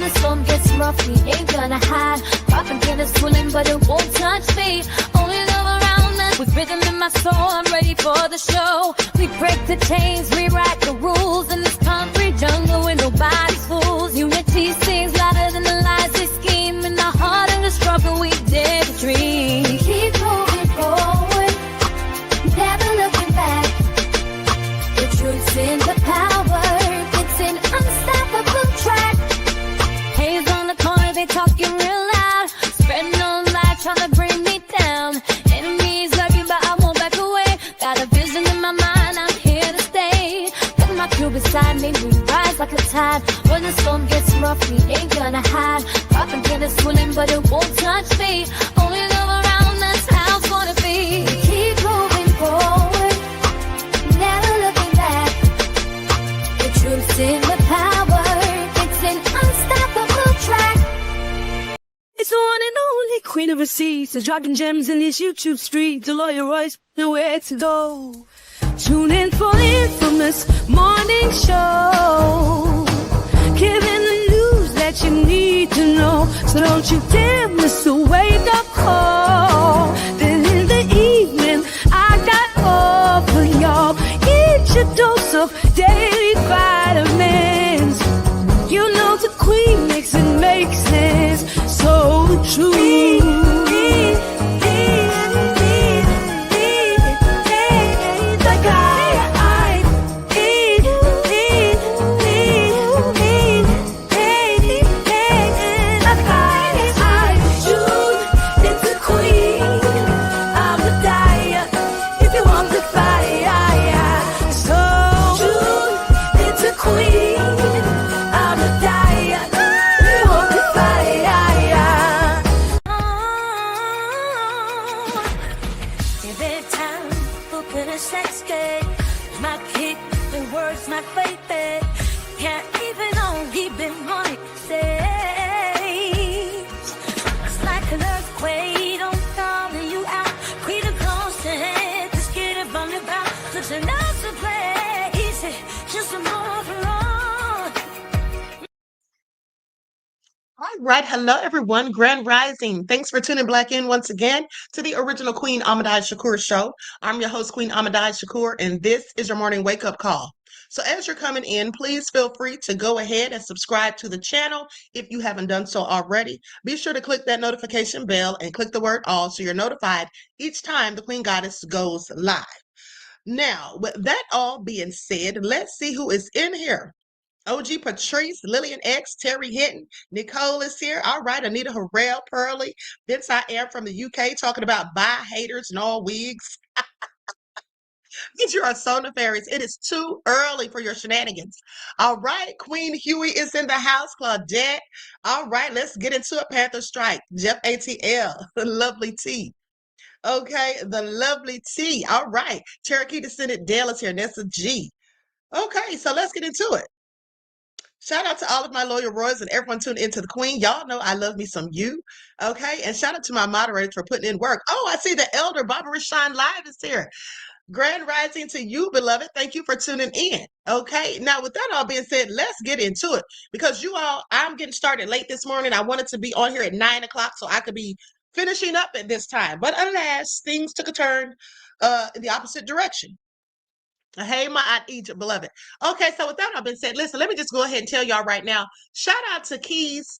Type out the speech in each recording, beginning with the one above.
the storm gets rough, we ain't gonna hide. Propaganda swilling, but it won't touch me. Only love around us. With rhythm in my soul, I'm ready for the show. We break the chains, rewrite the rules in this concrete jungle where nobody's fools. Unity sings louder than the lies they scheme. In the heart of the struggle, we dare to dream. We keep moving forward, never looking back. The truth's in the power, it's an unstoppable track. Haze on the corner, they talking real loud, spreading on light, trying to bring me down. Enemies lurking, but I won't back away. Got a vision in my mind, I'm here to stay. Got my crew beside me, we rise like a tide. When the storm gets rough, we ain't gonna hide. Propaganda's swilling, but it won't touch me. Only love around, that's how it's gonna be. We keep moving forward, never looking back. The truth's in the power, it's an unstoppable track. It's the one and only queen of receipts, the dropping gems in these YouTube streets. The lawyer Royce, nowhere to go. Tune in for the infamous morning show, giving the news that you need to know. So don't you dare miss a wake-up call. Then in the evening, I got all for y'all. Eat your dose of daily vitamins. You know the queen makes it make sense. So true. All right. Hello, everyone. Grand Rising. Thanks for tuning back in once again to the original Queen Ahmadiyyah Shakur show. I'm your host, Queen Ahmadiyyah Shakur, and this is your morning wake-up call. So as you're coming in, please feel free to go ahead and subscribe to the channel if you haven't done so already. Be sure to click that notification bell and click the word all so you're notified each time the Queen Goddess goes live. Now, with that all being said, let's see who is in here. OG Patrice, Lillian X, Terry Hinton, Nicole is here. All right, Anita Harrell, Pearly, Vince I Am from the UK talking about bye haters and all wigs. You are so nefarious. It is too early for your shenanigans. All right, Queen Huey is in the house, Claudette. All right, let's get into it. Panther Strike, Jeff ATL, Lovely T. Okay, the Lovely T. All right, Cherokee Descendant Dale is here. Nessa G. Okay, so let's get into it. Shout out to all of my loyal royals and everyone tuned into the Queen. Y'all know I love me some you. Okay. And shout out to my moderators for putting in work. Oh, I see the elder Barbara Shine Live is here. Grand rising to you, beloved. Thank you for tuning in. Okay. Now, with that all being said, let's get into it because you all, I'm getting started late this morning. I wanted to be on here at 9 o'clock so I could be finishing up at this time. But alas, things took a turn in the opposite direction. Hey, my Aunt Egypt, beloved. Okay, so with that all been said, listen, let me just go ahead and tell y'all right now, shout out to Keys,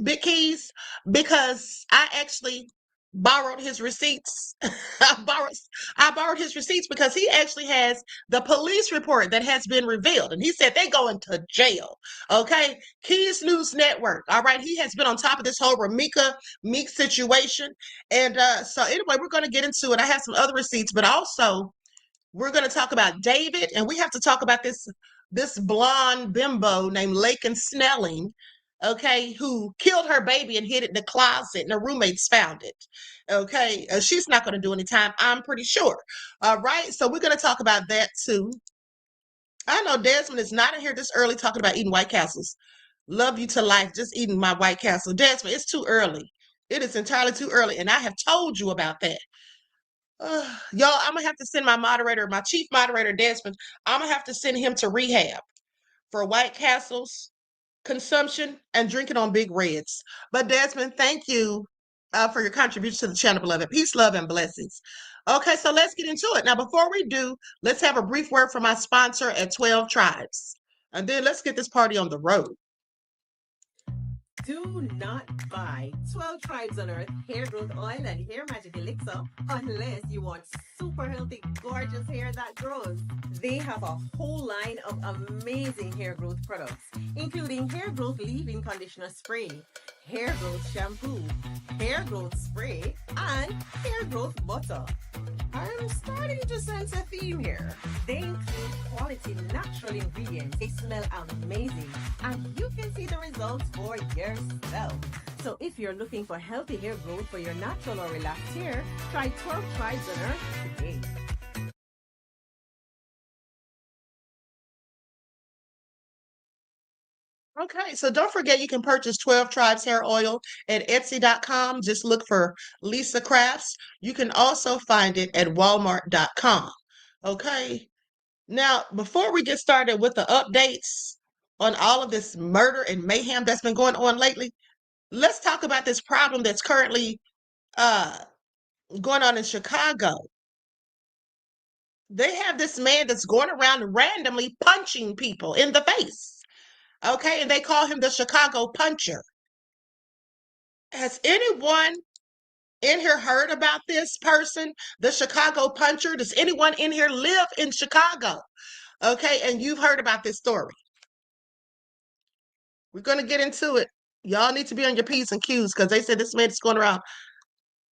Big Keys, because I actually borrowed his receipts. I borrowed his receipts because he actually has the police report that has been revealed. And he said they going to jail. Okay, Keys News Network. All right, he has been on top of this whole Romeca Meeks situation. And so anyway, we're going to get into it. I have some other receipts, but also we're going to talk about David, and we have to talk about this blonde bimbo named Laken Snelling, okay, who killed her baby and hid it in the closet, and her roommates found it. Okay, she's not going to do any time, I'm pretty sure. All right, so we're going to talk about that too. I know Desmond is not in here this early talking about eating White Castles. Love you to life, just eating my White Castle. Desmond, it's too early. It is entirely too early, and I have told you about that. Y'all, I'm gonna have to send my moderator, my chief moderator, Desmond. I'm gonna have to send him to rehab for White Castles consumption and drinking on Big Reds. But Desmond, thank you for your contribution to the channel, beloved. Peace, love, and blessings. Okay, so let's get into it. Now, before we do, let's have a brief word from my sponsor at 12 Tribes. And then let's get this party on the road. Do not buy 12 Tribes on Earth hair growth oil and hair magic elixir unless you want super healthy, gorgeous hair that grows. They have a whole line of amazing hair growth products, including hair growth leave-in conditioner spray, hair growth shampoo, hair growth spray, and hair growth butter. I'm starting to sense a theme here. They include quality natural ingredients. They smell amazing, and you can see the results for yourself. So if you're looking for healthy hair growth for your natural or relaxed hair, try 12 Tribes on Earth today. Okay, so don't forget you can purchase 12 Tribes hair oil at Etsy.com. Just look for Lisa Crafts. You can also find it at Walmart.com. Okay, now before we get started with the updates on all of this murder and mayhem that's been going on lately, let's talk about this problem that's currently going on in Chicago. They have this man that's going around randomly punching people in the face. Okay, and they call him the Chicago Puncher. Has anyone in here heard about this person, the Chicago Puncher? Does anyone in here live in Chicago? Okay, and you've heard about this story. We're going to get into it. Y'all need to be on your P's and Q's because they said this man is going around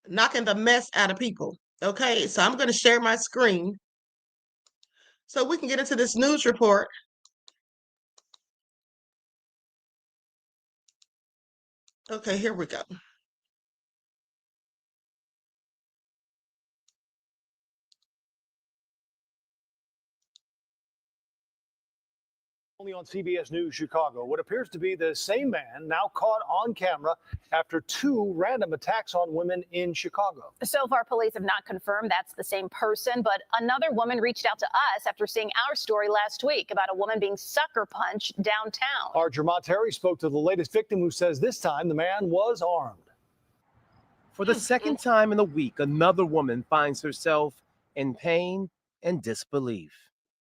knocking the mess out of people. Okay, so I'm going to share my screen so we can get into this news report. Okay, here we go. Only on CBS News Chicago, what appears to be the same man now caught on camera after 2 random attacks on women in Chicago. So far, police have not confirmed that's the same person, but another woman reached out to us after seeing our story last week about a woman being sucker punched downtown. Our Jermont Terry spoke to the latest victim, who says this time the man was armed. For the second time in a week, another woman finds herself in pain and disbelief.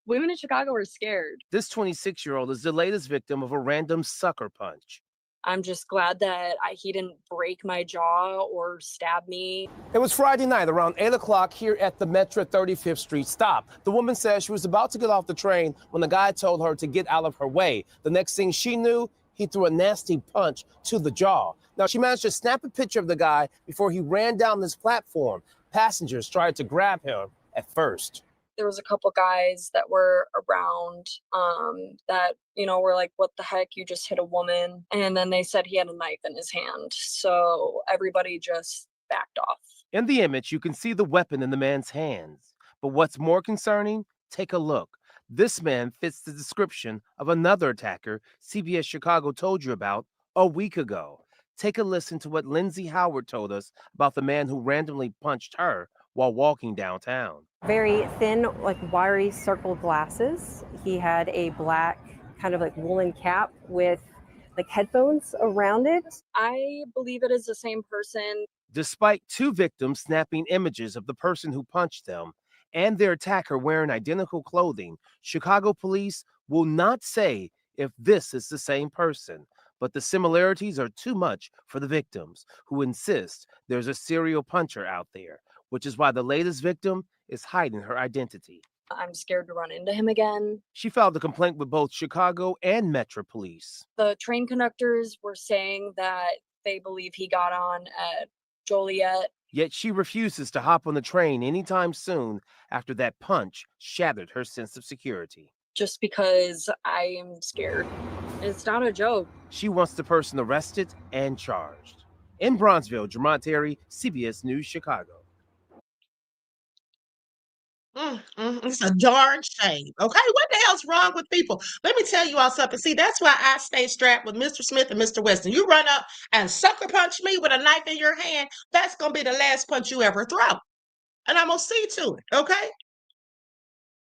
Women in Chicago are scared. This 26-year-old is the latest victim of a random sucker punch. I'm just glad that he didn't break my jaw or stab me. It was Friday night around 8 o'clock here at the Metro 35th Street stop. The woman says she was about to get off the train when the guy told her to get out of her way. The next thing she knew, he threw a nasty punch to the jaw. Now, she managed to snap a picture of the guy before he ran down this platform. Passengers tried to grab him at first. There was a couple guys that were around that, were like, what the heck, you just hit a woman. And then they said he had a knife in his hand. So everybody just backed off. In the image, you can see the weapon in the man's hands. But what's more concerning? Take a look. This man fits the description of another attacker CBS Chicago told you about a week ago. Take a listen to what Lindsay Howard told us about the man who randomly punched her while walking downtown. Very thin, wiry circle glasses. He had a black kind of woolen cap with headphones around it. I believe it is the same person. Despite 2 victims snapping images of the person who punched them and their attacker wearing identical clothing, Chicago police will not say if this is the same person. But the similarities are too much for the victims, who insist there's a serial puncher out there, which is why the latest victim is hiding her identity. I'm scared to run into him again. She filed a complaint with both Chicago and Metro Police. The train conductors were saying that they believe he got on at Joliet. Yet she refuses to hop on the train anytime soon after that punch shattered her sense of security. Just because I am scared. It's not a joke. She wants the person arrested and charged. In Bronzeville, Jermont Terry, CBS News Chicago. It's a darn shame. Okay, what the hell's wrong with people? Let me tell you all something. See, that's why I stay strapped with Mr. Smith and Mr. Weston. You run up and sucker punch me with a knife in your hand, that's going to be the last punch you ever throw. And I'm going to see to it, okay?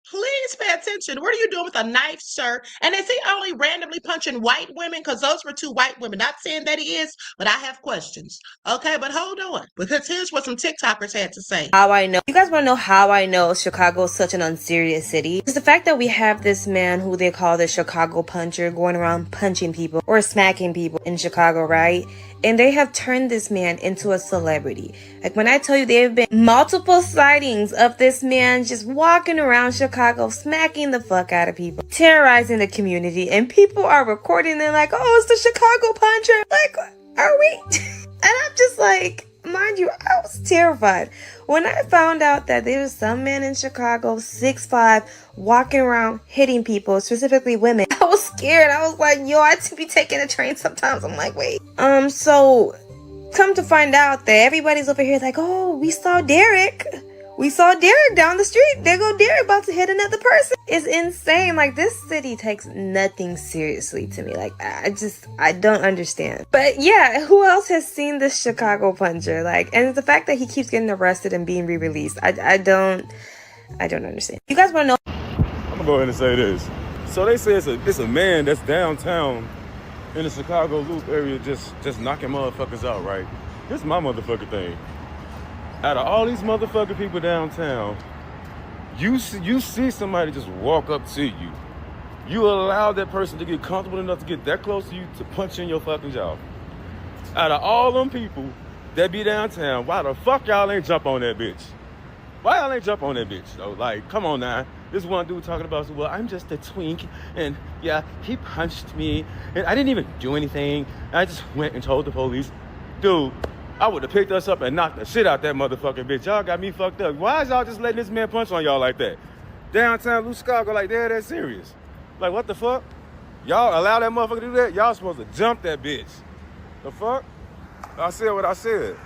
Please pay attention. What are you doing with a knife, sir? And is he only randomly punching white women? Because those were 2 white women. Not saying that he is, but I have questions. Okay, but hold on. Because here's what some TikTokers had to say. How I know. You guys want to know how I know Chicago is such an unserious city? It's the fact that we have this man who they call the Chicago puncher going around punching people or smacking people in Chicago, right? And they have turned this man into a celebrity. Like when I tell you there have been multiple sightings of this man just walking around Chicago, smacking the fuck out of people, terrorizing the community, and people are recording them like, oh, it's the Chicago puncher. Like, are we? And I'm just like, mind you, I was terrified when I found out that there was some man in Chicago, 6'5", walking around hitting people, specifically women. I was scared. I was like, yo, I be taking a train sometimes. I'm like, wait. So come to find out that everybody's over here like, oh, we saw Derek. We saw Derek down the street. There go Derek about to hit another person. It's insane. Like, this city takes nothing seriously to me. Like, I don't understand. But yeah, who else has seen this Chicago puncher? Like, and the fact that he keeps getting arrested and being re-released, I don't understand. You guys want to know? I'm gonna go ahead and say this. So they say it's a man that's downtown in the Chicago Loop area just knocking motherfuckers out, right? This is my motherfucking thing. Out of all these motherfucking people downtown, you see somebody just walk up to you. You allow that person to get comfortable enough to get that close to you to punch you in your fucking jaw. Out of all them people that be downtown, why the fuck y'all ain't jump on that bitch? Why y'all ain't jump on that bitch, though? Like, come on now. This one dude talking about, well, I'm just a twink, and yeah, he punched me, and I didn't even do anything. I just went and told the police. Dude, I would have picked us up and knocked the shit out that motherfucking bitch. Y'all got me fucked up. Why is y'all just letting this man punch on y'all like that? Downtown Chicago, like, they're that serious. Like, what the fuck? Y'all allow that motherfucker to do that? Y'all supposed to jump that bitch. The fuck? I said what I said.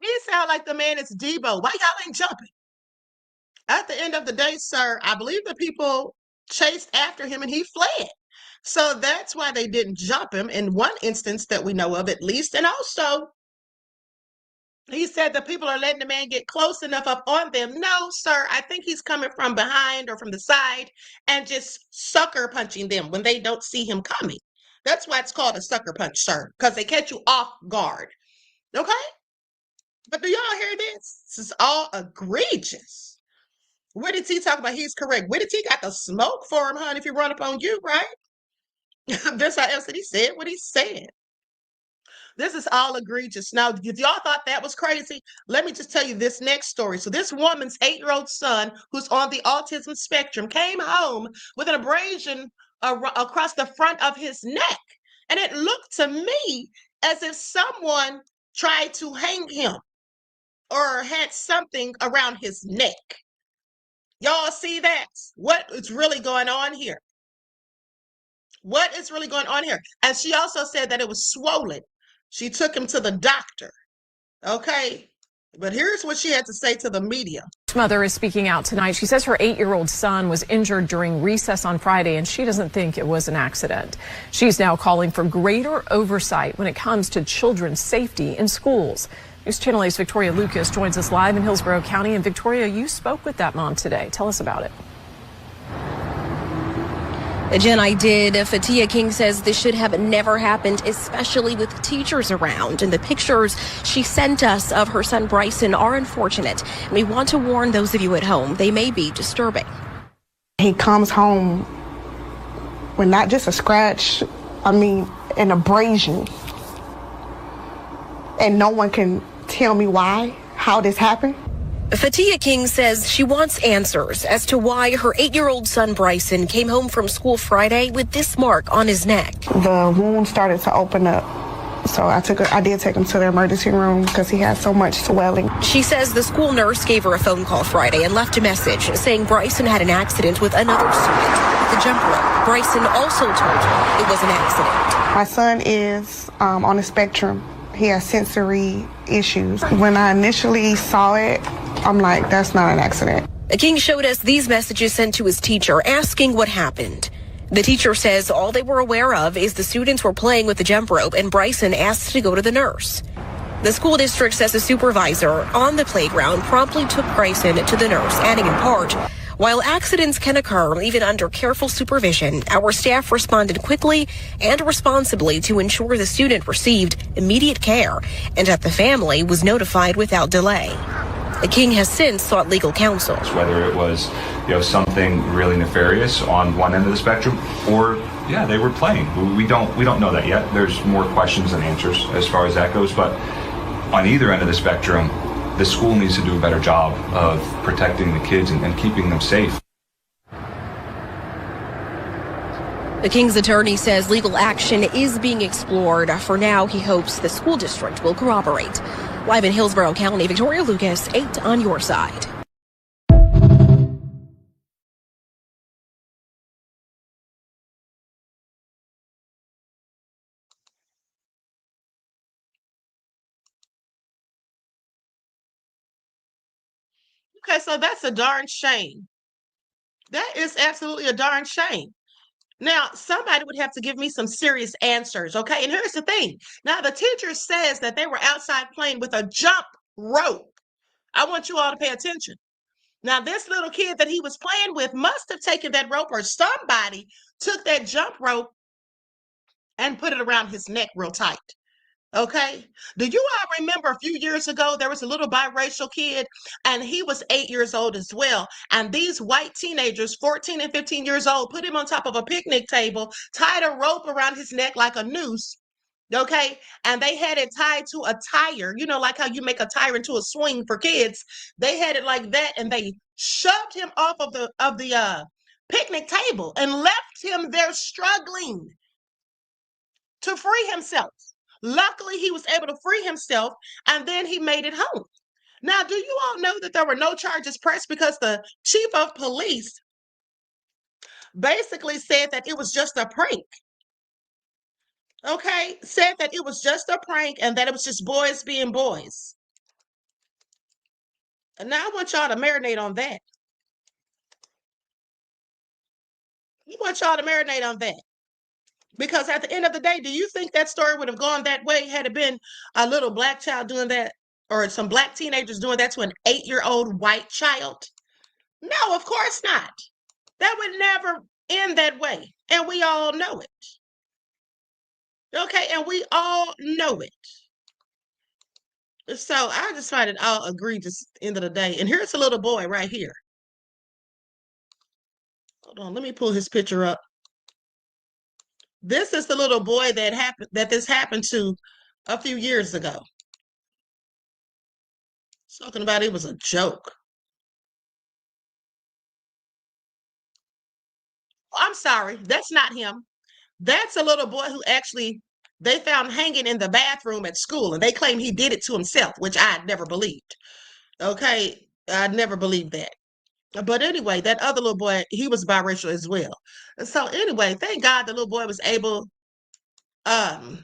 He sound like the man is Debo. Why y'all ain't jumping? At the end of the day, sir, I believe the people chased after him and he fled. So that's why they didn't jump him in one instance that we know of, at least. And also, he said the people are letting the man get close enough up on them. No, sir, I think he's coming from behind or from the side and just sucker punching them when they don't see him coming. That's why it's called a sucker punch, sir, because they catch you off guard. Okay? But do y'all hear this? This is all egregious. What did he talk about? He's correct. What did he got the smoke for him, honey, if he run up on you, right? That's how else he said what he said. This is all egregious. Now, if y'all thought that was crazy, let me just tell you this next story. So this woman's 8-year-old son, who's on the autism spectrum, came home with an abrasion across the front of his neck. And it looked to me as if someone tried to hang him or had something around his neck. Y'all see that? What is really going on here? What is really going on here? And she also said that it was swollen. She took him to the doctor. Okay. But here's what she had to say to the media. Mother is speaking out tonight. She says her 8-year-old son was injured during recess on Friday, and she doesn't think it was an accident. She's now calling for greater oversight when it comes to children's safety in schools. News Channel 8's Victoria Lucas joins us live in Hillsborough County. And Victoria, you spoke with that mom today. Tell us about it. Jen, I did. Fatia King says this should have never happened, especially with teachers around. And the pictures she sent us of her son Bryson are unfortunate. And we want to warn those of you at home, they may be disturbing. He comes home with not just a scratch, an abrasion. And no one can tell me why, how this happened. Fatia King says she wants answers as to why her 8-year-old son Bryson came home from school Friday with this mark on his neck. The wound started to open up, so I did take him to the emergency room because he had so much swelling. She says the school nurse gave her a phone call Friday and left a message saying Bryson had an accident with another student at the jump rope. Bryson also told her it was an accident. My son is on the spectrum. He has sensory issues. When I initially saw it, I'm like, that's not an accident. King showed us these messages sent to his teacher asking what happened. The teacher says all they were aware of is the students were playing with the jump rope and Bryson asked to go to the nurse. The school district says a supervisor on the playground promptly took Bryson to the nurse, adding in part, while accidents can occur even under careful supervision, our staff responded quickly and responsibly to ensure the student received immediate care and that the family was notified without delay. The King has since sought legal counsel. Whether it was, something really nefarious on one end of the spectrum, or they were playing. We don't know that yet. There's more questions than answers as far as that goes. But on either end of the spectrum, the school needs to do a better job of protecting the kids and keeping them safe. The King's attorney says legal action is being explored. For now, he hopes the school district will cooperate. Live in Hillsborough County, Victoria Lucas, 8 on your side. Okay, so that's a darn shame. That is absolutely a darn shame. Now, somebody would have to give me some serious answers, okay? And here's the thing. Now, the teacher says that they were outside playing with a jump rope. I want you all to pay attention. Now, this little kid that he was playing with must have taken that rope, or somebody took that jump rope and put it around his neck real tight. Okay. Do you all remember a few years ago, there was a little biracial kid and he was 8 years old as well. And these white teenagers, 14 and 15 years old, put him on top of a picnic table, tied a rope around his neck like a noose. Okay. And they had it tied to a tire, like how you make a tire into a swing for kids. They had it like that, and they shoved him off of the picnic table and left him there struggling to free himself. Luckily, he was able to free himself, and then he made it home. Now, do you all know that there were no charges pressed because the chief of police basically said that it was just a prank? Okay, said that it was just a prank and that it was just boys being boys. And now I want y'all to marinate on that. Because at the end of the day, do you think that story would have gone that way had it been a little black child doing that, or some black teenagers doing that to an 8-year-old white child? No, of course not. That would never end that way. And we all know it. Okay, and we all know it. So I just find it all egregious at the end of the day. And here's a little boy right here. Hold on, let me pull his picture up. This is the little boy that this happened to a few years ago. Talking about it was a joke. I'm sorry, that's not him. That's a little boy who actually they found hanging in the bathroom at school, and they claim he did it to himself, which I never believed. Okay, I never believed that. But anyway, that other little boy, he was biracial as well. So anyway, thank God the little boy was able to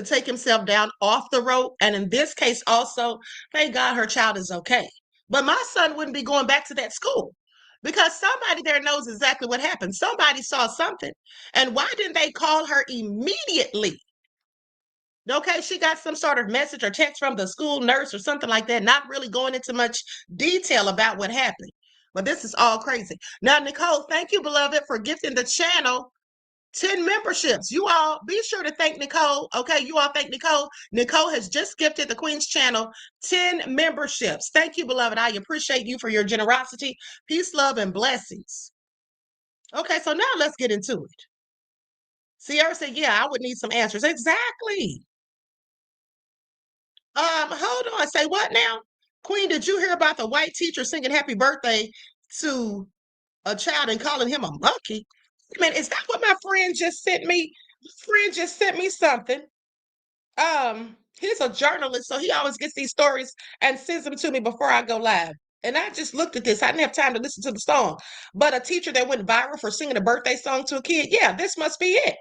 take himself down off the rope. And in this case also, thank God her child is okay. But my son wouldn't be going back to that school because somebody there knows exactly what happened. Somebody saw something. And why didn't they call her immediately? Okay, she got some sort of message or text from the school nurse or something like that, not really going into much detail about what happened. But this is all crazy. Now, Nicole, thank you, beloved, for gifting the channel 10 memberships. You all be sure to thank Nicole. Okay, you all thank Nicole. Nicole has just gifted the Queen's channel 10 memberships. Thank you, beloved. I appreciate you for your generosity. Peace, love, and blessings. Okay, so now let's get into it. Sierra said, yeah, I would need some answers. Exactly. Hold on. Say what now? Queen, did you hear about the white teacher singing happy birthday to a child and calling him a monkey? Man, is that what my friend just sent me? Friend just sent me something. He's a journalist, so he always gets these stories and sends them to me before I go live. And I just looked at this. I didn't have time to listen to the song. But a teacher that went viral for singing a birthday song to a kid, yeah, this must be it.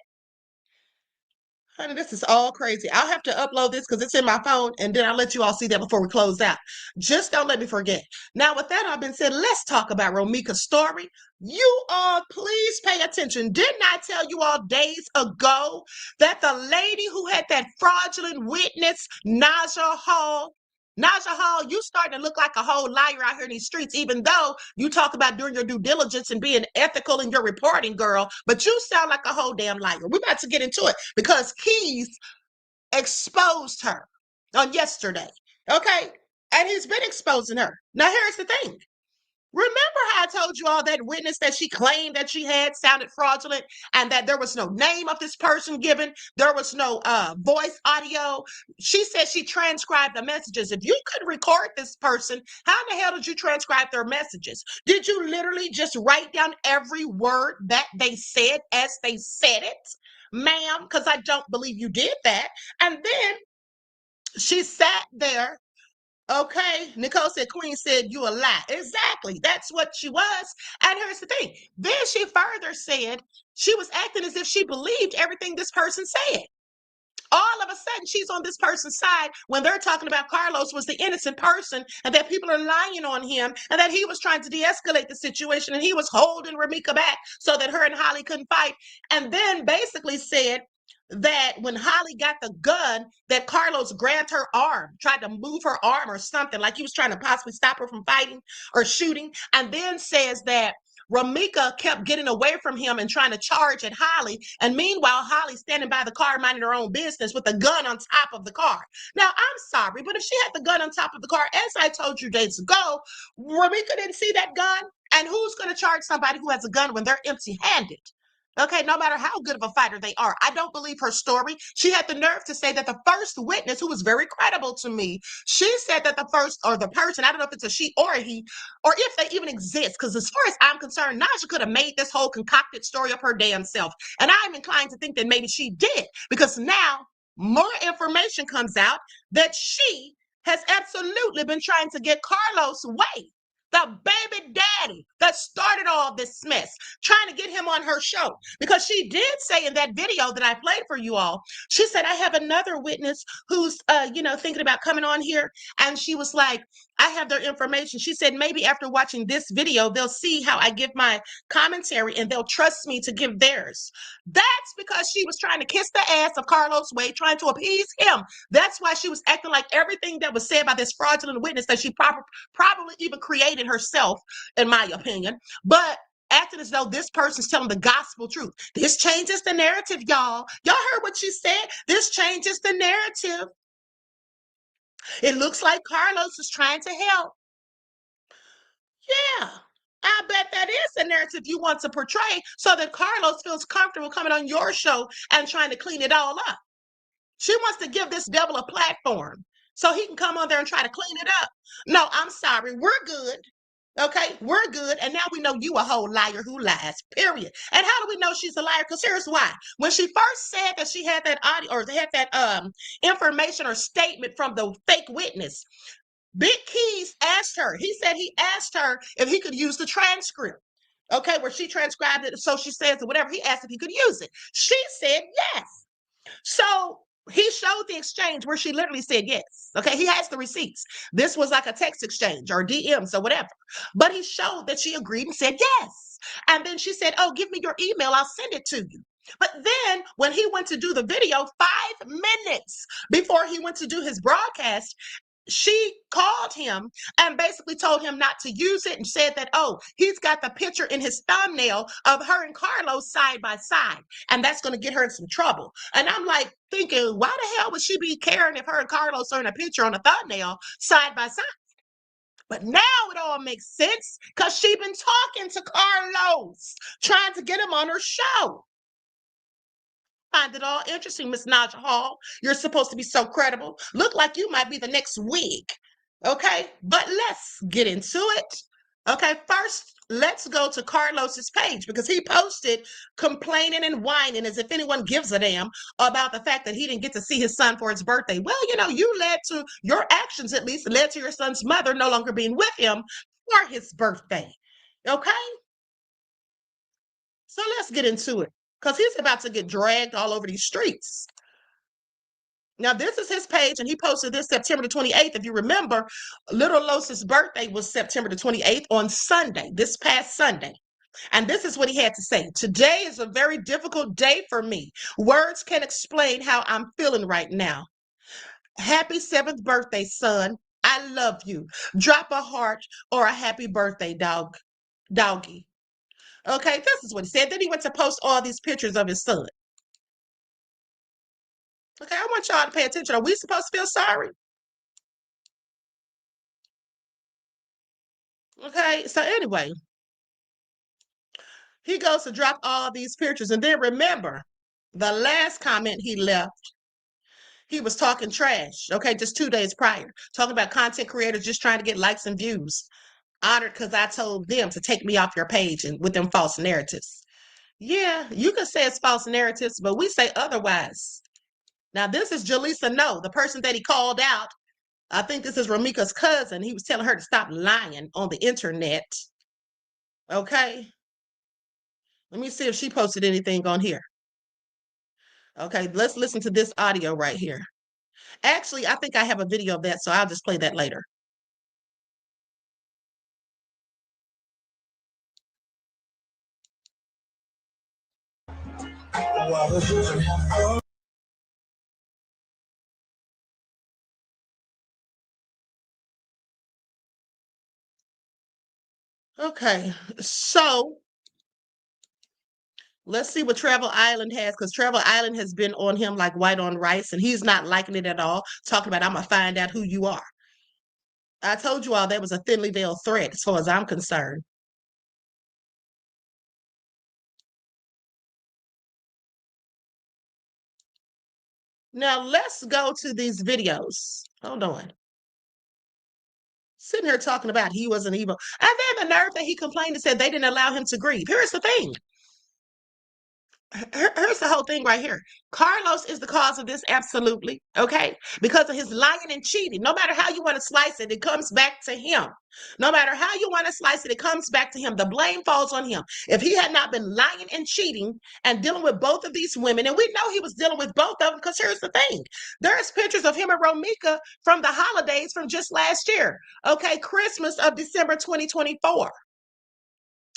Honey, this is all crazy. I'll have to upload this because it's in my phone, and then I'll let you all see that before we close out. Just don't let me forget. Now, with that all been said, let's talk about Romeca's story. You all, please pay attention. Didn't I tell you all days ago that the lady who had that fraudulent witness, Naja Hall, you starting to look like a whole liar out here in these streets, even though you talk about doing your due diligence and being ethical in your reporting, girl, but you sound like a whole damn liar. We're about to get into it because Keys exposed her on yesterday, okay? And he's been exposing her. Now, here's the thing. Remember how I told you all that witness that she claimed that she had sounded fraudulent and that there was no name of this person given? There was no voice audio. She said she transcribed the messages. If you could record this person, how in the hell did you transcribe their messages? Did you literally just write down every word that they said as they said it? Ma'am, because I don't believe you did that. And then she sat there. Okay, Nicole said, Queen said, you a lie. Exactly. That's what she was. And here's the thing. Then she further said she was acting as if she believed everything this person said. All of a sudden, she's on this person's side when they're talking about Carlos was the innocent person and that people are lying on him and that he was trying to de-escalate the situation and he was holding Romeca back so that her and Holly couldn't fight. And then basically said that when Holly got the gun, that Carlos grabbed her arm, tried to move her arm or something, like he was trying to possibly stop her from fighting or shooting, and then says that Romeca kept getting away from him and trying to charge at Holly. And meanwhile, Holly standing by the car minding her own business with the gun on top of the car. Now, I'm sorry, but if she had the gun on top of the car, as I told you days ago, Romeca didn't see that gun. And who's going to charge somebody who has a gun when they're empty-handed? Okay, no matter how good of a fighter they are. I don't believe her story. She had the nerve to say that the first witness, who was very credible to me, she said that the first, or the person, I don't know if it's a she or a he, or if they even exist, because as far as I'm concerned, Naja could have made this whole concocted story up her damn self. And I'm inclined to think that maybe she did, because now more information comes out that she has absolutely been trying to get Carlos away. The baby daddy that started all this mess, trying to get him on her show. Because she did say in that video that I played for you all, she said, I have another witness who's, thinking about coming on here. And she was like, I have their information. She said, maybe after watching this video, they'll see how I give my commentary and they'll trust me to give theirs. That's because she was trying to kiss the ass of Carlos Wade, trying to appease him. That's why she was acting like everything that was said by this fraudulent witness that she probably even created herself, in my opinion, but acting as though this person's telling the gospel truth. This changes the narrative, y'all. Y'all heard what she said? This changes the narrative. It looks like Carlos is trying to help. Yeah, I bet that is the narrative you want to portray so that Carlos feels comfortable coming on your show and trying to clean it all up. She wants to give this devil a platform so he can come on there and try to clean it up. No, I'm sorry. We're good. Okay, we're good. And now we know you a whole liar who lies, period. And how do we know she's a liar? Because here's why. When she first said that she had that audio or had that information or statement from the fake witness, Big Keys asked her, he said he asked her if he could use the transcript. Okay, where she transcribed it, so she says or whatever. He asked if he could use it. She said yes. So he showed the exchange where she literally said yes. Okay, he has the receipts. This was like a text exchange or DMs or whatever. But he showed that she agreed and said yes. And then she said, oh, give me your email. I'll send it to you. But then when he went to do the video, 5 minutes before he went to do his broadcast, she called him and basically told him not to use it and said that, oh, he's got the picture in his thumbnail of her and Carlos side by side. And that's going to get her in some trouble. And I'm like thinking, why the hell would she be caring if her and Carlos are in a picture on a thumbnail side by side? But now it all makes sense because she's been talking to Carlos, trying to get him on her show. Find it all interesting, Miss Naja Hall. You're supposed to be so credible. Look like you might be the next wig. Okay, but let's get into it. Okay, first, let's go to Carlos's page because he posted complaining and whining as if anyone gives a damn about the fact that he didn't get to see his son for his birthday. Well, your actions at least led to your son's mother no longer being with him for his birthday. Okay? So let's get into it because he's about to get dragged all over these streets. Now, this is his page, and he posted this September the 28th. If you remember, Little Los's birthday was September the 28th on Sunday, this past Sunday. And this is what he had to say. Today is a very difficult day for me. Words can't explain how I'm feeling right now. Happy 7th birthday, son. I love you. Drop a heart or a happy birthday, doggy. Okay, this is what he said. Then he went to post all these pictures of his son. Okay, I want y'all to pay attention. Are we supposed to feel sorry? Okay, so anyway, he goes to drop all these pictures. And then remember, the last comment he left, he was talking trash, okay, just 2 days prior, talking about content creators just trying to get likes and views. Honored because I told them to take me off your page and with them false narratives. Yeah, you can say it's false narratives, but we say otherwise. Now, this is Jaleesa No, the person that he called out. I think this is Romeca's cousin. He was telling her to stop lying on the internet. Okay. Let me see if she posted anything on here. Okay, let's listen to this audio right here. Actually, I think I have a video of that, so I'll just play that later. Okay, so let's see what Travel Island has, because Travel Island has been on him like white on rice, and he's not liking it at all, talking about, I'm going to find out who you are. I told you all that was a thinly veiled threat as far as I'm concerned. Now, let's go to these videos. Hold on. Sitting here talking about he wasn't evil. And then the nerve that he complained and said they didn't allow him to grieve. Here's the thing. Here's the whole thing right here. Carlos is the cause of this, absolutely, okay? Because of his lying and cheating. No matter how you want to slice it, it comes back to him. No matter how you want to slice it, it comes back to him. The blame falls on him. If he had not been lying and cheating and dealing with both of these women, and we know he was dealing with both of them, because here's the thing. There's pictures of him and Romeca from the holidays from just last year, okay? Christmas of December 2024.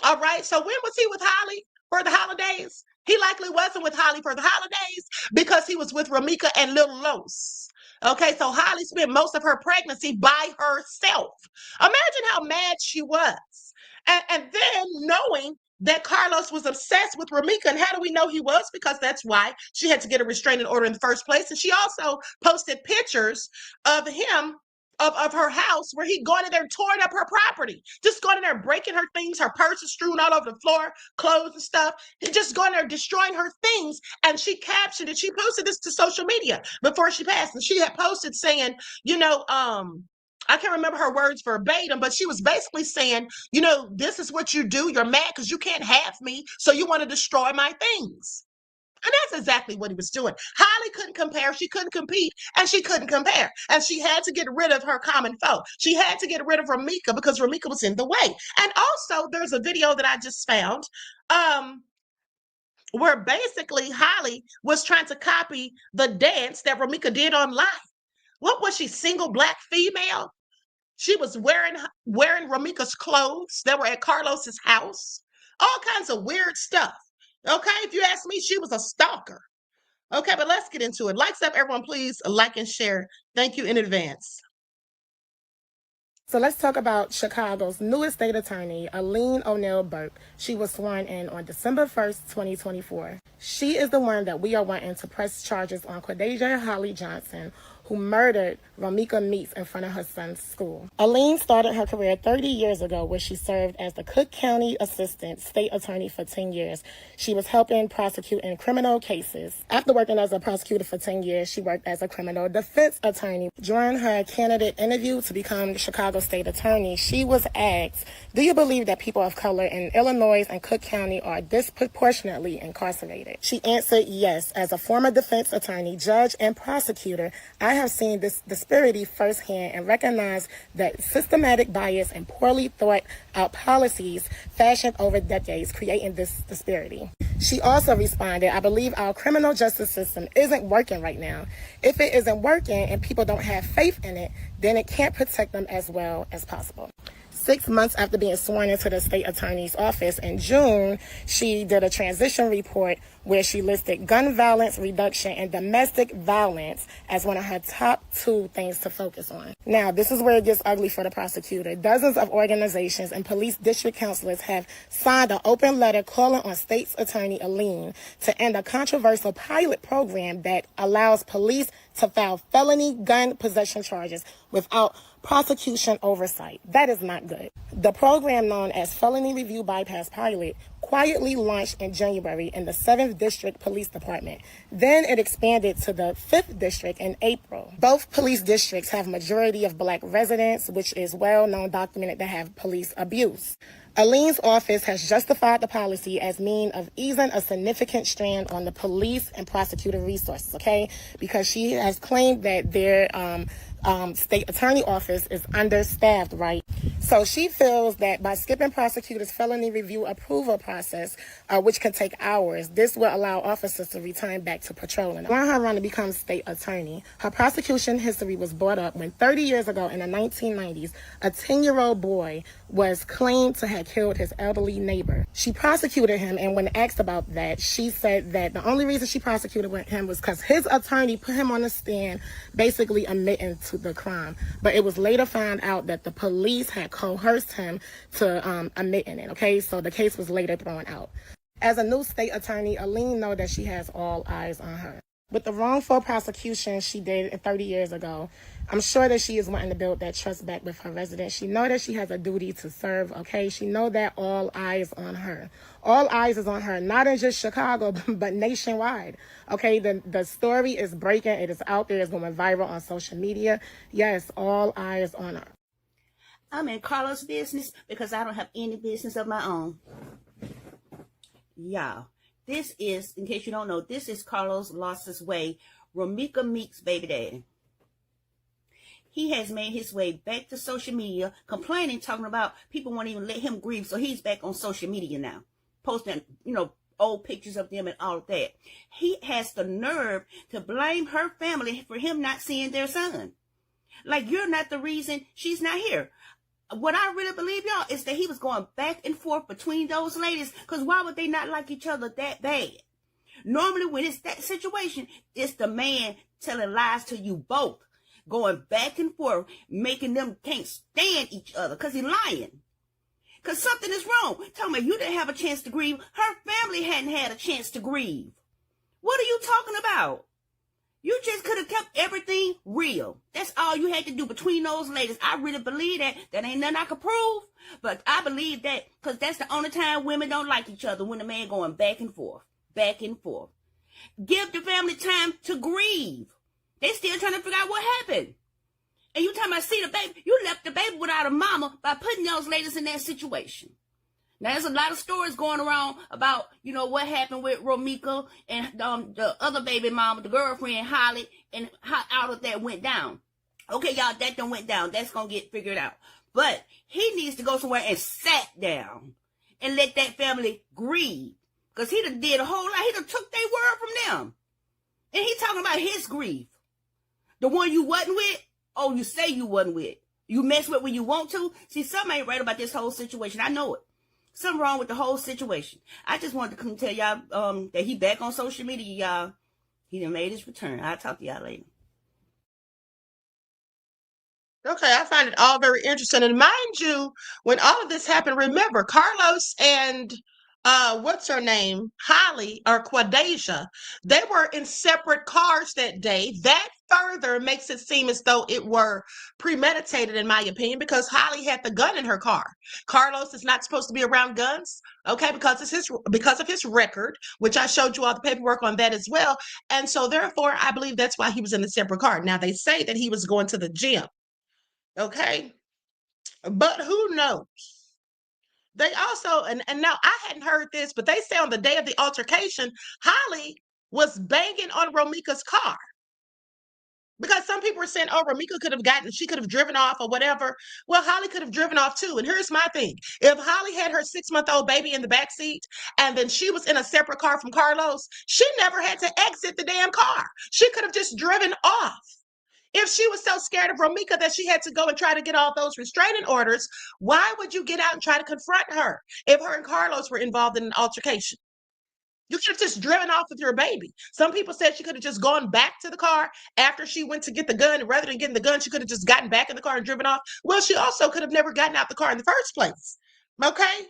All right, so when was he with Holly for the holidays? He likely wasn't with Holly for the holidays because he was with Romeca and Little Los. Okay, so Holly spent most of her pregnancy by herself. Imagine how mad she was. And then knowing that Carlos was obsessed with Romeca, and how do we know he was? Because that's why she had to get a restraining order in the first place. And she also posted pictures of him of her house where he'd gone in there and torn up her property, just going in there breaking her things, her purse is strewn all over the floor, clothes and stuff. He just going there destroying her things. And she captioned it. She posted this to social media before she passed. And she had posted saying, you know, I can't remember her words verbatim, but she was basically saying, you know, this is what you do. You're mad because you can't have me, so you want to destroy my things. And that's exactly what he was doing. Holly couldn't compare. She couldn't compete, and she couldn't compare. And she had to get rid of her common foe. She had to get rid of Romeca because Romeca was in the way. And also, there's a video that I just found where basically Holly was trying to copy the dance that Romeca did online. What was she, single black female? She was wearing Romeca's clothes that were at Carlos's house. All kinds of weird stuff. Okay, if you ask me, she was a stalker. Okay, but let's get into it. Likes up, everyone, please like and share. Thank you in advance. So let's talk about Chicago's newest state attorney, Aline O'Neill Burke. She was sworn in on December 1st, 2024. She is the one that we are wanting to press charges on Quadasia Holly Johnson, who murdered Romeca Meeks in front of her son's school. Aline started her career 30 years ago, where she served as the Cook County Assistant State Attorney for 10 years. She was helping prosecute in criminal cases. After working as a prosecutor for 10 years, she worked as a criminal defense attorney. During her candidate interview to become Chicago State Attorney, she was asked, do you believe that people of color in Illinois and Cook County are disproportionately incarcerated? She answered yes. As a former defense attorney, judge, and prosecutor, I have seen this disparity firsthand and recognize that systematic bias and poorly thought out policies fashioned over decades creating this disparity. She also responded, I believe our criminal justice system isn't working right now. If it isn't working and people don't have faith in it, then it can't protect them as well as possible. 6 months after being sworn into the state attorney's office in June, she did a transition report where she listed gun violence reduction and domestic violence as one of her top 2 things to focus on. Now, this is where it gets ugly for the prosecutor. Dozens of organizations and police district councilors have signed an open letter calling on State's Attorney Aline to end a controversial pilot program that allows police to file felony gun possession charges without prosecution oversight. That is not good. The program, known as Felony Review Bypass Pilot, quietly launched in January in the 7th District Police Department. Then it expanded to the 5th District in April. Both police districts have majority of Black residents, which is well known, documented to have police abuse. Aline's office has justified the policy as mean of easing a significant strain on the police and prosecutor resources, okay? Because she has claimed that their state attorney office is understaffed, right? So she feels that by skipping prosecutors' felony review approval process, which can take hours, this will allow officers to return back to patrolling. On her run to become state attorney, her prosecution history was brought up when 30 years ago in the 1990s, a 10-year-old boy was claimed to have killed his elderly neighbor. She prosecuted him, and when asked about that, she said that the only reason she prosecuted him was because his attorney put him on the stand, basically admitting to the crime. But it was later found out that the police had coerced him to admitting it, okay? So the case was later thrown out. As a new state attorney, Aline knows that she has all eyes on her. With the wrongful prosecution she did 30 years ago, I'm sure that she is wanting to build that trust back with her residents. She know that she has a duty to serve, okay? She know that all eyes on her. All eyes is on her, not in just Chicago, but nationwide, okay? The story is breaking. It is out there. It's going viral on social media. Yes, all eyes on her. I'm in Carlos' business because I don't have any business of my own. Y'all, this is, in case you don't know, this is Carlos lost his way, Romeca Meeks' baby daddy. He has made his way back to social media, complaining, talking about people won't even let him grieve. So he's back on social media now, posting, old pictures of them and all of that. He has the nerve to blame her family for him not seeing their son. Like, you're not the reason she's not here. What I really believe, y'all, is that he was going back and forth between those ladies, because why would they not like each other that bad? Normally, when it's that situation, it's the man telling lies to you both, going back and forth, making them can't stand each other because he's lying. Because something is wrong. Tell me, you didn't have a chance to grieve. Her family hadn't had a chance to grieve. What are you talking about? You just could have kept everything real. That's all you had to do between those ladies. I really believe that. That ain't nothing I could prove. But I believe that because that's the only time women don't like each other, when the man going back and forth. Back and forth. Give the family time to grieve. They still trying to figure out what happened. And you talking about see the baby. You left the baby without a mama by putting those ladies in that situation. Now, there's a lot of stories going around about, what happened with Romeca and the other baby mama, the girlfriend, Holly, and how all of that went down. Okay, y'all, that done went down. That's going to get figured out. But he needs to go somewhere and sat down and let that family grieve. Because he done did a whole lot. He done took their word from them. And he talking about his grief. The one you wasn't with, oh, you say you wasn't with. You mess with when you want to. See, something ain't right about this whole situation. I know it. Something wrong with the whole situation. I just wanted to come tell y'all that he back on social media, y'all. He done made his return. I'll talk to y'all later. Okay, I find it all very interesting. And mind you, when all of this happened, remember, Carlos and what's her name? Holly or Quadasia, they were in separate cars that day. That further makes it seem as though it were premeditated, in my opinion, because Holly had the gun in her car. Carlos is not supposed to be around guns, okay, because of his record, which I showed you all the paperwork on that as well. And so therefore, I believe that's why he was in a separate car. Now, they say that he was going to the gym. Okay, but who knows? They also, and now I hadn't heard this, but they say on the day of the altercation, Holly was banging on Romeca's car. Because some people were saying, oh, Romeca she could have driven off or whatever. Well, Holly could have driven off too. And here's my thing. If Holly had her 6-month-old baby in the back seat and then she was in a separate car from Carlos, she never had to exit the damn car. She could have just driven off. If she was so scared of Romeca that she had to go and try to get all those restraining orders, why would you get out and try to confront her if her and Carlos were involved in an altercation? You should have just driven off with your baby. Some people said she could have just gone back to the car after she went to get the gun. And rather than getting the gun, she could have just gotten back in the car and driven off. Well, she also could have never gotten out the car in the first place. Okay?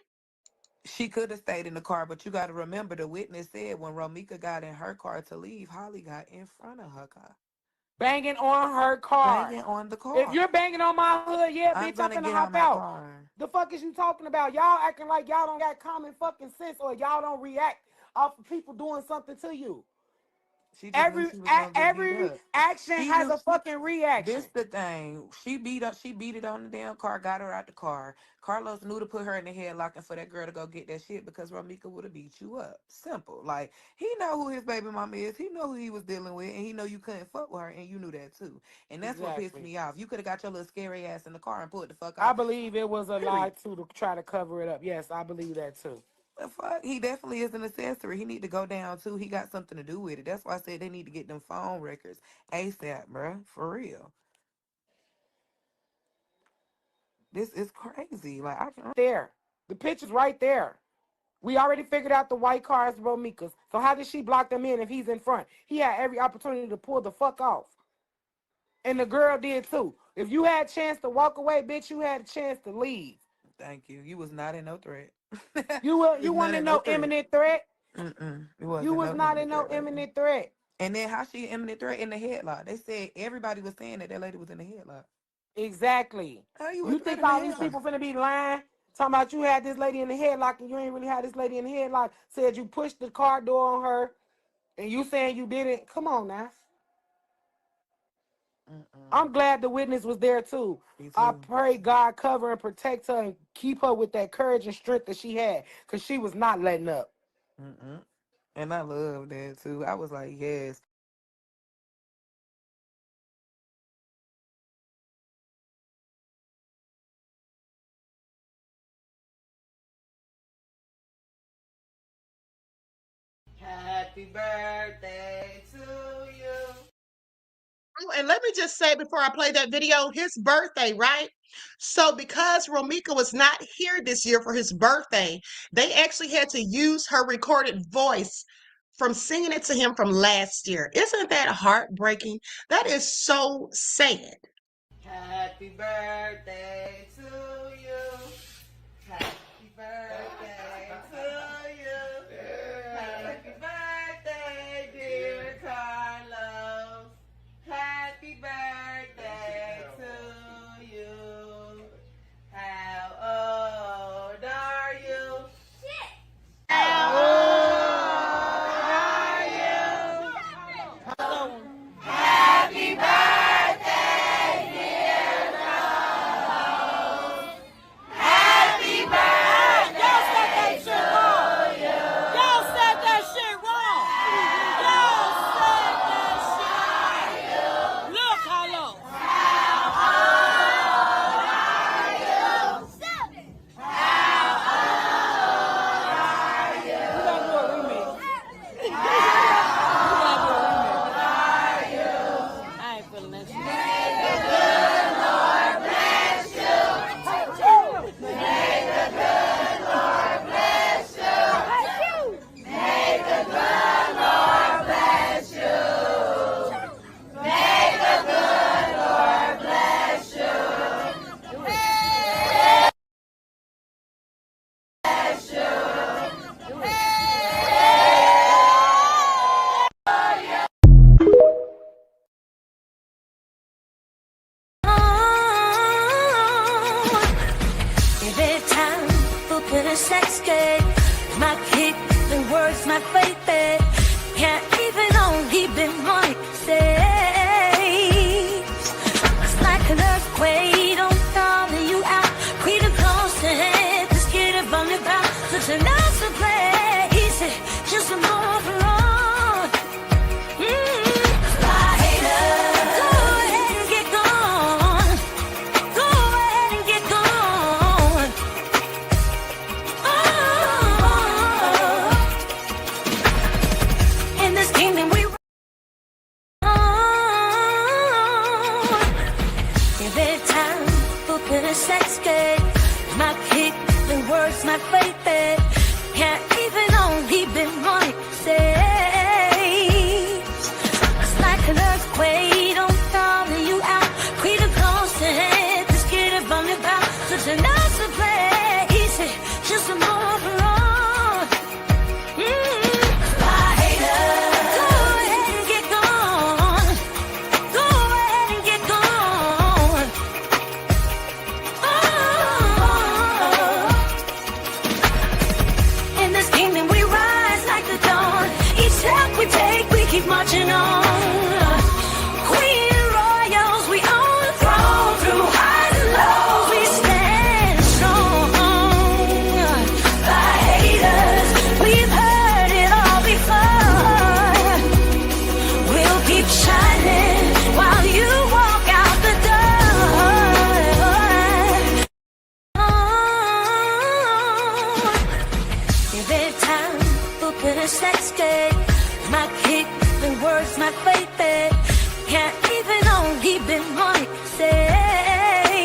She could have stayed in the car, but you got to remember the witness said when Romeca got in her car to leave, Holly got in front of her car. Banging on her car. Banging on the car. If you're banging on my hood, yeah, bitch, I'm finna hop out. Car. The fuck is you talking about? Y'all acting like y'all don't got common fucking sense or y'all don't react off of people doing something to you. Every action has a fucking reaction. This the thing. She beat it on the damn car, got her out the car. Carlos knew to put her in the headlock and for that girl to go get that shit because Romeca would have beat you up. Simple. Like, he know who his baby mama is. He know who he was dealing with, and he know you couldn't fuck with her, and you knew that too. And that's what pissed me off. You could have got your little scary ass in the car and pulled the fuck off. I believe it was a lie too to try to cover it up. Yes, I believe that too. The fuck? He definitely is an accessory. He need to go down too. He got something to do with it. That's why I said they need to get them phone records ASAP, bro. For real. This is crazy. Like, I can't. There. The picture's right there. We already figured out the white car is Romeca's. So how did she block them in if he's in front? He had every opportunity to pull the fuck off. And the girl did too. If you had a chance to walk away, bitch, you had a chance to leave. Thank you. You was not in no threat. You wasn't in no imminent threat. You was not in no imminent threat. And then how she imminent threat in the headlock? They said everybody was saying that lady was in the headlock. Exactly. You think all these people finna be lying? Talking about you had this lady in the headlock and you ain't really had this lady in the headlock. Said you pushed the car door on her and you saying you didn't. Come on now. I'm glad the witness was there too. I pray God cover and protect her and keep her with that courage and strength that she had because she was not letting up. And I love that too. I was like, yes. Happy birthday to you. Oh, and let me just say before I play that video, his birthday, right? So because Romeca was not here this year for his birthday, they actually had to use her recorded voice from singing it to him from last year. Isn't that heartbreaking? That is so sad. Happy birthday to you. Happy birthday to you. Happy birthday, dear Carlos. Happy birthday to you. How old are you? How old are you? Happy birthday, dear Carlos. Happy birthday to you. Y'all said that shit wrong. Y'all said that shit. Look, Carlos. How old are you? 7. How old are you? We gotta do a remix. We gotta do a remix. Are you? I ain't feeling that shit. May the good Lord bless you. May the good Lord bless you. May the good Lord bless you. May the good Lord bless you. Bless Every time open a sex game, my kick, the words, my baby. Can't even only be one say. It's like an earthquake, don't call you out. Queen of close and just get it from the ground. Such a nice play, easy, just a move around. My haters. a sex game. My kick, the words, my baby. Can't even only be money saves. It's like an earthquake, don't call you out. Quit the close to head, just get it from the back. Such a nice play, easy, just a more for all. Keep marching on. Queen royals, we own the throne. Through highs and lows, we stand strong. By haters, we've heard it all before. We'll keep shining while you walk out the door. Every time open a sex gate, my kick, the words, my baby. Can't even only be money saves.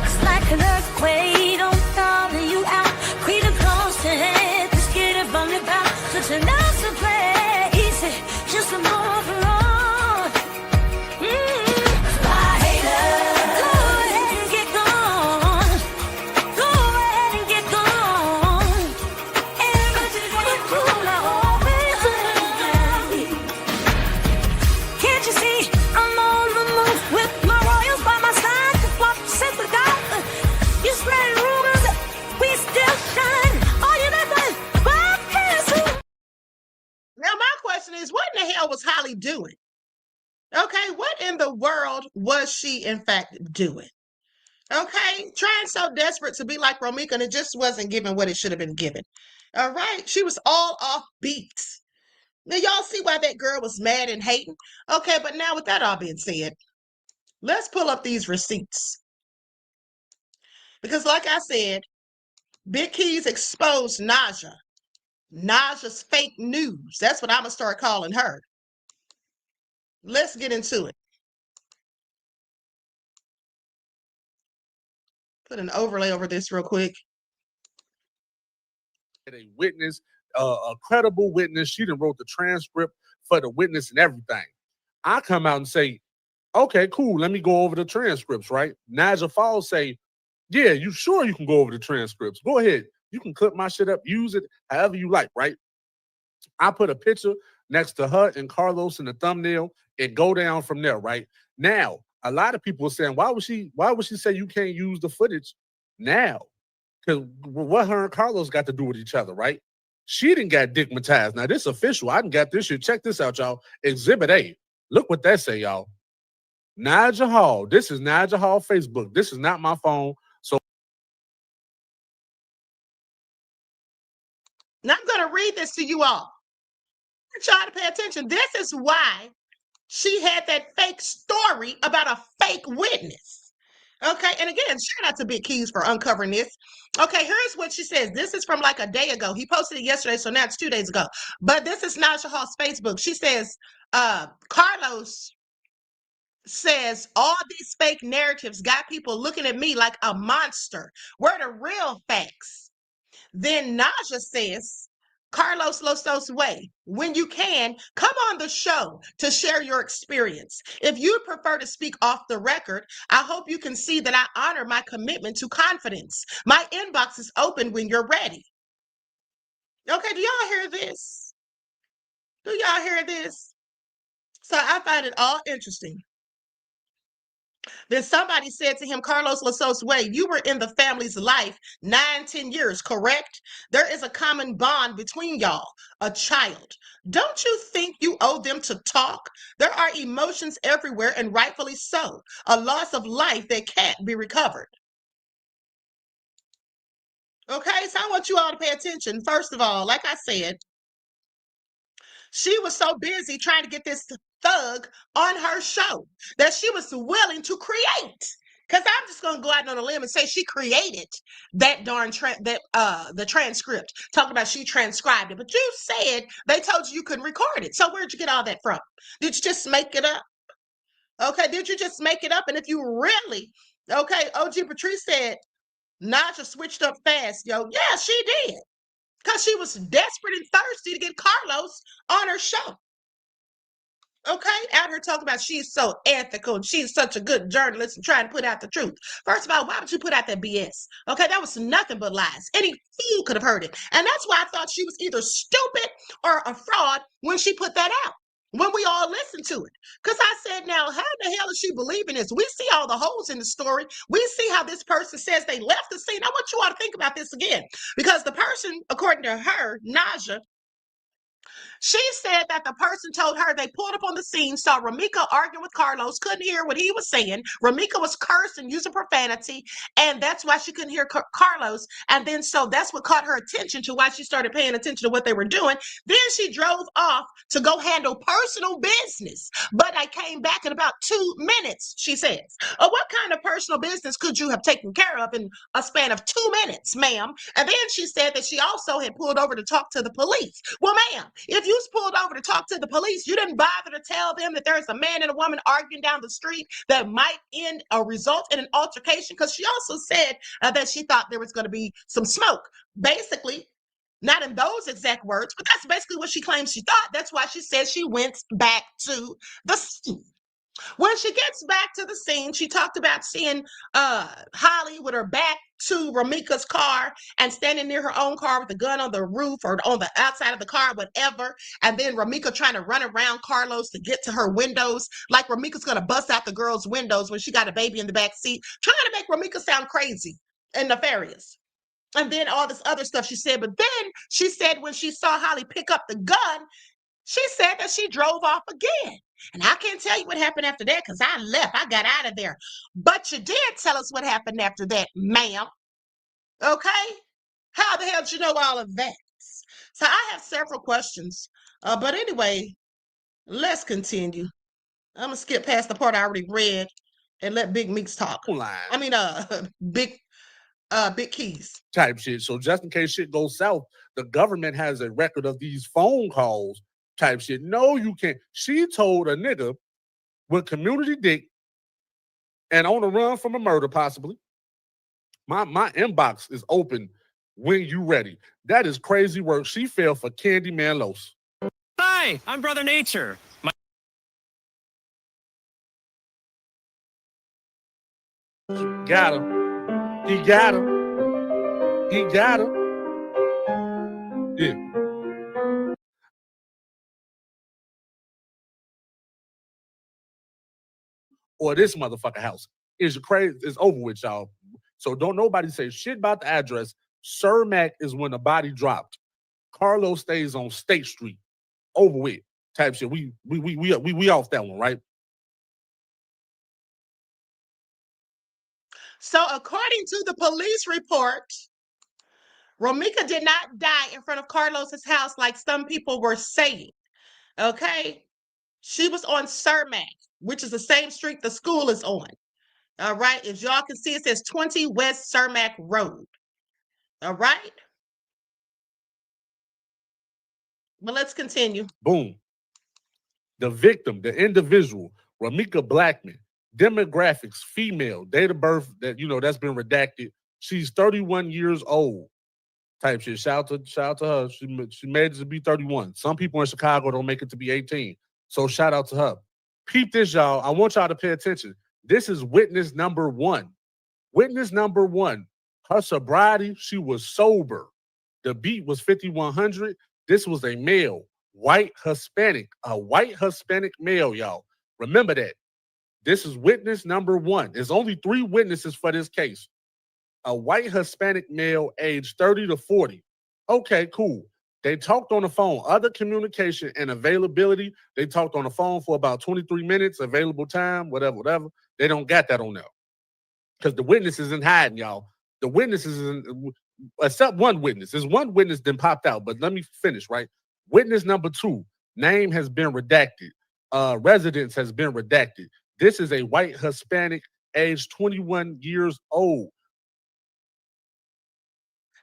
It's like an earthquake, don't call you out. Quit the close to head, just get it from the back. Such a nice play, easy, just a more for all. My haters, go ahead and get gone. Go ahead and get gone. Everything will cool out. Is what in the hell was Holly doing? Okay, what in the world was she in fact doing? Okay, trying so desperate to be like Romeca, and it just wasn't given what it should have been given. All right, she was all off beat. Now y'all see why that girl was mad and hating? Okay, but now with that all being said, let's pull up these receipts. Because like I said, Big Keys exposed Naja. Naja's fake news. That's what I'm going to start calling her. Let's get into it. Put an overlay over this real quick. A witness, a credible witness. She done wrote the transcript for the witness and everything. I come out and say, okay, cool. Let me go over the transcripts, right? Naja Falls say, yeah, you sure you can go over the transcripts? Go ahead. You can clip my shit up, use it however you like, right? I put a picture next to her and Carlos in the thumbnail and go down from there, right? Now, a lot of people are saying, why would she say you can't use the footage now? Because what her and Carlos got to do with each other, right? She didn't get digmatized. Now, this official. I didn't got this shit. Check this out, y'all. Exhibit A. Look what that say, y'all. Naja Hall. This is Naja Hall Facebook. This is not my phone. So now I'm going to read this to you all. I want y'all to pay attention. This is why she had that fake story about a fake witness. Okay, and again, shout out to Big Keys for uncovering this. Okay, here's what she says. This is from like a day ago. He posted it yesterday, so now it's 2 days ago. But this is Naja Hall's Facebook. She says, Carlos says, all these fake narratives got people looking at me like a monster. Where are the real facts? Then Naja says, Carlos Lostos Way, when you can, come on the show to share your experience. If you prefer to speak off the record, I hope you can see that I honor my commitment to confidence. My inbox is open when you're ready. Okay, do y'all hear this? Do y'all hear this? So I find it all interesting. Then somebody said to him, Carlos Lostos Way, you were in the family's life 9-10 years, correct? There is a common bond between y'all, a child. Don't you think you owe them to talk? There are emotions everywhere, and rightfully so. A loss of life that can't be recovered. Okay, so I want you all to pay attention. First of all, like I said, she was so busy trying to get this thug on her show that she was willing to create. Because I'm just going to go out on a limb and say she created that darn the transcript. Talking about she transcribed it. But you said they told you couldn't record it. So where'd you get all that from? Did you just make it up? Okay, did you just make it up? And if you really Okay, OG Patrice said Naja switched up fast, yo. Yeah, she did. Because she was desperate and thirsty to get Carlos on her show. Okay, out here talking about she's so ethical and she's such a good journalist and trying to put out the truth. First of all, why would you put out that BS? Okay, that was nothing but lies. Any fool could have heard it. And that's why I thought she was either stupid or a fraud when she put that out, when we all listened to it. Because I said, now, how the hell is she believing this? We see all the holes in the story. We see how this person says they left the scene. I want you all to think about this again. Because the person, according to her, Naja, she said that the person told her they pulled up on the scene, saw Romeca arguing with Carlos, couldn't hear what he was saying. Romeca was cursing, using profanity, and that's why she couldn't hear Carlos. And then so that's what caught her attention to why she started paying attention to what they were doing. Then she drove off to go handle personal business. But I came back in about 2 minutes, she says. What kind of personal business could you have taken care of in a span of 2 minutes, ma'am? And then she said that she also had pulled over to talk to the police. Well, ma'am, if you pulled over to talk to the police, you didn't bother to tell them that there's a man and a woman arguing down the street that might end or result in an altercation, because she also said that she thought there was going to be some smoke. Basically, not in those exact words, but that's basically what she claims she thought. That's why she says she went back to the scene. When she gets back to the scene, she talked about seeing Holly with her back to Romeca's car and standing near her own car with a gun on the roof or on the outside of the car, whatever. And then Romeca trying to run around Carlos to get to her windows, like Romeca's going to bust out the girl's windows when she got a baby in the back seat, trying to make Romeca sound crazy and nefarious. And then all this other stuff she said. But then she said when she saw Holly pick up the gun, she said that she drove off again. And I can't tell you what happened after that because I left. I got out of there. But you did tell us what happened after that, ma'am. Okay? How the hell did you know all of that? So I have several questions. But anyway, let's continue. I'm going to skip past the part I already read and let Big Meeks talk. I mean, Big Keys. Type shit. So just in case shit goes south, the government has a record of these phone calls type shit. No, you can't. She told a nigga with community dick and on the run from a murder, possibly. My inbox is open when you ready. That is crazy work. She fell for Candyman Los. Hi, I'm Brother Nature. Got her. He got her. He got her. Yeah. Or this motherfucker house. It's crazy. It's over with, y'all. So don't nobody say shit about the address. Sir Mac is when the body dropped. Carlos stays on State Street. Over with. Type shit. We off that one, right? So according to the police report, Romeca did not die in front of Carlos's house like some people were saying. Okay? She was on Cermak, which is the same street the school is on. All right? As y'all can see, it says 20 West Cermak Road. All right? But let's continue. Boom. The victim, the individual, Romeca Blackman, demographics, female, date of birth that, that's been redacted. She's 31 years old. Type shit. Shout out to her. She made it to be 31. Some people in Chicago don't make it to be 18. So shout out to her. Peep this, y'all. I want y'all to pay attention. This is witness number 1. Witness number 1. Her sobriety, she was sober. The beat was 5100. This was a male, white Hispanic, a white Hispanic male, y'all. Remember that. This is witness number 1. There's only 3 witnesses for this case. A white Hispanic male aged 30 to 40. Okay, cool. They talked on the phone. Other communication and availability, they talked on the phone for about 23 minutes, available time, whatever. They don't got that on there. Because the witness isn't hiding, y'all. The witnesses isn't, except one witness. There's one witness then popped out, but let me finish, right? Witness number 2, name has been redacted. Residence has been redacted. This is a white Hispanic, aged 21 years old.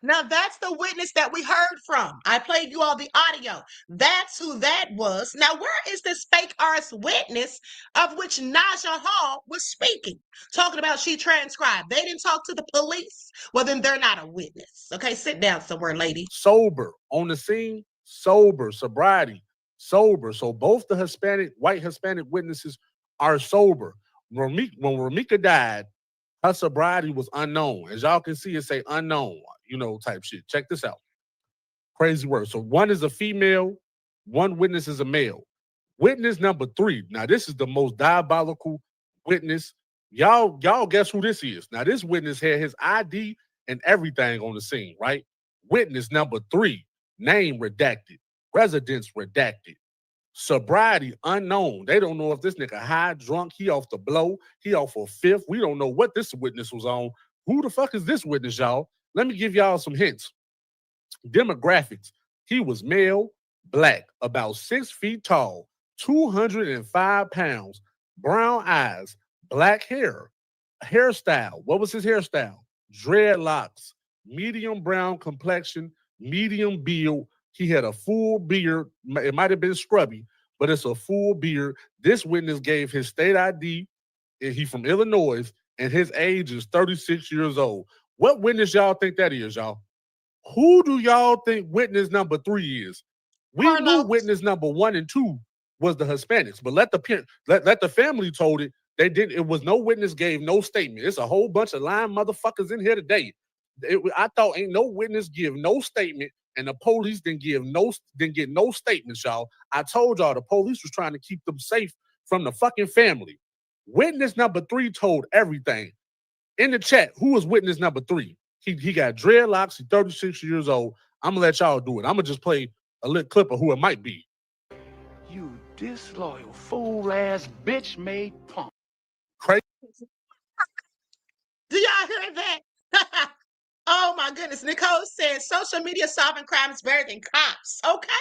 Now that's the witness that we heard from. I played you all the audio. That's who that was. Now where is this fake arse witness of which Naja Hall was speaking? Talking about she transcribed. They didn't talk to the police. Well, then they're not a witness. Okay, sit down somewhere, lady. Sober on the scene, sober, sobriety, sober. So both the white Hispanic witnesses are sober. When Romeca died, her sobriety was unknown. As y'all can see, it say unknown, type shit. Check this out. Crazy word. So one is a female, one witness is a male. Witness number 3. Now, this is the most diabolical witness. Y'all guess who this is. Now, this witness had his ID and everything on the scene, right? Witness number 3, name redacted, residence redacted, sobriety unknown. They don't know if this nigga high, drunk, he off the blow, he off a fifth. We don't know what this witness was on. Who the fuck is this witness, y'all? Let me give y'all some hints. Demographics. He was male, black, about 6 feet tall, 205 pounds, brown eyes, black hair, hairstyle. What was his hairstyle? Dreadlocks, medium brown complexion, medium build. He had a full beard. It might have been scrubby, but it's a full beard. This witness gave his state ID. He from Illinois, and his age is 36 years old. What witness y'all think that is, y'all? Who do y'all think witness number 3 is? We knew witness number 1 and 2 was the Hispanics, but let the family told it. They didn't. It was no witness gave no statement. It's a whole bunch of lying motherfuckers in here today. I thought ain't no witness give no statement, and the police didn't get no statements, y'all. I told y'all the police was trying to keep them safe from the fucking family. Witness number 3 told everything. In the chat, who was witness number 3? He got dreadlocks. He's 36 years old. I'm gonna let y'all do it. I'm gonna just play a little clip of who it might be. You disloyal, fool-ass, bitch-made punk. Crazy. Do y'all hear that? Oh my goodness. Nicole says social media solving crimes better than cops. Okay.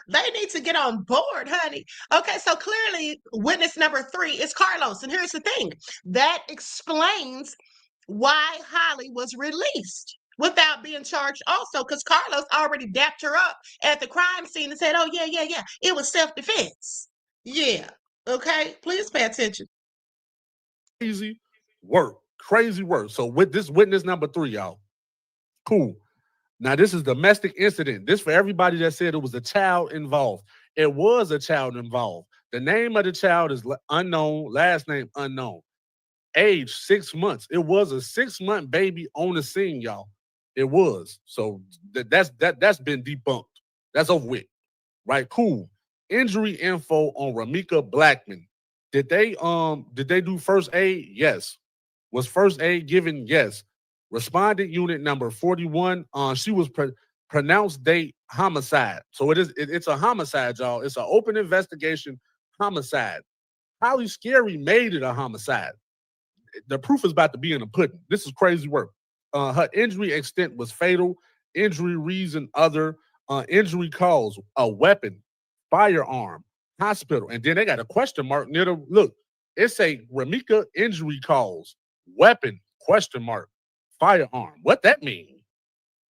They need to get on board, honey. Okay, so clearly witness number 3 is Carlos. And here's the thing. That explains why Holly was released without being charged also, because Carlos already dapped her up at the crime scene and said, oh, yeah. It was self-defense. Yeah. Okay. Please pay attention. Crazy work. So with this witness number 3, y'all. Cool. Now, this is domestic incident. This for everybody that said it was a child involved. It was a child involved. The name of the child is unknown. Last name unknown. Age 6 months. It was a 6-month baby on the scene, y'all. It was. So that's been debunked. That's over with. Right? Cool. Injury info on Romeca Blackman. Did they do first aid? Yes. Was first aid given? Yes. Respondent unit number 41. She was pronounced date homicide. So it's a homicide, y'all. It's an open investigation homicide. Holly Scary made it a homicide. The proof is about to be in the pudding. This is crazy work. Her injury extent was fatal. Injury reason other. Injury cause a weapon, firearm, hospital. And then they got a question mark near the look. It say Romeca injury cause, weapon, question mark, firearm. What that mean?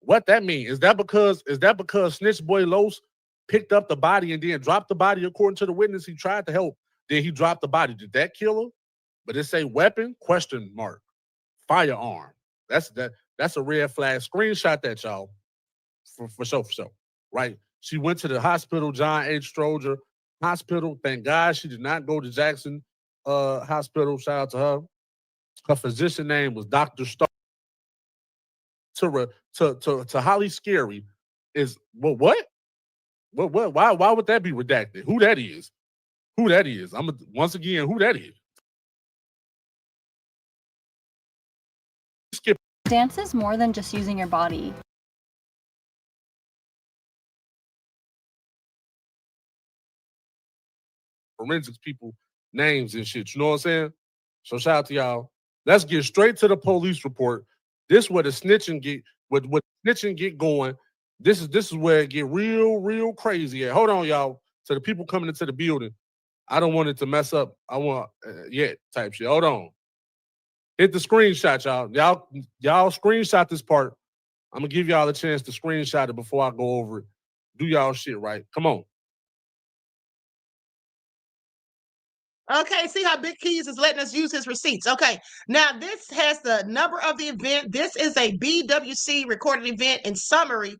Is that because Snitch Boy Los picked up the body and then dropped the body? According to the witness, he tried to help. Then he dropped the body. Did that kill her? But it say weapon, question mark, firearm. That's a red flag. Screenshot that, y'all. For sure. Right? She went to the hospital, John H. Stroger Hospital. Thank God she did not go to Jackson Hospital. Shout out to her. Her physician name was Dr. Starr. To Holly Scary is what? Why would that be redacted? Who that is? Once again, who that is? Skip. Dance is more than just using your body. Forensics people names and shit. You know what I'm saying? So shout out to y'all. Let's get straight to the police report. This where the snitching get what snitching get going. This is where it get real crazy at. Hold on, y'all. To the people coming into the building, I don't want it to mess up. I want type shit. Hold on. Hit the screenshot, y'all. Y'all screenshot this part. I'm gonna give y'all a chance to screenshot it before I go over it. Do y'all shit right. Come on. Okay, see how Big Keys is letting us use his receipts. Okay, now this has the number of the event. This is a BWC recorded event. In summary,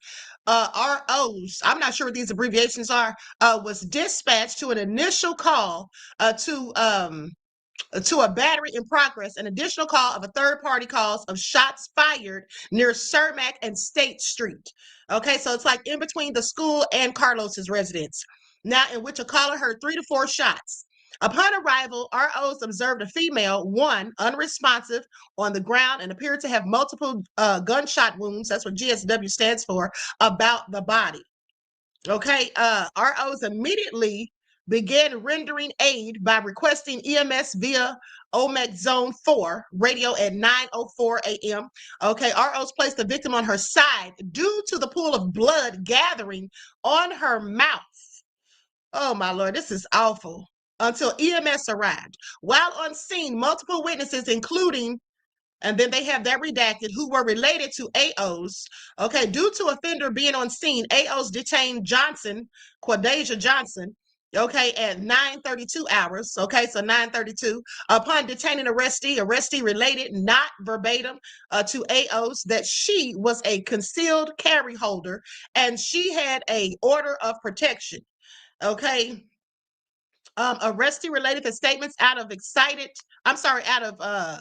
ROs, I'm not sure what these abbreviations are, was dispatched to an initial call to a battery in progress, an additional call of a third-party calls of shots fired near Cermak and State Street. Okay, so it's like in between the school and Carlos's residence. Now, in which a caller heard 3 to 4 shots. Upon arrival, ROs observed a female, one, unresponsive, on the ground and appeared to have multiple gunshot wounds, that's what GSW stands for, about the body. Okay, ROs immediately began rendering aid by requesting EMS via OMEC Zone 4 radio at 9:04 a.m. Okay, ROs placed the victim on her side due to the pool of blood gathering on her mouth. Oh my Lord, this is awful. Until EMS arrived. While on scene, multiple witnesses, including, and then they have that redacted, who were related to AOs. Okay, due to offender being on scene, AOs detained Johnson, Quadasia Johnson, okay, at 9:32 hours. Okay, so 9:32. Upon detaining arrestee related, not verbatim, to AOs, that she was a concealed carry holder and she had a order of protection. Okay. Arrestee related to statements out of excited utterance.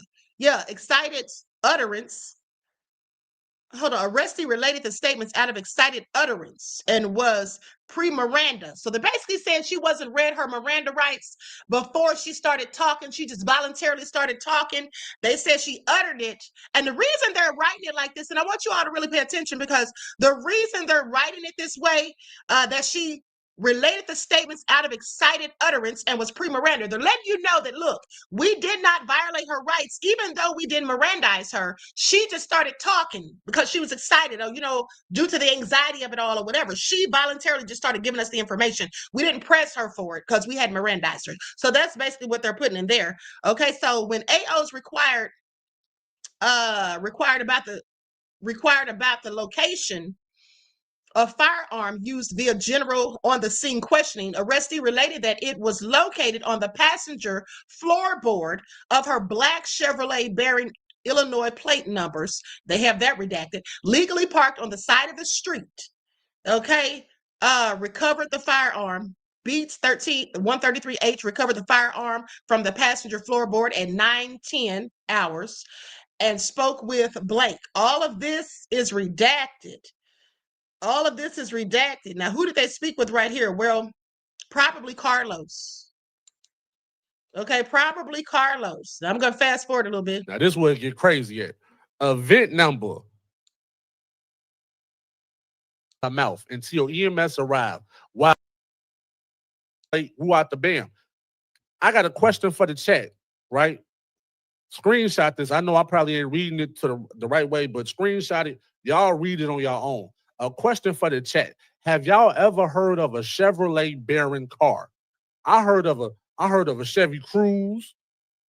Hold on, arrestee related to statements out of excited utterance and was pre-Miranda. So they're basically saying she wasn't read her Miranda rights before she started talking. She just voluntarily started talking. They said she uttered it. And the reason they're writing it like this, and I want you all to really pay attention, because the reason they're writing it this way, that she related the statements out of excited utterance and was pre-Miranda. They're letting you know that, look, we did not violate her rights, even though we didn't Mirandize her. She just started talking because she was excited, or, due to the anxiety of it all or whatever. She voluntarily just started giving us the information. We didn't press her for it because we had Mirandized her. So that's basically what they're putting in there. Okay, so when AO's required about the location a firearm used via general on the scene questioning, arrestee related that it was located on the passenger floorboard of her black Chevrolet bearing Illinois plate numbers. They have that redacted. Legally parked on the side of the street. Okay. Recovered the firearm. Beats 133H recovered the firearm from the passenger floorboard at 9:10 hours and spoke with blank. All of this is redacted. All of this is redacted. Now, who did they speak with right here? Well, probably Carlos. Okay, probably Carlos. I'm going to fast forward a little bit. Now, this is where it get crazy at. Event number. Her mouth until EMS arrived. Why? Who out the bam? I got a question for the chat, right? Screenshot this. I know I probably ain't reading it to the right way, but screenshot it. Y'all read it on your own. A question for the chat. Have y'all ever heard of a Chevrolet bearing car? I heard of a Chevy Cruze.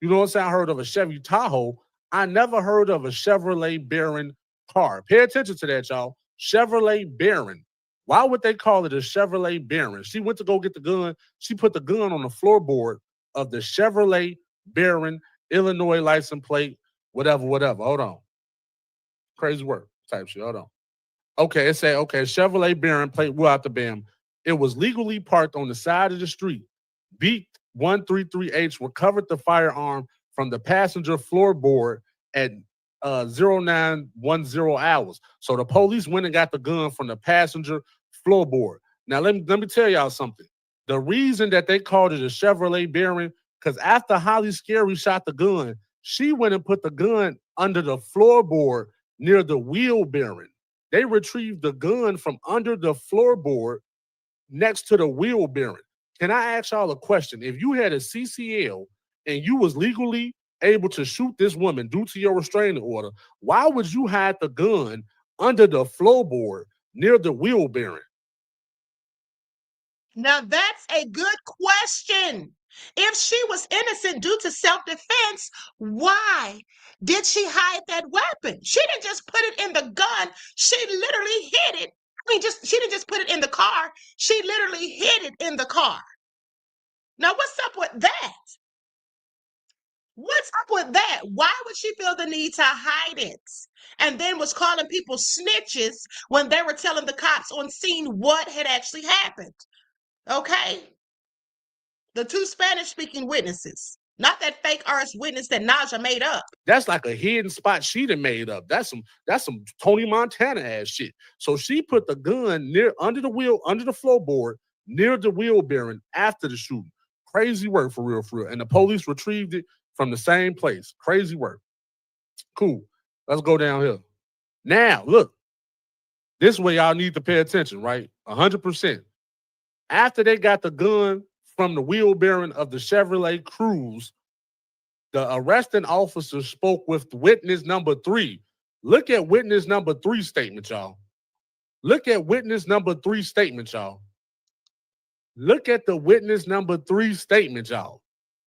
You know what I'm saying? I heard of a Chevy Tahoe. I never heard of a Chevrolet bearing car. Pay attention to that, y'all. Chevrolet bearing. Why would they call it a Chevrolet bearing? She went to go get the gun. She put the gun on the floorboard of the Chevrolet bearing Illinois license plate, whatever. Hold on. Crazy work type shit. Hold on. Okay, it said, Chevrolet bearing plate, we're out the bam. It was legally parked on the side of the street. Beat 133H recovered the firearm from the passenger floorboard at 0910 hours. So the police went and got the gun from the passenger floorboard. Now, let me tell y'all something. The reason that they called it a Chevrolet bearing, because after Holly Scary shot the gun, she went and put the gun under the floorboard near the wheel bearing. They retrieved the gun from under the floorboard next to the wheel bearing. Can I ask y'all a question? If you had a CCL and you was legally able to shoot this woman due to your restraining order, why would you hide the gun under the floorboard near the wheel bearing? Now, that's a good question. If she was innocent due to self-defense, why did she hide that weapon? She didn't just put it in the gun. She literally hid it. She didn't just put it in the car. She literally hid it in the car. Now, what's up with that? What's up with that? Why would she feel the need to hide it? And then was calling people snitches when they were telling the cops on scene what had actually happened. Okay? The two Spanish-speaking witnesses, not that fake RS witness that Naja made up. That's like a hidden spot she done made up. That's some Tony Montana ass shit. So she put the gun under the floorboard, near the wheel bearing after the shooting. Crazy work for real. And the police retrieved it from the same place. Crazy work. Cool. Let's go down here. Now, look. This is where y'all need to pay attention, right? 100%. After they got the gun from the wheel bearing of the Chevrolet Cruze, the arresting officer spoke with witness number 3. Look at witness number 3 statement, y'all. Look at witness number 3 statement, y'all. Look at the witness number 3 statement, y'all.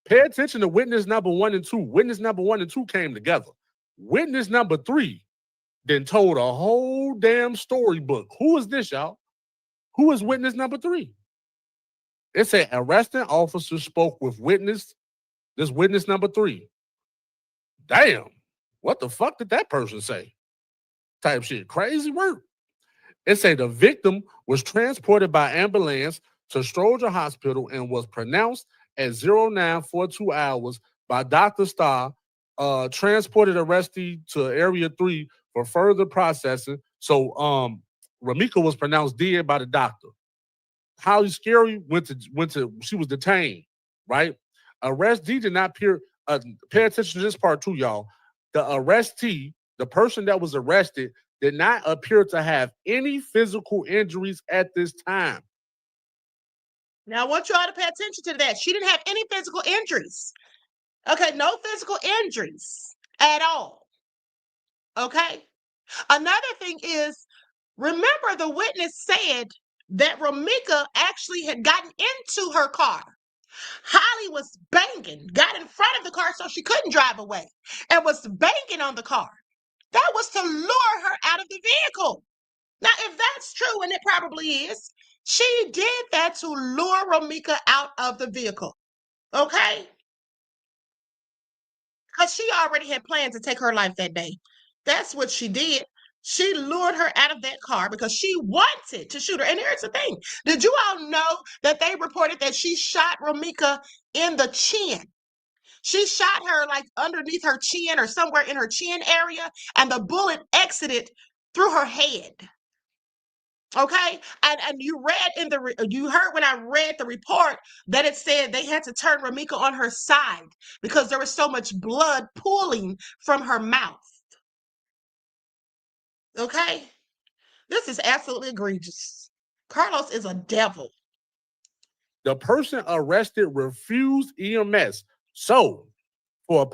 Pay attention to witness number 1 and 2. Witness number 1 and 2 came together. Witness number 3 then told a whole damn storybook. Who is this, y'all? Who is witness number 3? It said arresting officer spoke with witness number 3. Damn, what the fuck did that person say? Type shit, crazy work. It said the victim was transported by ambulance to Stroger Hospital and was pronounced at 0942 hours by Dr. Starr, transported arrestee to Area 3 for further processing. So Romeca was pronounced dead by the doctor. Holly Scary she was detained, right? Arrestee did not appear. Pay attention to this part too, y'all. The arrestee, the person that was arrested, did not appear to have any physical injuries at this time. Now, I want you all to pay attention to that. She didn't have any physical injuries. Okay, no physical injuries at all. Okay? Another thing is, remember the witness said that Romeca actually had gotten into her car. Holly was banging, got in front of the car so she couldn't drive away, and was banging on the car. That was to lure her out of the vehicle. Now, if that's true, and it probably is, she did that to lure Romeca out of the vehicle. Okay? Because she already had planned to take her life that day. That's what she did. She lured her out of that car because she wanted to shoot her. And here's the thing. Did you all know that they reported that she shot Romeca in the chin? She shot her like underneath her chin or somewhere in her chin area, and the bullet exited through her head. Okay, and you heard when I read the report that it said they had to turn Romeca on her side because there was so much blood pooling from her mouth. Okay, this is absolutely egregious. Carlos is a devil. The person arrested refused EMS. So for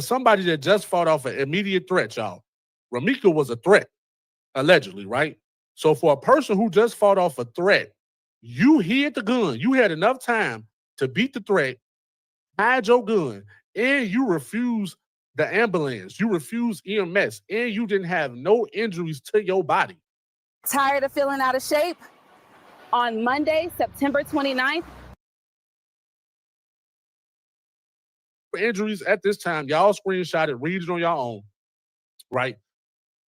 somebody that just fought off an immediate threat, y'all, Romeca was a threat. Allegedly, right? So for a person who just fought off a threat, you hid the gun. You had enough time to beat the threat, hide your gun, and you refused the ambulance. You refused EMS, and you didn't have no injuries to your body. Tired of feeling out of shape? On Monday, September 29th. Injuries at this time, y'all screenshot it, read it on your own, right?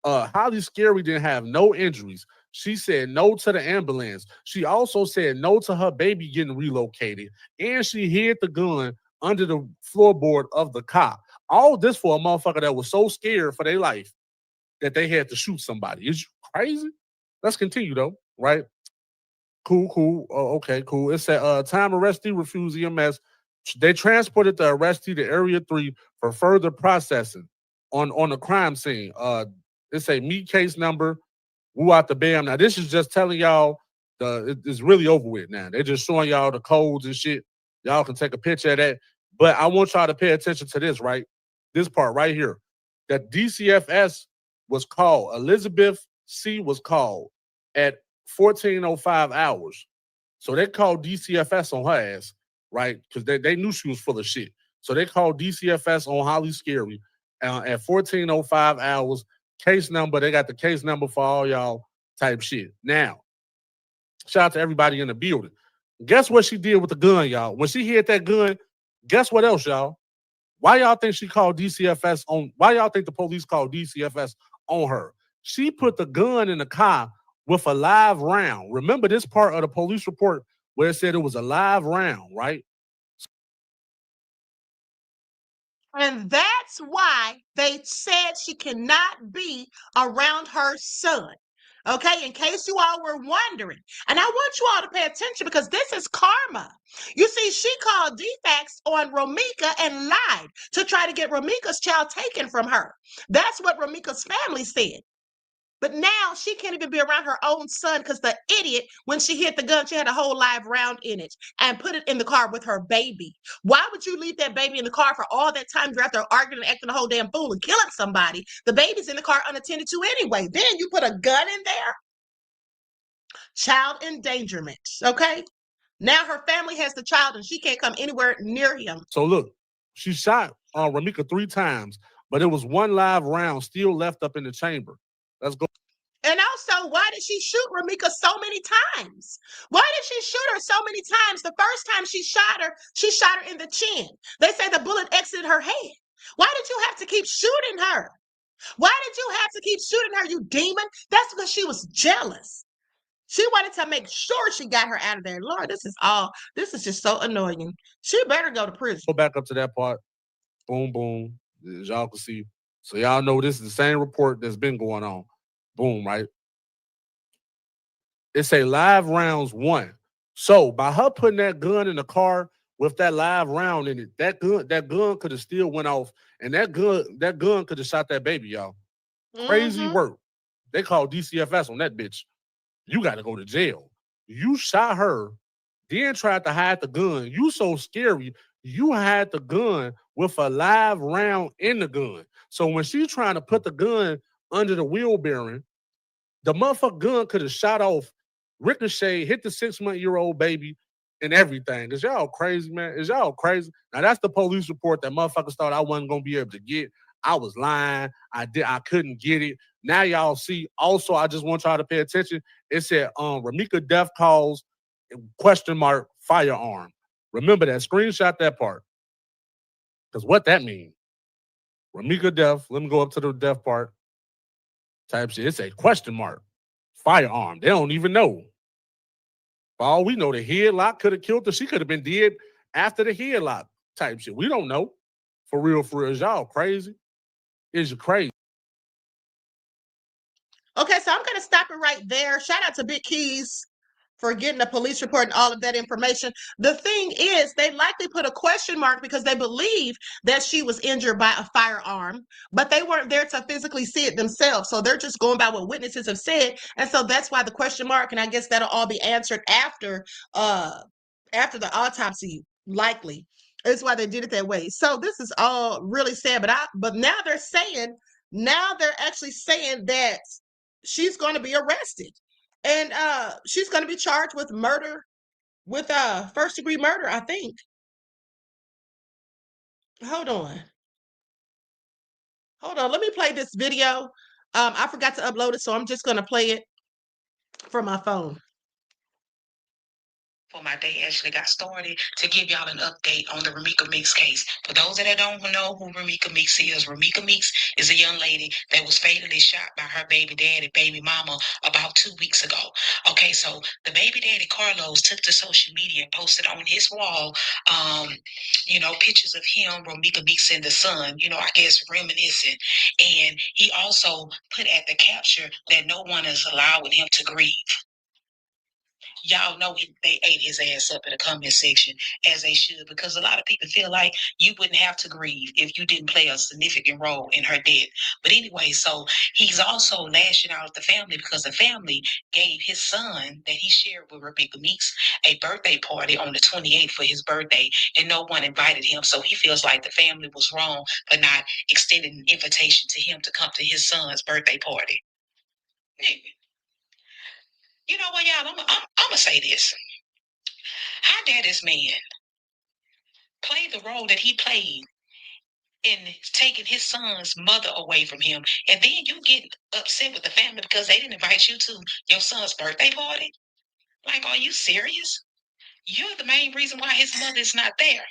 Holly Scary didn't have no injuries. She said no to the ambulance. She also said no to her baby getting relocated. And she hid the gun under the floorboard of the car. All this for a motherfucker that was so scared for their life that they had to shoot somebody. Is you crazy? Let's continue though, right? Cool. Okay, cool. It said time arrestee refused EMS. They transported the arrestee to Area 3 for further processing on the crime scene. It's a meet case number. Woo out the bam. Now, this is just telling y'all it's really over with now. They're just showing y'all the codes and shit. Y'all can take a picture of that. But I want y'all to pay attention to this, right? This part right here. That DCFS was called. Elizabeth C. was called at 14:05 hours. So they called DCFS on her ass. right? Because they knew she was full of shit. So they called DCFS on Holly Scary at 14:05 hours. Case number, they got the case number for all y'all type shit. Now, shout out to everybody in the building. Guess what she did with the gun, y'all? When she hit that gun, guess what else, y'all? Why y'all think she called DCFS on? Why y'all think the police called DCFS on her? She put the gun in the car with a live round. Remember this part of the police report where it said it was a live round, right? And that's why they said she cannot be around her son. Okay, in case you all were wondering. And I want you all to pay attention because this is karma. You see, she called defects on Romeca and lied to try to get Romeca's child taken from her. That's what Romeca's family said. But now she can't even be around her own son because the idiot, when she hit the gun, she had a whole live round in it and put it in the car with her baby. Why would you leave that baby in the car for all that time? You're out there arguing and acting a whole damn fool and killing somebody. The baby's in the car unattended to anyway. Then you put a gun in there. Child endangerment, okay? Now her family has the child and she can't come anywhere near him. So look, she shot Romeca 3 times, but it was one live round still left up in the chamber. Let's go. And also, why did she shoot Romeca so many times? Why did she shoot her so many times? The first time she shot her in the chin. They say the bullet exited her head. Why did you have to keep shooting her? Why did you have to keep shooting her, you demon? That's because she was jealous. She wanted to make sure she got her out of there. Lord, this is just so annoying. She better go to prison. Go back up to that part. Boom, boom. As y'all can see. So y'all know this is the same report that's been going on. Boom, right? It say live rounds 1. So by her putting that gun in the car with that live round in it, that gun could have still went off, and that gun could have shot that baby, y'all. Crazy work. They called DCFS on that bitch. You got to go to jail. You shot her, then tried to hide the gun. You so scary. You had the gun with a live round in the gun. So when she's trying to put the gun under the wheel bearing, the motherfucker gun could have shot off, ricochet, hit the 6-month-old baby, and everything. Is y'all crazy, man? Is y'all crazy? Now that's the police report that motherfuckers thought I wasn't gonna be able to get. I was lying. I couldn't get it. Now y'all see. Also, I just want y'all to pay attention. It said Romeca death cause firearm. Remember that. Screenshot that part. Because what that means. Romeca death. Let me go up to the death part. Type shit. It's a firearm. They don't even know. For all we know, the headlock could have killed her. She could have been dead after the headlock type shit. We don't know. For real. Is y'all crazy? Is you crazy? Okay, so I'm going to stop it right there. Shout out to Big Keys for getting a police report and all of that information. The thing is, they likely put a question mark because they believe that she was injured by a firearm, but they weren't there to physically see it themselves. So they're just going by what witnesses have said. And so that's why the question mark, and I guess that'll all be answered after the autopsy, likely. That's why they did it that way. So this is all really sad, but now they're actually saying that she's going to be arrested. And she's going to be charged with murder, with first-degree murder, I think. Hold on. Let me play this video. I forgot to upload it, so I'm just going to play it from my phone. Before my day actually got started, to give y'all an update on the Romeca Meeks case. For those that don't know who Romeca Meeks is, Romeca Meeks is a young lady that was fatally shot by her baby daddy, baby mama, about 2 weeks ago. Okay, so the baby daddy, Carlos, took to social media and posted on his wall, pictures of him, Romeca Meeks, and the son, I guess reminiscing. And he also put at the capture that no one is allowing him to grieve. Y'all know they ate his ass up in the comment section, as they should, because a lot of people feel like you wouldn't have to grieve if you didn't play a significant role in her death. But anyway, so he's also lashing out at the family because the family gave his son that he shared with Romeca Meeks a birthday party on the 28th for his birthday, and no one invited him. So he feels like the family was wrong for not extending an invitation to him to come to his son's birthday party. You know what, y'all? I'm gonna say this. How dare this man play the role that he played in taking his son's mother away from him, and then you get upset with the family because they didn't invite you to your son's birthday party? Like, are you serious? You're the main reason why his mother is not there.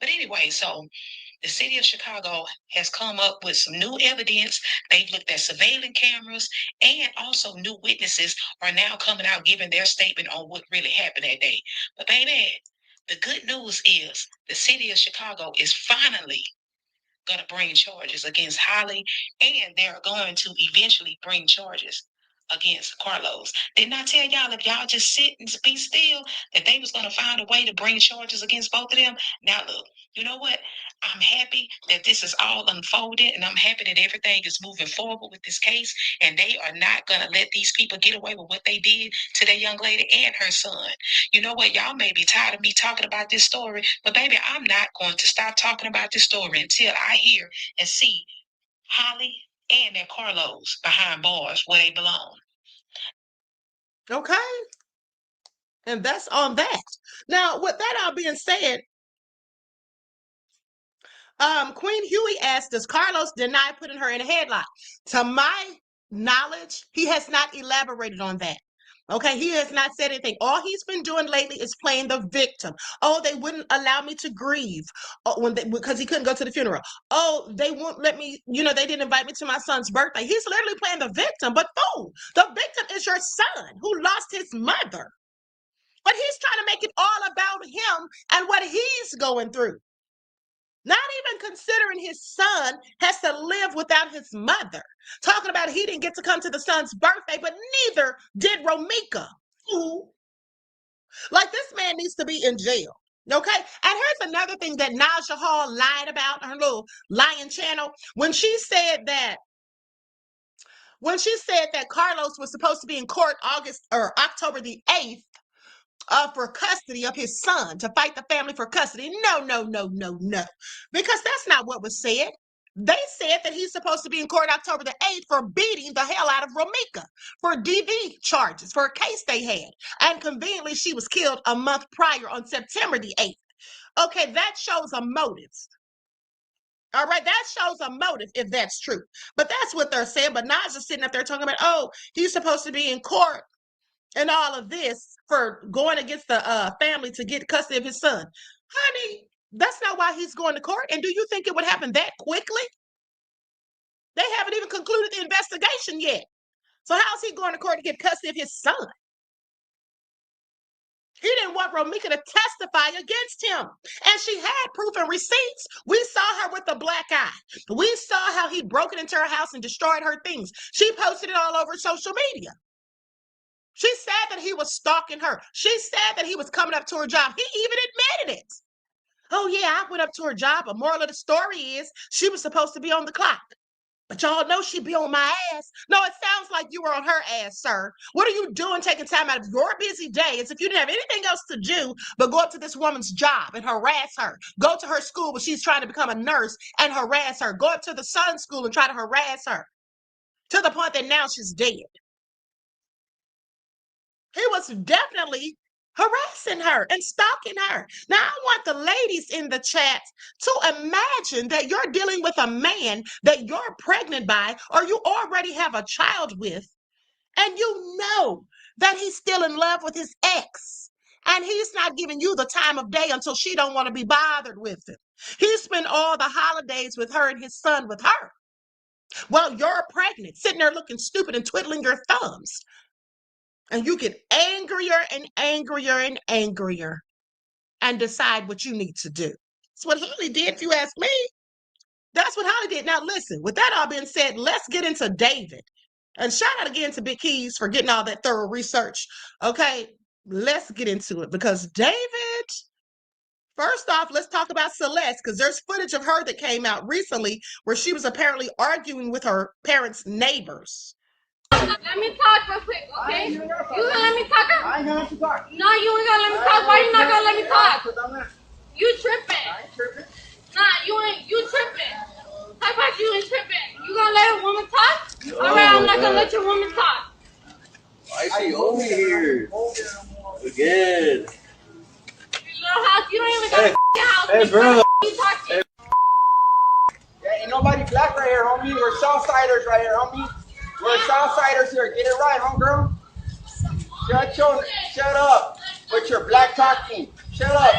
But anyway, so the city of Chicago has come up with some new evidence. They've looked at surveillance cameras, and also new witnesses are now coming out giving their statement on what really happened that day. But baby, the good news is the city of Chicago is finally going to bring charges against Holly, and they're going to eventually bring charges against Carlos. Didn't I tell y'all, if y'all just sit and be still, that they was going to find a way to bring charges against both of them? Now look, you know what? I'm happy that this is all unfolded, and I'm happy that everything is moving forward with this case, and they are not going to let these people get away with what they did to that young lady and her son. You know what? Y'all may be tired of me talking about this story, but baby, I'm not going to stop talking about this story until I hear and see Holly and their Carlos behind bars where they belong. Okay. And that's on that. Now, with that all being said, Queen Huey asked, does Carlos deny putting her in a headlock? To my knowledge, he has not elaborated on that. Okay, he has not said anything. All he's been doing lately is playing the victim. Oh, they wouldn't allow me to grieve because he couldn't go to the funeral. Oh, they won't let me, they didn't invite me to my son's birthday. He's literally playing the victim. But fool, the victim is your son who lost his mother. But he's trying to make it all about him and what he's going through. Not even considering his son has to live without his mother. Talking about he didn't get to come to the son's birthday, but neither did Romeca. Ooh. Like, this man needs to be in jail. Okay? And here's another thing that Naja Hall lied about on her little lying channel. When she said that Carlos was supposed to be in court October the 8th, for custody of his son, to fight the family for custody. No. Because that's not what was said. They said that he's supposed to be in court October the 8th for beating the hell out of Romeca for DV charges, for a case they had. And conveniently, she was killed a month prior on September the 8th. Okay, that shows a motive. All right, that shows a motive if that's true. But that's what they're saying. But Naja's sitting up there talking about, oh, he's supposed to be in court and all of this for going against the family to get custody of his son. Honey, that's not why he's going to court. And do you think it would happen that quickly? They haven't even concluded the investigation yet. So how's he going to court to get custody of his son? He didn't want Romeca to testify against him. And she had proof and receipts. We saw her with the black eye. We saw how he broke it into her house and destroyed her things. She posted it all over social media. She said that he was stalking her. She said that he was coming up to her job. He even admitted it. Oh, yeah, I went up to her job. But moral of the story is she was supposed to be on the clock. But y'all know she'd be on my ass. No, it sounds like you were on her ass, sir. What are you doing taking time out of your busy day as if you didn't have anything else to do but go up to this woman's job and harass her? Go to her school when she's trying to become a nurse and harass her. Go up to the son's school and try to harass her to the point that now she's dead. He was definitely harassing her and stalking her. Now, I want the ladies in the chat to imagine that you're dealing with a man that you're pregnant by or you already have a child with, and you know that he's still in love with his ex, and he's not giving you the time of day until she don't want to be bothered with him. He spent all the holidays with her and his son with her. Well, you're pregnant, sitting there looking stupid and twiddling your thumbs. And you get angrier and angrier and angrier and decide what you need to do. That's what Holly did, if you ask me. That's what Holly did. Now, listen, with that all being said, let's get into David. And shout out again to Big Keys for getting all that thorough research. Okay, let's get into it. Because David, first off, let's talk about Celeste, because there's footage of her that came out recently where she was apparently arguing with her parents' neighbors. Let me talk real quick, okay? You gonna let me talk? I ain't gonna let you talk. No, you ain't gonna let me talk. Why you not gonna let me talk? You tripping. I ain't tripping. Nah, you tripping. How about you ain't tripping? You gonna let a woman talk? Alright, I'm not gonna let your woman talk. Why is she over here? Again. Your little house, you don't even got a house. Hey, bro. You talking? Yeah, ain't nobody black right here, homie. We're Southsiders right here, homie. We're Southsiders here. Get it right, homegirl. Shut up with your black talking. Shut up.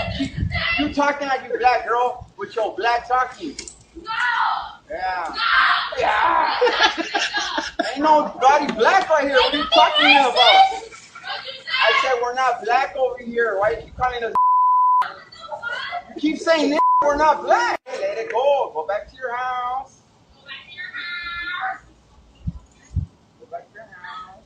You talking like you black, girl, with your black talking. Yeah. Yeah. Ain't nobody black right here. What are you talking about? I said we're not black over here. Why you keep calling us? You keep saying this. We're not black. Hey, let it go. Go back to your house. Go back to your house.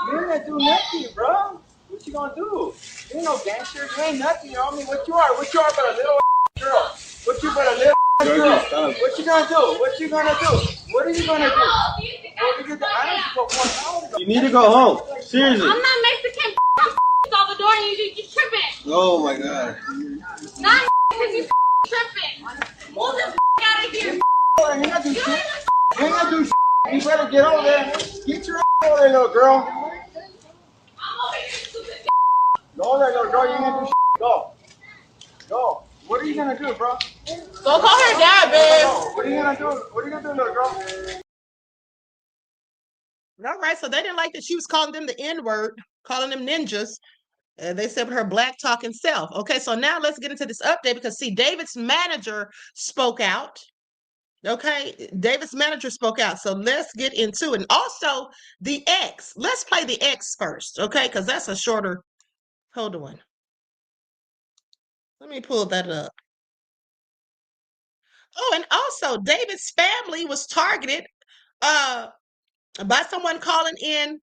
You ain't gonna do nothing, bro. What you gonna do? You ain't no gangster. You ain't nothing, homie. What you are? What you are but a little girl? What you but a little girl? What you gonna do? What you gonna do? What are you gonna do? What are you gonna do? You need to go home. Seriously. I'm not Mexican. I'm Salvadorian. You tripping? Oh my god. Not because you tripping. Move the out of here. You ain't gonna do shit. You ain't gonna do shit. You better get over there. Get your over there, little girl. Go there, little girl. You ain't gonna do shit. Go. Go. What are you gonna do, bro? Go call her dad, babe. What are you gonna do? What are you gonna do, little girl? All right, so they didn't like that she was calling them the N-word, calling them ninjas. They said her black talking self. Okay, so now let's get into this update because see, David's manager spoke out. Okay, David's manager spoke out. So let's get into it. And also the X. Let's play the X first, okay? Because that's a shorter. Hold on. Let me pull that up. Oh, and also David's family was targeted by someone calling in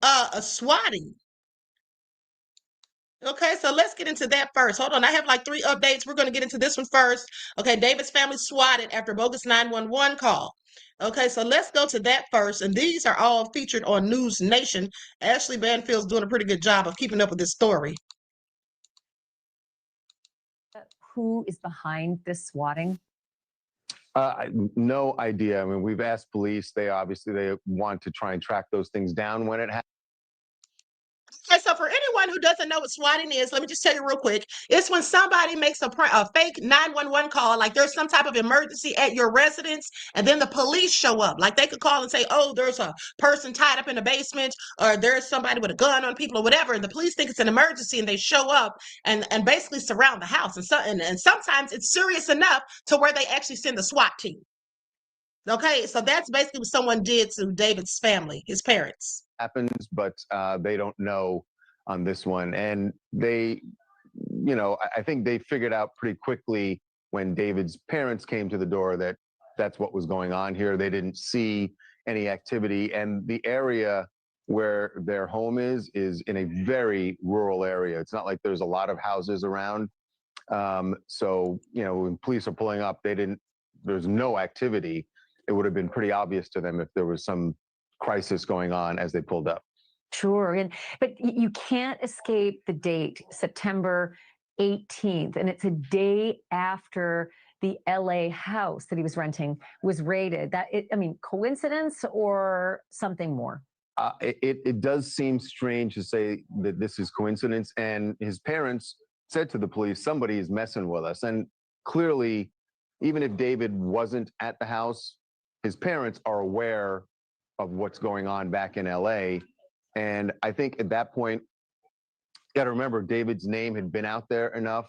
a swatting. Okay, so let's get into that first. Hold on, I have like 3 updates. We're going to get into this one first. Okay, David's family swatted after bogus 911 call. Okay, so let's go to that first. And these are all featured on News Nation. Ashley Banfield's doing a pretty good job of keeping up with this story. Who is behind this swatting? No idea. I mean, we've asked police. They want to try and track those things down when it happens. Okay, so for anyone who doesn't know what swatting is, let me just tell you real quick. It's when somebody makes a fake 911 call, like there's some type of emergency at your residence, and then the police show up. Like they could call and say, oh, there's a person tied up in the basement, or there's somebody with a gun on people or whatever, and the police think it's an emergency, and they show up and basically surround the house. And sometimes it's serious enough to where they actually send the SWAT team. Okay, so that's basically what someone did to David's family, his parents. Happens, but they don't know on this one. And they, I think they figured out pretty quickly when David's parents came to the door that that's what was going on here. They didn't see any activity. And the area where their home is in a very rural area. It's not like there's a lot of houses around. So, when police are pulling up, there's no activity. It would have been pretty obvious to them if there was some crisis going on as they pulled up. Sure, but you can't escape the date, September 18th, and it's a day after the LA house that he was renting was raided. Coincidence or something more? It does seem strange to say that this is coincidence, and his parents said to the police, somebody is messing with us. And clearly, even if David wasn't at the house, his parents are aware of what's going on back in LA. And I think at that point, you got to remember, David's name had been out there enough.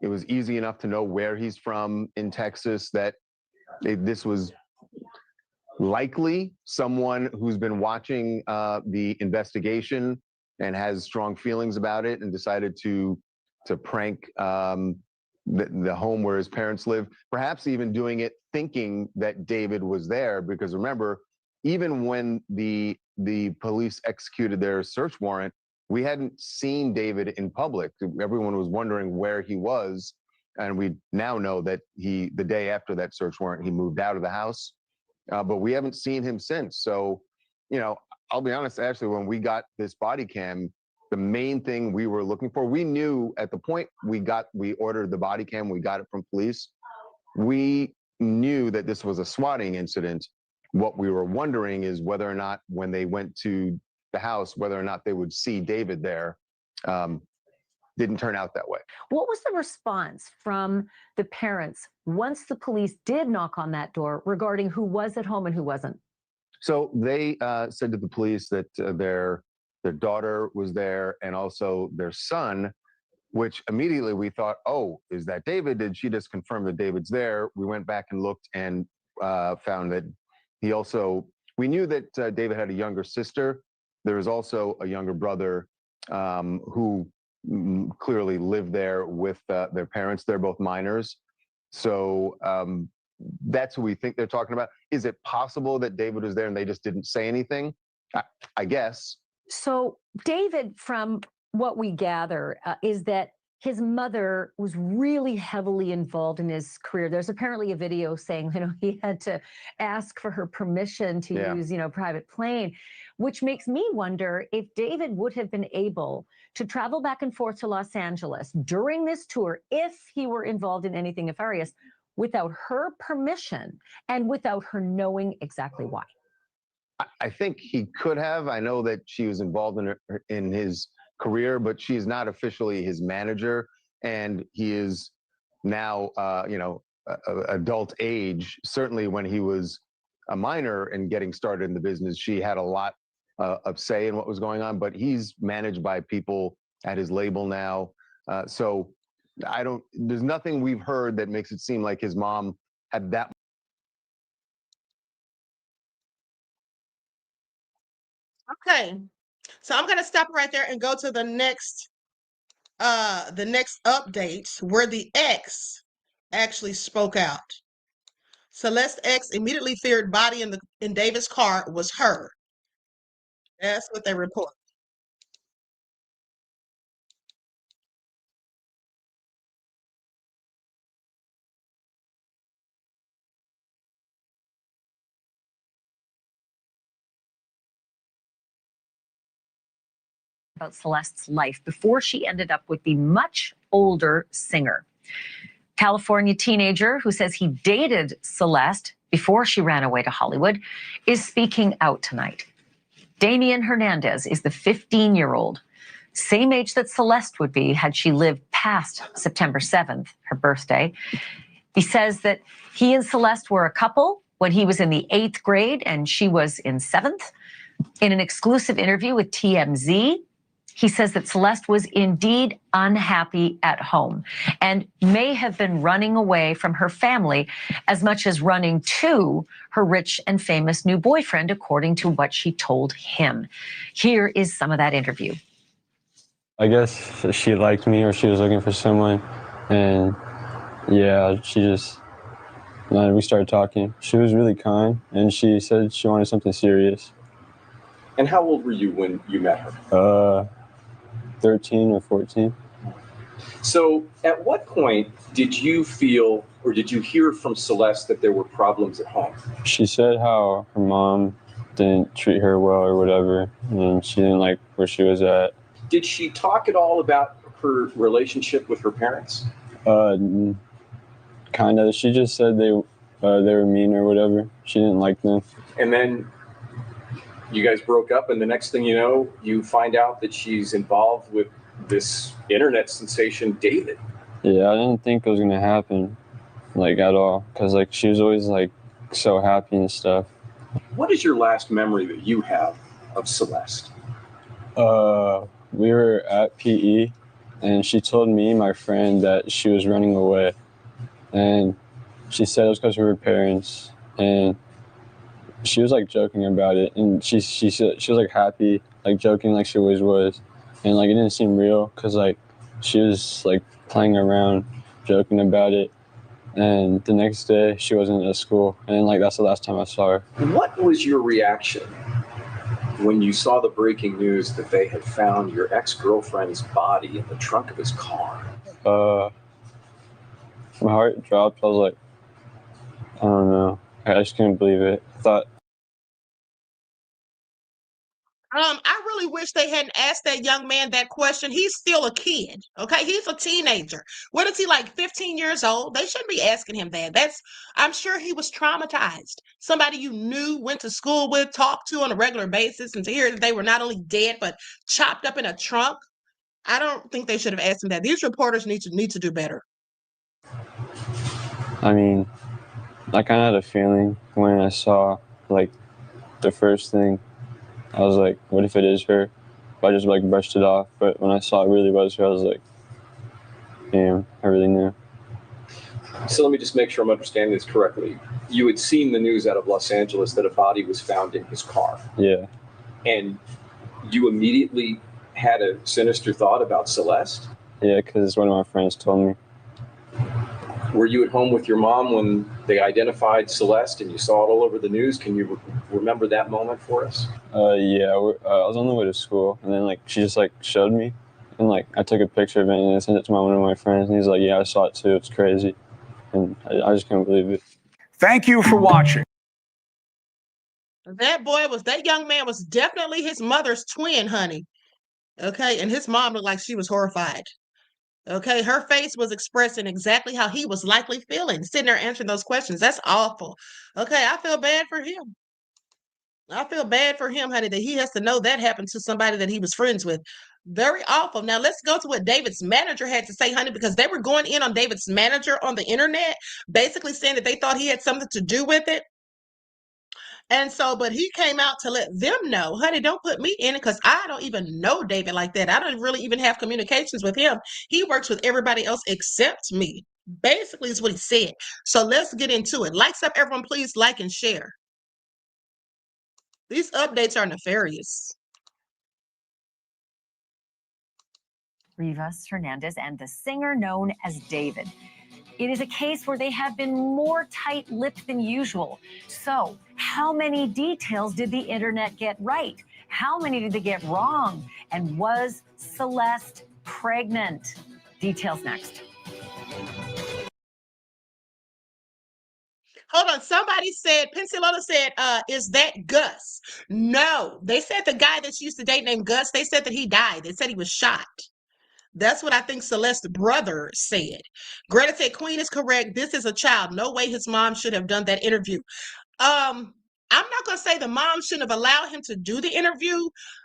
It was easy enough to know where he's from in Texas, that this was likely someone who's been watching the investigation and has strong feelings about it and decided to prank the home where his parents live, perhaps even doing it thinking that David was there. Because remember, even when the police executed their search warrant, we hadn't seen David in public. Everyone was wondering where he was. And we now know that the day after that search warrant, he moved out of the house. But we haven't seen him since. So, I'll be honest, Ashley, when we got this body cam, the main thing we were looking for, we knew at the point we ordered the body cam, we got it from police. We knew that this was a swatting incident. What we were wondering is whether or not when they went to the house, whether or not they would see David there. didn't turn out that way. What was the response from the parents once the police did knock on that door regarding who was at home and who wasn't? So they said to the police that their daughter was there and also their son, which immediately we thought, oh, is that David? Did she just confirm that David's there? We went back and looked and found that we knew that David had a younger sister. There was also a younger brother who clearly lived there with their parents. They're both minors. So that's who we think they're talking about. Is it possible that David was there and they just didn't say anything? I guess. So David, from what we gather, is that his mother was really heavily involved in his career. There's apparently a video saying, he had to ask for her permission to use, private plane, which makes me wonder if David would have been able to travel back and forth to Los Angeles during this tour if he were involved in anything nefarious without her permission and without her knowing exactly why. I think he could have. I know that she was involved in his career, but she's not officially his manager, and he is now, adult age. Certainly, when he was a minor and getting started in the business, she had a lot of say in what was going on. But he's managed by people at his label now, so there's nothing we've heard that makes it seem like his mom had that. Okay, so I'm gonna stop right there and go to the next update where the ex actually spoke out. Celeste ex immediately feared body in David's car was her. That's what they report. About Celeste's life before she ended up with the much older singer. California teenager who says he dated Celeste before she ran away to Hollywood is speaking out tonight. Damian Hernandez is the 15-year-old, same age that Celeste would be had she lived past September 7th, her birthday. He says that he and Celeste were a couple when he was in the 8th grade and she was in 7th. In an exclusive interview with TMZ, he says that Celeste was indeed unhappy at home and may have been running away from her family as much as running to her rich and famous new boyfriend, according to what she told him. Here is some of that interview. I guess she liked me or she was looking for someone. And yeah, we started talking. She was really kind and she said she wanted something serious. And how old were you when you met her? 13 or 14. So at what point did you feel or did you hear from Celeste that there were problems at home? She said how her mom didn't treat her well or whatever, and she didn't like where she was at. Did she talk at all about her relationship with her parents? Kind of. She just said they were mean or whatever. She didn't like them. And then you guys broke up, and the next thing you know, you find out that she's involved with this internet sensation, David. Yeah, I didn't think it was gonna happen, at all, because she was always so happy and stuff. What is your last memory that you have of Celeste? We were at PE, and she told me and my friend that she was running away, and she said it was because of her parents, and she was joking about it, and she was happy, joking like she always was, and it didn't seem real because she was playing around, joking about it, and the next day she wasn't at school, and that's the last time I saw her. What was your reaction when you saw the breaking news that they had found your ex-girlfriend's body in the trunk of his car? My heart dropped. I was like, I don't know. I just couldn't believe it. I thought. I really wish they hadn't asked that young man that question. He's still a kid, okay? He's a teenager. What is he, 15 years old? They shouldn't be asking him that. I'm sure he was traumatized. Somebody you knew, went to school with, talked to on a regular basis, and to hear that they were not only dead, but chopped up in a trunk. I don't think they should have asked him that. These reporters need to do better. I mean, I kind of had a feeling when I saw, like, the first thing. I was like, what if it is her? But I just, like, brushed it off. But when I saw it really was her, I was like, damn, I really knew. So let me just make sure I'm understanding this correctly. You had seen the news out of Los Angeles that a body was found in his car. Yeah. And you immediately had a sinister thought about Celeste? Yeah, because one of my friends told me. Were you at home with your mom when they identified Celeste and you saw it all over the news? Can you remember that moment for us? Yeah, I was on the way to school, and then, like, she just, like, showed me. And, like, I took a picture of it, and I sent it to one of my friends, and he's like, yeah, I saw it too, it's crazy. And I just couldn't believe it. Thank you for watching. That young man was definitely his mother's twin, honey. Okay, and his mom looked like she was horrified. Okay, her face was expressing exactly how he was likely feeling, sitting there answering those questions. That's awful. Okay, I feel bad for him. I feel bad for him, honey, that he has to know that happened to somebody that he was friends with. Very awful. Now, let's go to what David's manager had to say, honey, because they were going in on David's manager on the internet, basically saying that they thought he had something to do with it. And so, but he came out to let them know, honey, don't put me in it because I don't even know David like that. I don't really even have communications with him. He works with everybody else except me. Basically, is what he said. So let's get into it. Likes up, everyone. Please like and share. These updates are nefarious. Rivas Hernandez and the singer known as David. It is a case where they have been more tight-lipped than usual. So, how many details did the internet get right? How many did they get wrong? And was Celeste pregnant? Details next. Hold on. Somebody said, Pensilona said, is that Gus? No. They said the guy that she used to date named Gus, they said that he died. They said he was shot. That's what I think Celeste's brother said. Greta said, Queen is correct. This is a child. No way his mom should have done that interview. I'm not going to say the mom shouldn't have allowed him to do the interview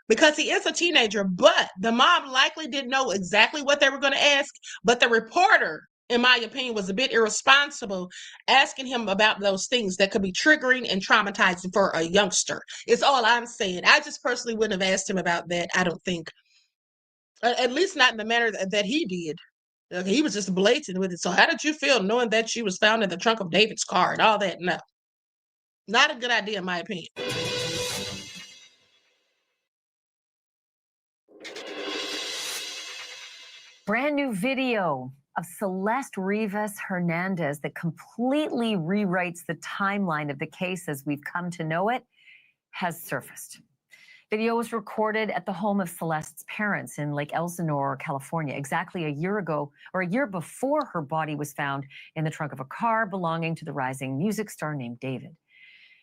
because he is a teenager, but the mom likely didn't know exactly what they were going to ask. But the reporter, in my opinion, was a bit irresponsible asking him about those things that could be triggering and traumatizing for a youngster. It's all I'm saying. I just personally wouldn't have asked him about that, I don't think. At least not in the manner that he did. Okay, he was just blatant with it. So how did you feel knowing that she was found in the trunk of David's car and all that? No. Not a good idea, in my opinion. Brand new video of Celeste Rivas Hernandez that completely rewrites the timeline of the case as we've come to know it has surfaced. Video was recorded at the home of Celeste's parents in Lake Elsinore, California, exactly a year ago, or a year before her body was found in the trunk of a car belonging to the rising music star named David.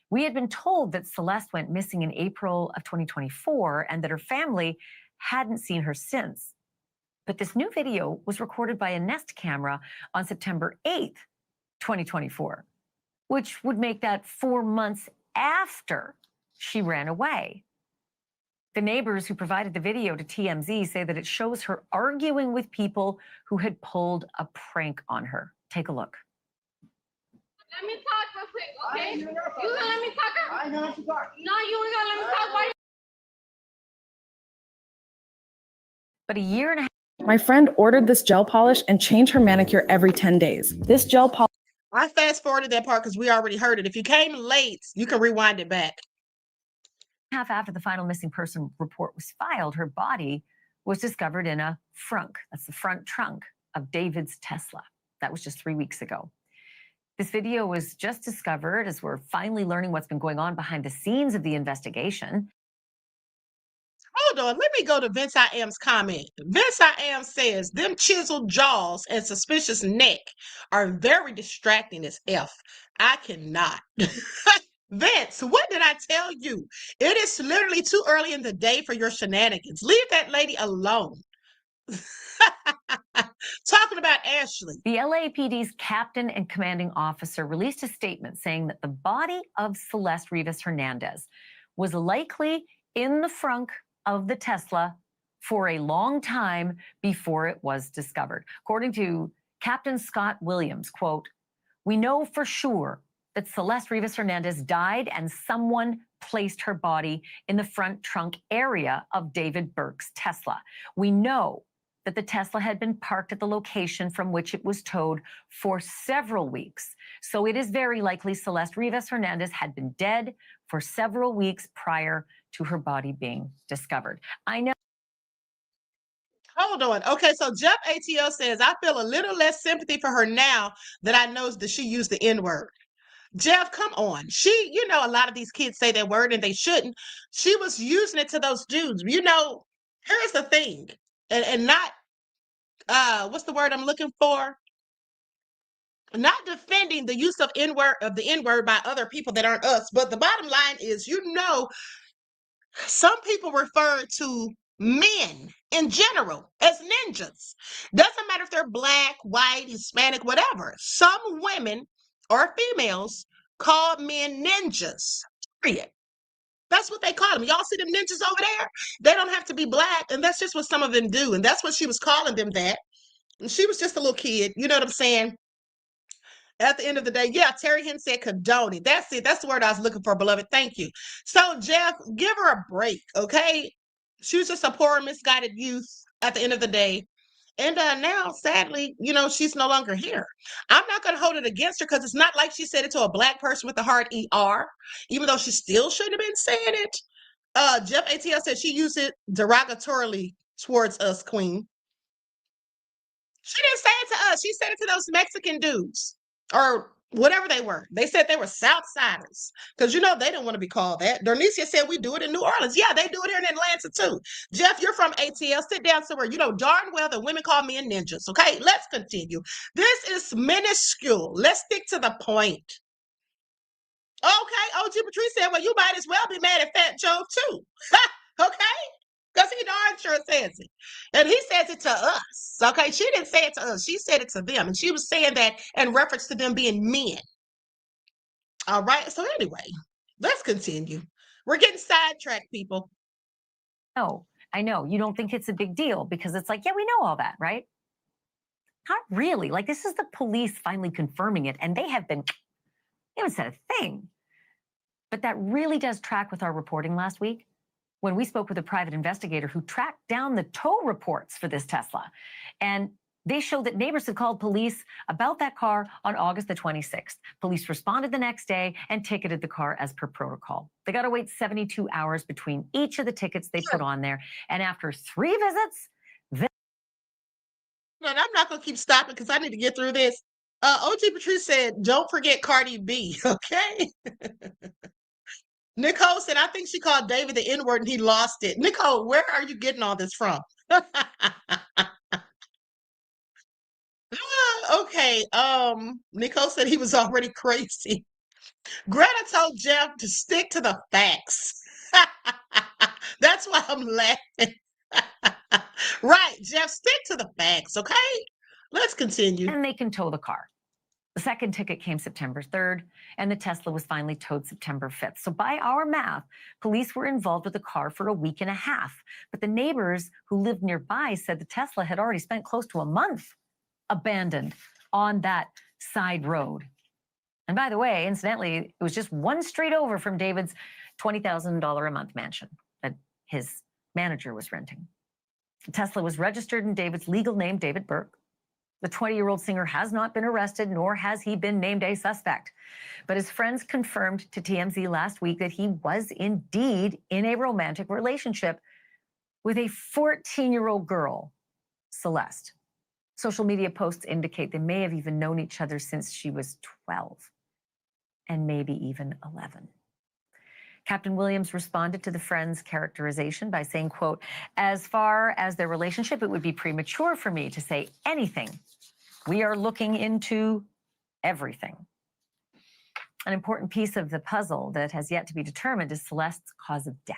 We had been told that Celeste went missing in April of 2024 and that her family hadn't seen her since. But this new video was recorded by a Nest camera on September 8th, 2024, which would make that 4 months after she ran away. The neighbors who provided the video to TMZ say that it shows her arguing with people who had pulled a prank on her. Take a look. Let me talk real quick, okay? You gonna let me talk? I ain't gonna let you talk. No, you ain't gonna let me talk. Why? But a year and a half. My friend ordered this gel polish and changed her manicure every 10 days. This gel polish. I fast forwarded that part because we already heard it. If you came late, you can rewind it back. Half after the final missing person report was filed, her body was discovered in a frunk. That's the front trunk of David's Tesla. That was just 3 weeks ago. This video was just discovered as we're finally learning what's been going on behind the scenes of the investigation. Hold on, let me go to Vince I Am's comment. Vince I Am says, them chiseled jaws and suspicious neck are very distracting as F. I cannot. Vince, what did I tell you? It is literally too early in the day for your shenanigans. Leave that lady alone. Talking about Ashley. The LAPD's captain and commanding officer released a statement saying that the body of Celeste Rivas Hernandez was likely in the frunk of the Tesla for a long time before it was discovered. According to Captain Scott Williams, quote, "We know for sure that Celeste Rivas Hernandez died and someone placed her body in the front trunk area of David Burke's Tesla. We know that the Tesla had been parked at the location from which it was towed for several weeks. So it is very likely Celeste Rivas Hernandez had been dead for several weeks prior to her body being discovered." I know. Hold on. Okay, so Jeff ATL says, I feel a little less sympathy for her now that I know that she used the N-word. Jeff, come on. She, you know, a lot of these kids say that word and they shouldn't. She was using it to those dudes. You know, here's the thing. And not what's the word I'm looking for? Not defending the use of the N-word by other people that aren't us. But the bottom line is, you know, some people refer to men in general as ninjas. Doesn't matter if they're black, white, Hispanic, whatever. Some women or females call men ninjas. Period. That's what they call them. Y'all see them ninjas over there? They don't have to be black, and that's just what some of them do. And that's what she was calling them that. And she was just a little kid. You know what I'm saying? At the end of the day, yeah, Terry Henn said condoning. That's it. That's the word I was looking for, beloved. Thank you. So, Jeff, give her a break, okay? She was just a poor, misguided youth at the end of the day. And now, sadly, you know, she's no longer here. I'm not going to hold it against her because it's not like she said it to a black person with a hard ER, even though she still shouldn't have been saying it. Jeff ATL said she used it derogatorily towards us, Queen. She didn't say it to us. She said it to those Mexican dudes or whatever they were. They said they were Southsiders because, you know, they didn't want to be called that. Dornicia said we do it in New Orleans. Yeah, they do it here in Atlanta, too. Jeff, you're from ATL. Sit down somewhere. You know darn well that women call men ninjas, okay? Let's continue. This is minuscule. Let's stick to the point. Okay, OG Patrice said, well, you might as well be mad at Fat Joe, too. Okay? Because he darn sure says it. And he says it to us. Okay, she didn't say it to us. She said it to them. And she was saying that in reference to them being men. All right. So anyway, let's continue. We're getting sidetracked, people. No, I know. You don't think it's a big deal because it's like, yeah, we know all that, right? Not really. Like, this is the police finally confirming it. And they haven't said a thing. But that really does track with our reporting last week, when we spoke with a private investigator who tracked down the tow reports for this Tesla. And they showed that neighbors had called police about that car on August the 26th. Police responded the next day and ticketed the car as per protocol. They got to wait 72 hours between each of the tickets they put on there. And after 3 visits, And I'm not going to keep stopping because I need to get through this. OG Patrice said, don't forget Cardi B, okay? Nicole said, I think she called David the N-word and he lost it. Nicole, where are you getting all this from? Okay, Nicole said he was already crazy. Greta told Jeff to stick to the facts. That's why I'm laughing. Right, Jeff, stick to the facts, okay? Let's continue. and they can tow the car. The second ticket came September 3rd, and the Tesla was finally towed September 5th. So by our math, police were involved with the car for a week and a half. But the neighbors who lived nearby said the Tesla had already spent close to a month abandoned on that side road. And by the way, incidentally, it was just one street over from David's $20,000 a month mansion that his manager was renting. The Tesla was registered in David's legal name, David Burke. The 20-year-old singer has not been arrested, nor has he been named a suspect. But his friends confirmed to TMZ last week that he was indeed in a romantic relationship with a 14-year-old girl, Celeste. Social media posts indicate they may have even known each other since she was 12 and maybe even 11. Captain Williams responded to the friend's characterization by saying, quote, as far as their relationship, it would be premature for me to say anything. We are looking into everything. An important piece of the puzzle that has yet to be determined is Celeste's cause of death.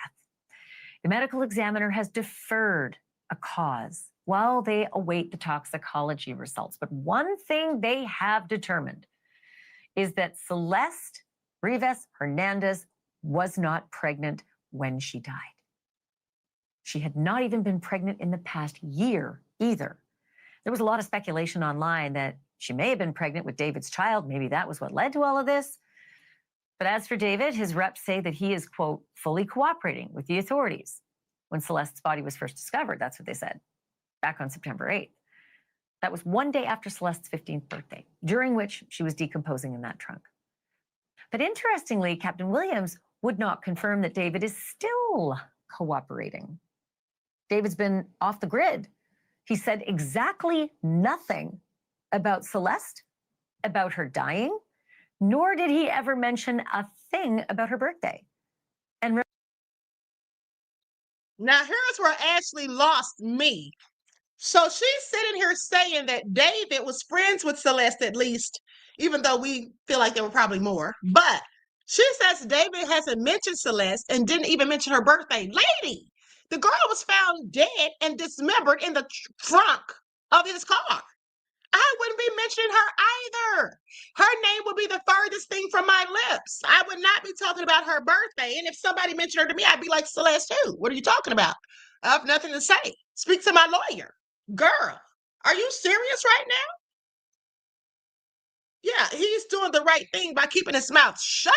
The medical examiner has deferred a cause while they await the toxicology results. But one thing they have determined is that Celeste Rivas Hernandez was not pregnant when she died. She had not even been pregnant in the past year either. There was a lot of speculation online that she may have been pregnant with David's child. Maybe that was what led to all of this. But as for David, his reps say that he is, quote, fully cooperating with the authorities. When Celeste's body was first discovered, that's what they said, back on September 8th. That was one day after Celeste's 15th birthday, during which she was decomposing in that trunk. But interestingly, Captain Williams would not confirm that David is still cooperating. David's been off the grid. He said exactly nothing about Celeste, about her dying, nor did he ever mention a thing about her birthday. And now here's where Ashley lost me. So she's sitting here saying that David was friends with Celeste at least, even though we feel like there were probably more. But she says David hasn't mentioned Celeste and didn't even mention her birthday. Lady, the girl was found dead and dismembered in the trunk of his car. I wouldn't be mentioning her either. Her name would be the furthest thing from my lips. I would not be talking about her birthday. And if somebody mentioned her to me, I'd be like, Celeste, who? What are you talking about? I have nothing to say. Speak to my lawyer. Girl, are you serious right now? Yeah, he's doing the right thing by keeping his mouth shut.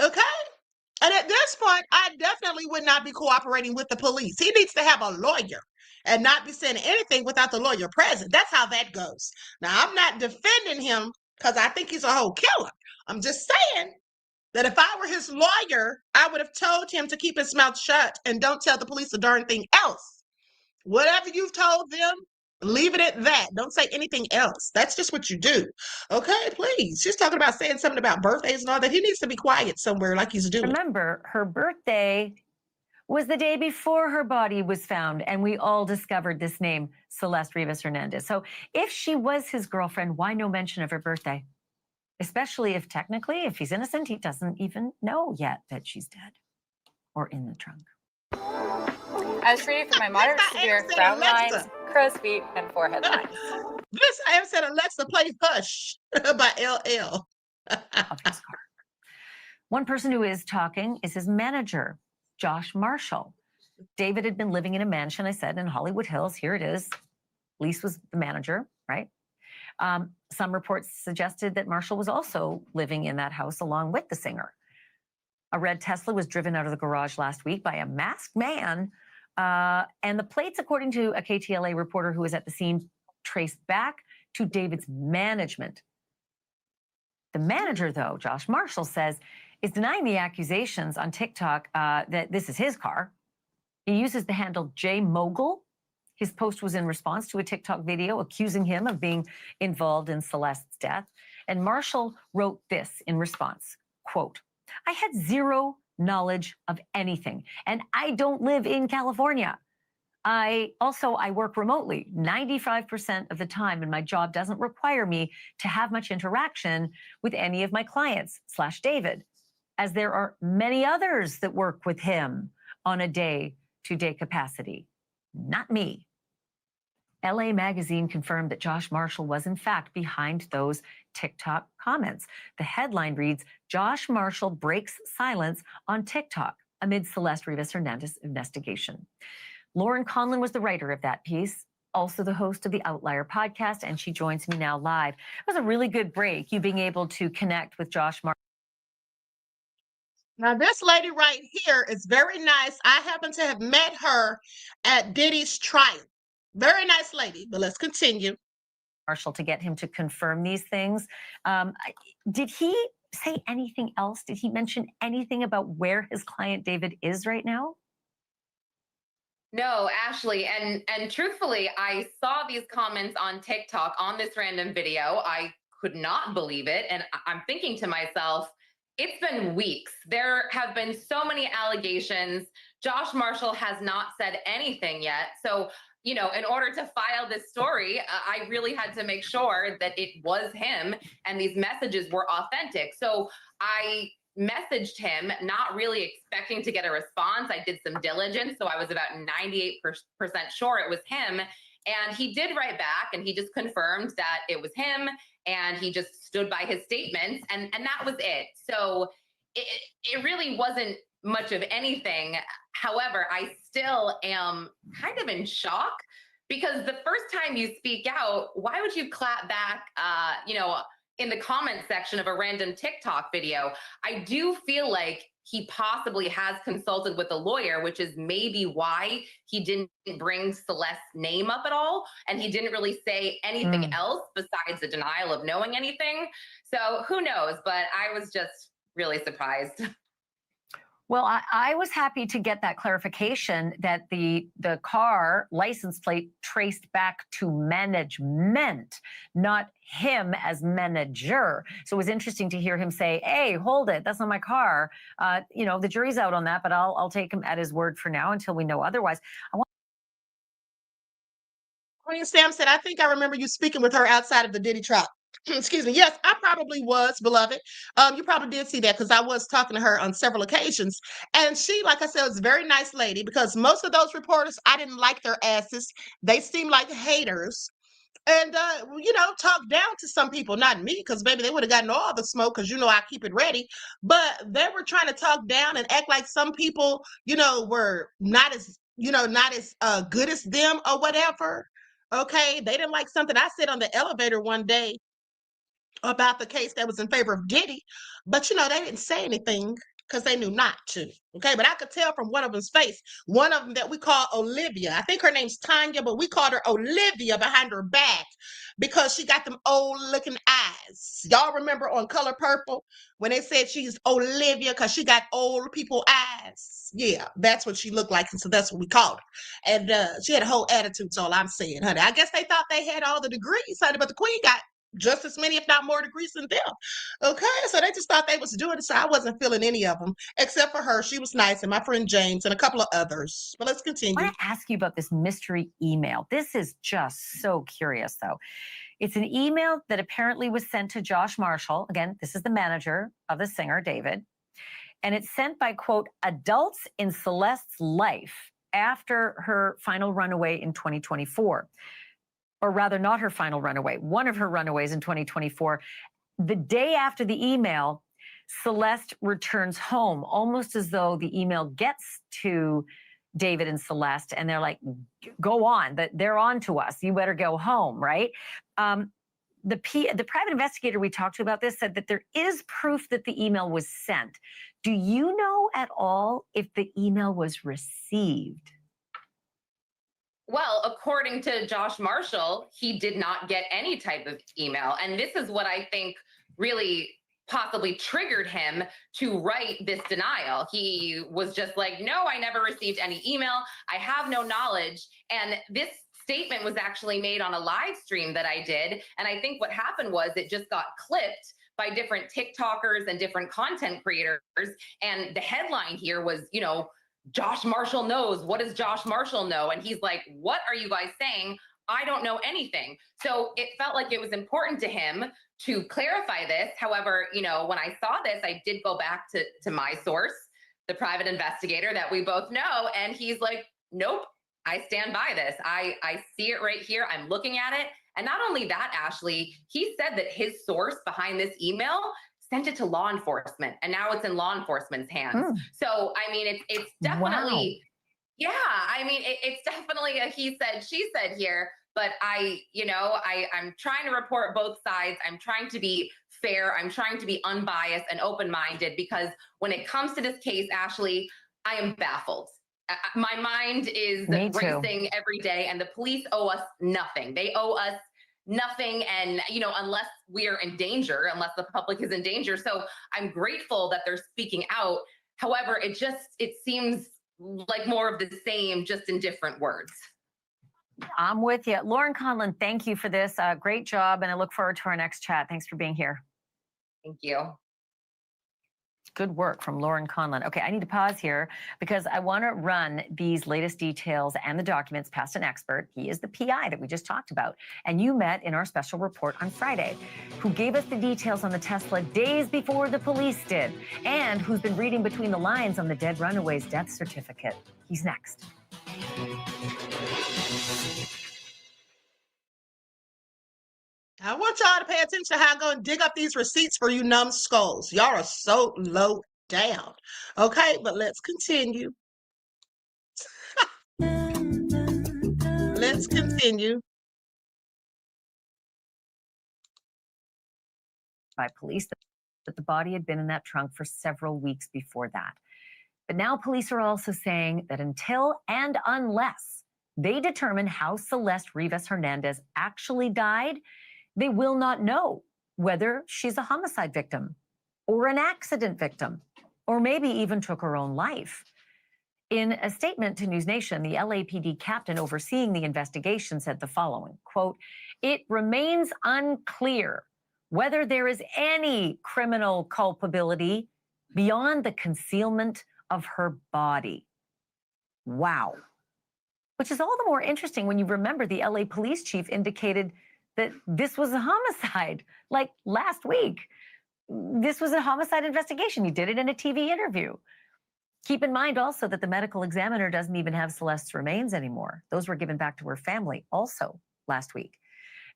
Okay? And at this point, I definitely would not be cooperating with the police. He needs to have a lawyer and not be saying anything without the lawyer present. That's how that goes. Now, I'm not defending him because I think he's a whole killer. I'm just saying that if I were his lawyer, I would have told him to keep his mouth shut and don't tell the police a darn thing else. Whatever you've told them, leave it at that. Don't say anything else. That's just what you do. Okay, please. She's talking about saying something about birthdays and all that. He needs to be quiet somewhere like he's doing. remember, her birthday was the day before her body was found, and we all discovered this name, Celeste Rivas Hernandez. So if she was his girlfriend, why no mention of her birthday? Especially if technically, if he's innocent, he doesn't even know yet that she's dead or in the trunk. I was treated for my moderate to severe frown lines, crow's feet, and forehead lines. This I have said Alexa play Hush by LL. One person who is talking is his manager, Josh Marshall. David had been living in a mansion, I said, in Hollywood Hills. Here it is. Lise was the manager, right? Some reports suggested that Marshall was also living in that house along with the singer. A red Tesla was driven out of the garage last week by a masked man. And the plates, according to a KTLA reporter who was at the scene, traced back to David's management. The manager, though, Josh Marshall, says, is denying the accusations on TikTok that this is his car. He uses the handle JMogul. His post was in response to a TikTok video accusing him of being involved in Celeste's death. And Marshall wrote this in response, quote, I had zero knowledge of anything, and I don't live in California. I work remotely 95% of the time, and my job doesn't require me to have much interaction with any of my clients / David, as there are many others that work with him on a day-to-day capacity. Not me. LA Magazine confirmed that Josh Marshall was in fact behind those TikTok comments. The headline reads, Josh Marshall breaks silence on TikTok amid Celeste Rivas Hernandez investigation. Lauren Conlon was the writer of that piece, also the host of the Outlier podcast, and she joins me now live. It was a really good break, you being able to connect with Josh Marshall. Now, this lady right here is very nice. I happen to have met her at Diddy's trial. Very nice lady, but let's continue. Marshall to get him to confirm these things. Did he say anything else? Did he mention anything about where his client David is right now? No, Ashley, and truthfully, I saw these comments on TikTok on this random video. I could not believe it, and I'm thinking to myself, it's been weeks. There have been so many allegations. Josh Marshall has not said anything yet. So, you know, in order to file this story, I really had to make sure that it was him and these messages were authentic. So I messaged him, not really expecting to get a response. I did some diligence, so I was about 98% sure it was him. And he did write back, and he just confirmed that it was him, and he just stood by his statements, and that was it. So it really wasn't much of anything. However, I still am kind of in shock because the first time you speak out, why would you clap back, in the comment section of a random TikTok video? I do feel like he possibly has consulted with a lawyer, which is maybe why he didn't bring Celeste's name up at all. And he didn't really say anything else besides the denial of knowing anything. So who knows? But I was just really surprised. Well, I was happy to get that clarification that the car license plate traced back to management, not him as manager. So it was interesting to hear him say, "Hey, hold it, that's not my car." The jury's out on that, but I'll take him at his word for now until we know otherwise. Queen Sam said, I think I remember you speaking with her outside of the Diddy trial. Excuse me. Yes, I probably was, beloved. You probably did see that because I was talking to her on several occasions. And she, like I said, was a very nice lady because most of those reporters, I didn't like their asses. They seemed like haters. And, talk down to some people, not me, because baby, they would have gotten all the smoke because, I keep it ready. But they were trying to talk down and act like some people, were not as good as them or whatever. Okay. They didn't like something I said on the elevator one day about the case that was in favor of Diddy, but they didn't say anything because they knew not to. Okay, but I could tell from one of them's face, one of them that we call Olivia. I think her name's Tanya, but we called her Olivia behind her back because she got them old looking eyes. Y'all remember on Color Purple when they said she's Olivia because she got old people eyes? Yeah, that's what she looked like, and so that's what we called her. And she had a whole attitude, so all I'm saying, honey. I guess they thought they had all the degrees, honey, but the queen got just as many, if not more, degrees than them. Okay, so they just thought they was doing it. So I wasn't feeling any of them, except for her. She was nice, and my friend James, and a couple of others. But let's continue. I want to ask you about this mystery email. This is just so curious, though. It's an email that apparently was sent to Josh Marshall. Again, this is the manager of the singer, David. And it's sent by, quote, adults in Celeste's life after her final runaway in 2024. Or rather, not her final runaway, one of her runaways in 2024. The day after the email, Celeste returns home, almost as though the email gets to David and Celeste, and they're like, go on, they're on to us. You better go home, right? The private investigator we talked to about this said that there is proof that the email was sent. Do you know at all if the email was received? Well, according to Josh Marshall, he did not get any type of email. And this is what I think really possibly triggered him to write this denial. He was just like, no, I never received any email. I have no knowledge. And this statement was actually made on a live stream that I did. And I think what happened was it just got clipped by different TikTokers and different content creators. And the headline here was, Josh Marshall knows. What does Josh Marshall know? And he's like, what are you guys saying? I don't know anything. So it felt like it was important to him to clarify this. However, when I saw this, I did go back to my source, the private investigator that we both know. And he's like, nope, I stand by this. I see it right here. I'm looking at it. And not only that, Ashley, he said that his source behind this email sent it to law enforcement, and now it's in law enforcement's hands. So, I mean, it's definitely, it's definitely a he said, she said here, but I'm trying to report both sides. I'm trying to be fair. I'm trying to be unbiased and open-minded because when it comes to this case, Ashley, I am baffled. My mind is racing every day, and the police owe us nothing. They owe us nothing. And, unless we are in danger, unless the public is in danger. So I'm grateful that they're speaking out. However, it seems like more of the same, just in different words. I'm with you. Lauren Conlon, thank you for this. Great job. And I look forward to our next chat. Thanks for being here. Thank you. Good work from Lauren Conlon. Okay, I need to pause here because I want to run these latest details and the documents past an expert. He is the PI that we just talked about, and you met in our special report on Friday, who gave us the details on the Tesla days before the police did, and who's been reading between the lines on the dead runaway's death certificate. He's next. I want y'all to pay attention to how I'm going to dig up these receipts for you numbskulls. Y'all are so low down. Okay, but let's continue. Let's continue. By police that the body had been in that trunk for several weeks before that. But now police are also saying that until and unless they determine how Celeste Rivas Hernandez actually died, they will not know whether she's a homicide victim or an accident victim, or maybe even took her own life. In a statement to News Nation, the LAPD captain overseeing the investigation said the following, quote, "It remains unclear whether there is any criminal culpability beyond the concealment of her body." Wow. Which is all the more interesting when you remember the LA police chief indicated that this was a homicide, like last week. This was a homicide investigation. He did it in a TV interview. Keep in mind also that the medical examiner doesn't even have Celeste's remains anymore. Those were given back to her family also last week.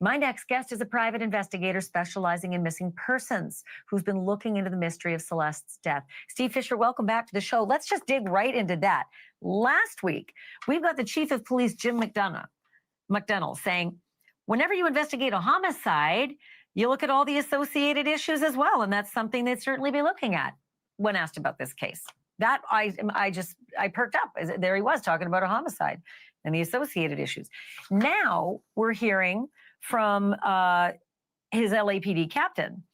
My next guest is a private investigator specializing in missing persons who's been looking into the mystery of Celeste's death. Steve Fisher, welcome back to the show. Let's just dig right into that. Last week, we've got the chief of police, Jim McDonnell, saying, whenever you investigate a homicide, you look at all the associated issues as well, and that's something they'd certainly be looking at when asked about this case. That I perked up. There he was talking about a homicide and the associated issues. Now we're hearing from his LAPD captain,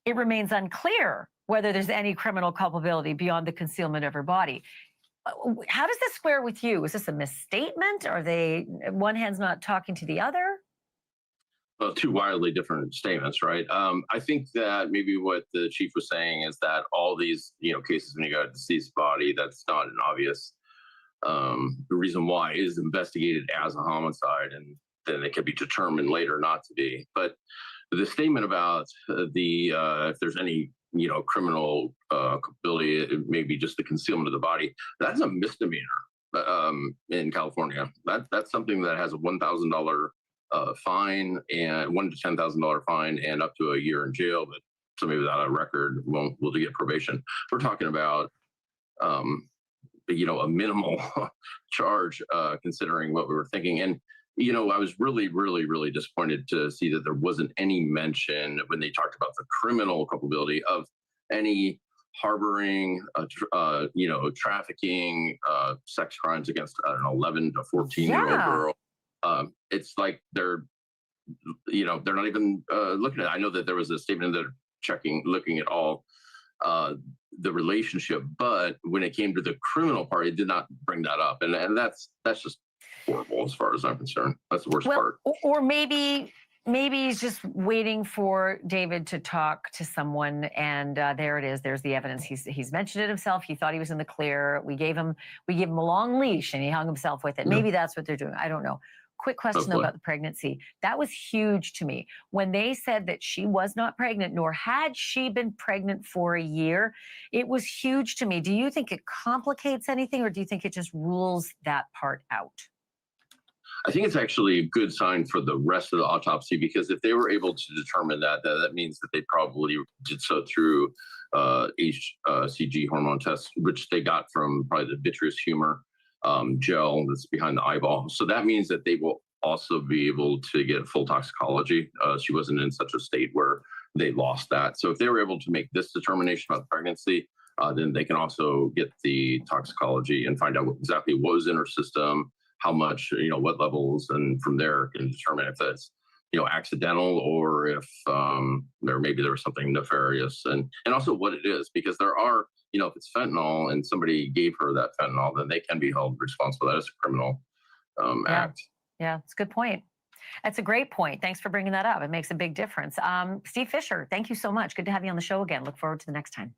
it remains unclear whether there's any criminal culpability beyond the concealment of her body. How does this square with you? Is this a misstatement? Are they, one hand's not talking to the other? Well, two wildly different statements, right? I think that maybe what the chief was saying is that all these, cases when you got a deceased body, that's not an obvious the reason why is investigated as a homicide, and then it could be determined later not to be. But the statement about if there's any criminal culpability, it may be just the concealment of the body. That's a misdemeanor in California. That's something that has a $1,000 fine and $1,000 to $10,000 fine and up to a year in jail. But somebody without a record will get probation. We're talking about a minimal charge considering what we were thinking. And I was really, really, really disappointed to see that there wasn't any mention when they talked about the criminal culpability of any harboring, trafficking, sex crimes against an 11 to 14-year-old girl. It's like they're not even looking at it. I know that there was a statement that looking at all the relationship, but when it came to the criminal part, it did not bring that up, and that's just horrible as far as I'm concerned. That's the worst part. Or maybe he's just waiting for David to talk to someone, and there it is. There's the evidence. He's mentioned it himself. He thought he was in the clear. We gave him a long leash, and he hung himself with it. Maybe that's what they're doing. I don't know. Quick question though about the pregnancy. That was huge to me. When they said that she was not pregnant, nor had she been pregnant for a year, it was huge to me. Do you think it complicates anything, or do you think it just rules that part out? I think it's actually a good sign for the rest of the autopsy, because if they were able to determine that means that they probably did so through HCG hormone tests, which they got from probably the vitreous humor gel that's behind the eyeball. So that means that they will also be able to get full toxicology. She wasn't in such a state where they lost that. So if they were able to make this determination about the pregnancy, then they can also get the toxicology and find out exactly what was in her system, how much, what levels, and from there can determine if that's, accidental or if maybe there was something nefarious, and also what it is, because there are, if it's fentanyl and somebody gave her that fentanyl, then they can be held responsible. That is a criminal act. Yeah, it's a good point. That's a great point. Thanks for bringing that up. It makes a big difference. Steve Fisher, thank you so much. Good to have you on the show again. Look forward to the next time.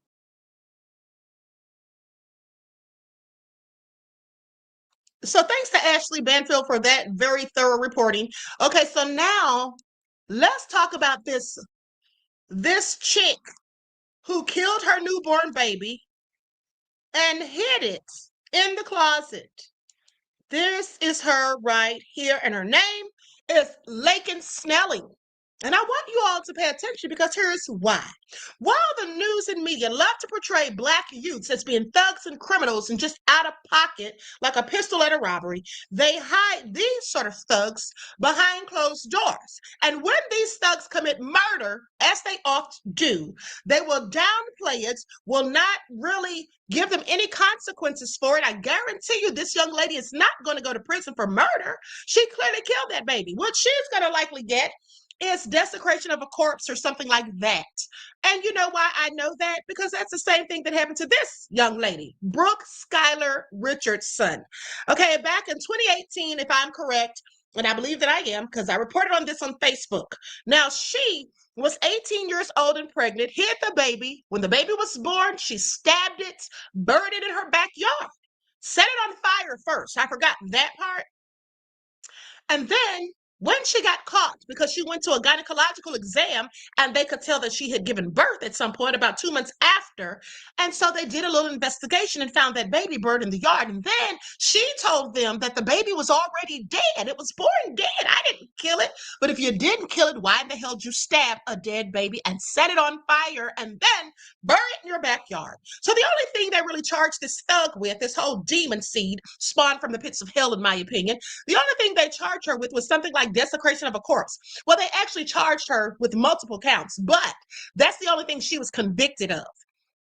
So thanks to Ashley Banfield for that very thorough reporting. Okay, so now let's talk about this chick who killed her newborn baby and hid it in the closet. This is her right here, and her name is Laken Snelling. And I want you all to pay attention because here's why. While the news and media love to portray Black youths as being thugs and criminals and just out of pocket like a pistol at a robbery, they hide these sort of thugs behind closed doors. And when these thugs commit murder, as they oft do, they will downplay it, will not really give them any consequences for it. I guarantee you this young lady is not going to go to prison for murder. She clearly killed that baby. What she's going to likely get is desecration of a corpse or something like that. And you know why I know that? Because that's the same thing that happened to this young lady, Brooke Skylar Richardson. Okay, back in 2018, if I'm correct, and I believe that I am because I reported on this on Facebook. Now, she was 18 years old and pregnant, hid the baby. When the baby was born, she stabbed it, buried it in her backyard, set it on fire first. I forgot that part. And then when she got caught, because she went to a gynecological exam and they could tell that she had given birth at some point about 2 months after. And so they did a little investigation and found that baby bird in the yard. And then she told them that the baby was already dead. It was born dead. I didn't kill it. But if you didn't kill it, why in the hell did you stab a dead baby and set it on fire and then bury it in your backyard? So the only thing they really charged this thug with, this whole demon seed spawned from the pits of hell, in my opinion, the only thing they charged her with was something like desecration of a corpse. Well, they actually charged her with multiple counts, but that's the only thing she was convicted of.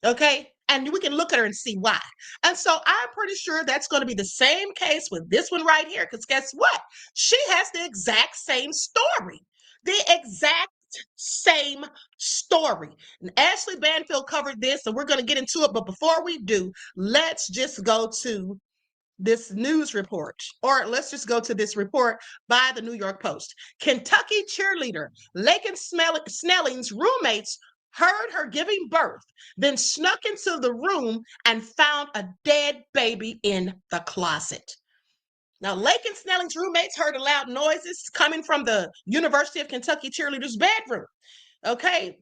Okay? And we can look at her and see why. And so I'm pretty sure that's going to be the same case with this one right here, because guess what? She has the exact same story. The exact same story. And Ashley Banfield covered this, and we're going to get into it. But before we do, let's just go to this news report, or let's just go to this report by the New York Post. Kentucky cheerleader Laken Snelling's roommates heard her giving birth, then snuck into the room and found a dead baby in the closet. Now, Laken Snelling's roommates heard loud noises coming from the University of Kentucky cheerleader's bedroom. Okay,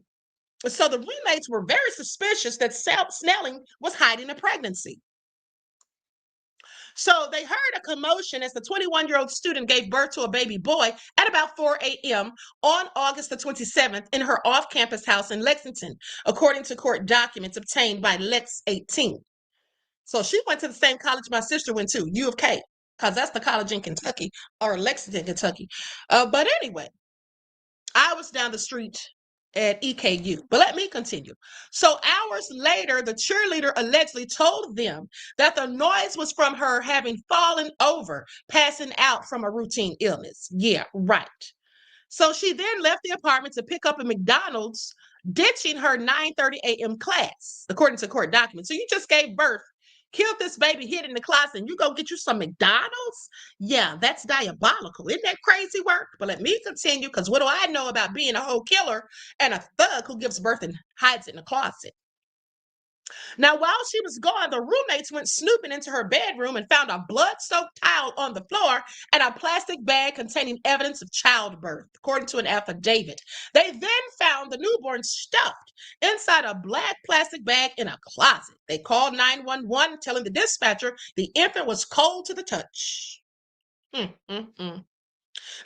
so the roommates were very suspicious that Snelling was hiding a pregnancy. So they heard a commotion as the 21-year-old student gave birth to a baby boy at about 4 a.m. on August the 27th in her off-campus house in Lexington, according to court documents obtained by Lex 18. So she went to the same college my sister went to, U of K, because that's the college in Kentucky, or Lexington, Kentucky. But anyway, I was down the street at EKU. But let me continue. So hours later, the cheerleader allegedly told them that the noise was from her having fallen over, passing out from a routine illness. Yeah, right. So she then left the apartment to pick up a McDonald's, ditching her 9:30 a.m. class, according to court documents. So you just gave birth, killed this baby, hid in the closet, and you go get you some McDonald's? Yeah, that's diabolical. Isn't that crazy work? But let me continue, because what do I know about being a whole killer and a thug who gives birth and hides it in the closet? Now, while she was gone, the roommates went snooping into her bedroom and found a blood-soaked towel on the floor and a plastic bag containing evidence of childbirth, according to an affidavit. They then found the newborn stuffed inside a black plastic bag in a closet. They called 911, telling the dispatcher the infant was cold to the touch.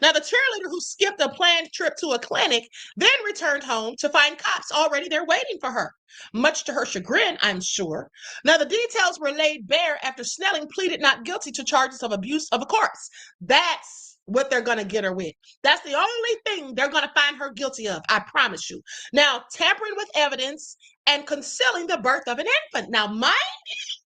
Now, the cheerleader who skipped a planned trip to a clinic then returned home to find cops already there waiting for her, much to her chagrin, I'm sure. Now, the details were laid bare after Snelling pleaded not guilty to charges of abuse of a corpse. That's what they're going to get her with. That's the only thing they're going to find her guilty of, I promise you. Now, tampering with evidence and concealing the birth of an infant. Now, mind you,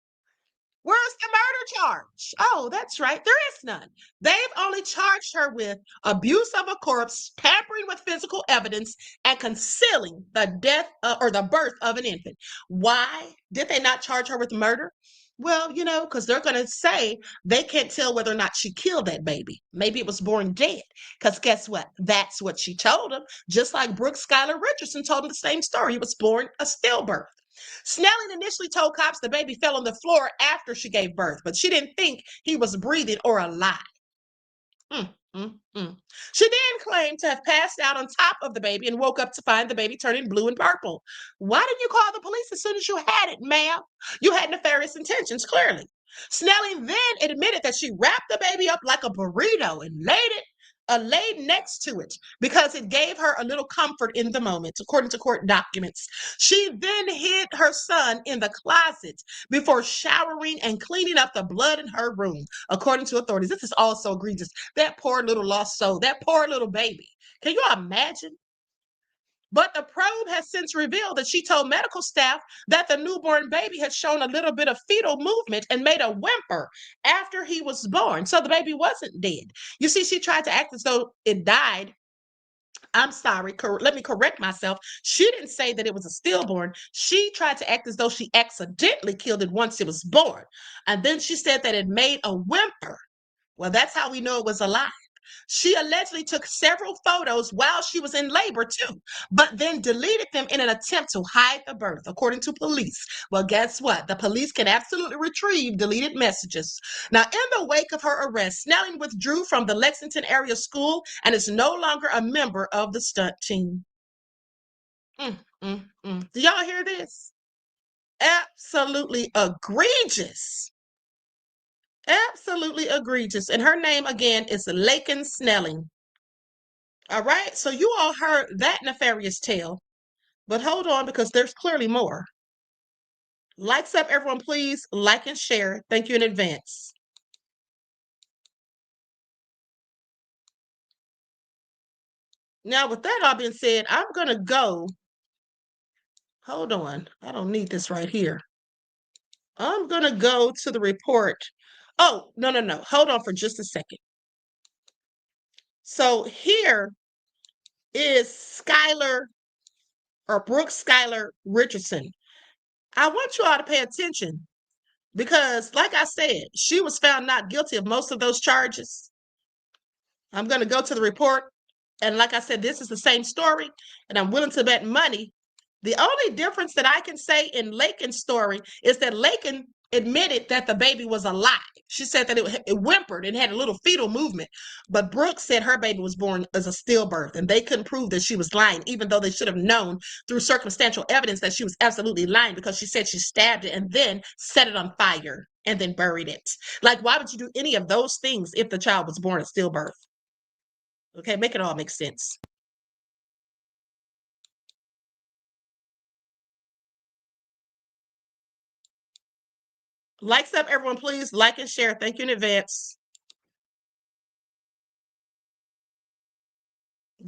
where's the murder charge? Oh, that's right. There is none. They've only charged her with abuse of a corpse, tampering with physical evidence, and concealing the death or the birth of an infant. Why did they not charge her with murder? Well, you know, because they're going to say they can't tell whether or not she killed that baby. Maybe it was born dead. Because guess what? That's what she told him. Just like Brooke Skylar Richardson told him the same story. He was born a stillbirth. Snelling initially told cops the baby fell on the floor after she gave birth, but she didn't think he was breathing or alive. She then claimed to have passed out on top of the baby and woke up to find the baby turning blue and purple. Why didn't you call the police as soon as you had it, ma'am? You had nefarious intentions, clearly. Snelling then admitted that she wrapped the baby up like a burrito and laid it laid next to it because it gave her a little comfort in the moment, according to court documents. She then hid her son in the closet before showering and cleaning up the blood in her room, according to authorities. This is also egregious. That poor little lost soul, that poor little baby. Can you imagine? But the probe has since revealed that she told medical staff that the newborn baby had shown a little bit of fetal movement and made a whimper after he was born. So the baby wasn't dead. You see, she tried to act as though it died. I'm sorry, let me correct myself. She didn't say that it was a stillborn. She tried to act as though she accidentally killed it once it was born. And then she said that it made a whimper. Well, that's how we know it was alive. She allegedly took several photos while she was in labor too, but then deleted them in an attempt to hide the birth, according to police. Well, guess what? The police can absolutely retrieve deleted messages. Now, in the wake of her arrest, Snelling withdrew from the Lexington area school and is no longer a member of the stunt team. Do y'all hear this? Absolutely egregious. Absolutely egregious. And her name again is Laken Snelling. All right, so you all heard that nefarious tale, but hold on because there's clearly more. Likes up, everyone, please. Like and share. Thank you in advance. Now, with that all being said, I'm going to go. Hold on. I don't need this right here. I'm going to go to the report. Oh, no. Hold on for just a second. So here is Skylar or Brooke Skylar Richardson. I want you all to pay attention because, like I said, she was found not guilty of most of those charges. I'm going to go to the report. And like I said, this is the same story, and I'm willing to bet money. The only difference that I can say in Laken's story is that Laken admitted that the baby was alive. She said that it whimpered and had a little fetal movement. But Brooke said her baby was born as a stillbirth, and they couldn't prove that she was lying, even though they should have known through circumstantial evidence that she was absolutely lying because she said she stabbed it and then set it on fire and then buried it. Like, why would you do any of those things if the child was born at stillbirth? Okay, make it all make sense. Likes up, everyone, please. Like and share. Thank you in advance.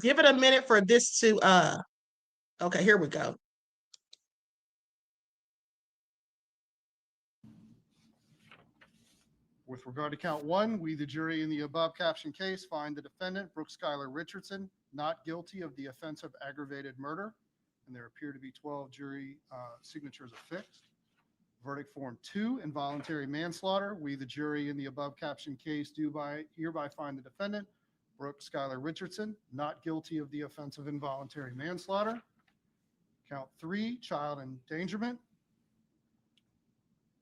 Give it a minute for this to, okay, here we go. With regard to count one, we, the jury in the above captioned case, find the defendant, Brooke Skylar Richardson, not guilty of the offense of aggravated murder, and there appear to be 12 jury signatures affixed. Verdict form 2, involuntary manslaughter. We, the jury in the above captioned case, do hereby find the defendant, Brooke Skylar Richardson, not guilty of the offense of involuntary manslaughter. Count 3, child endangerment.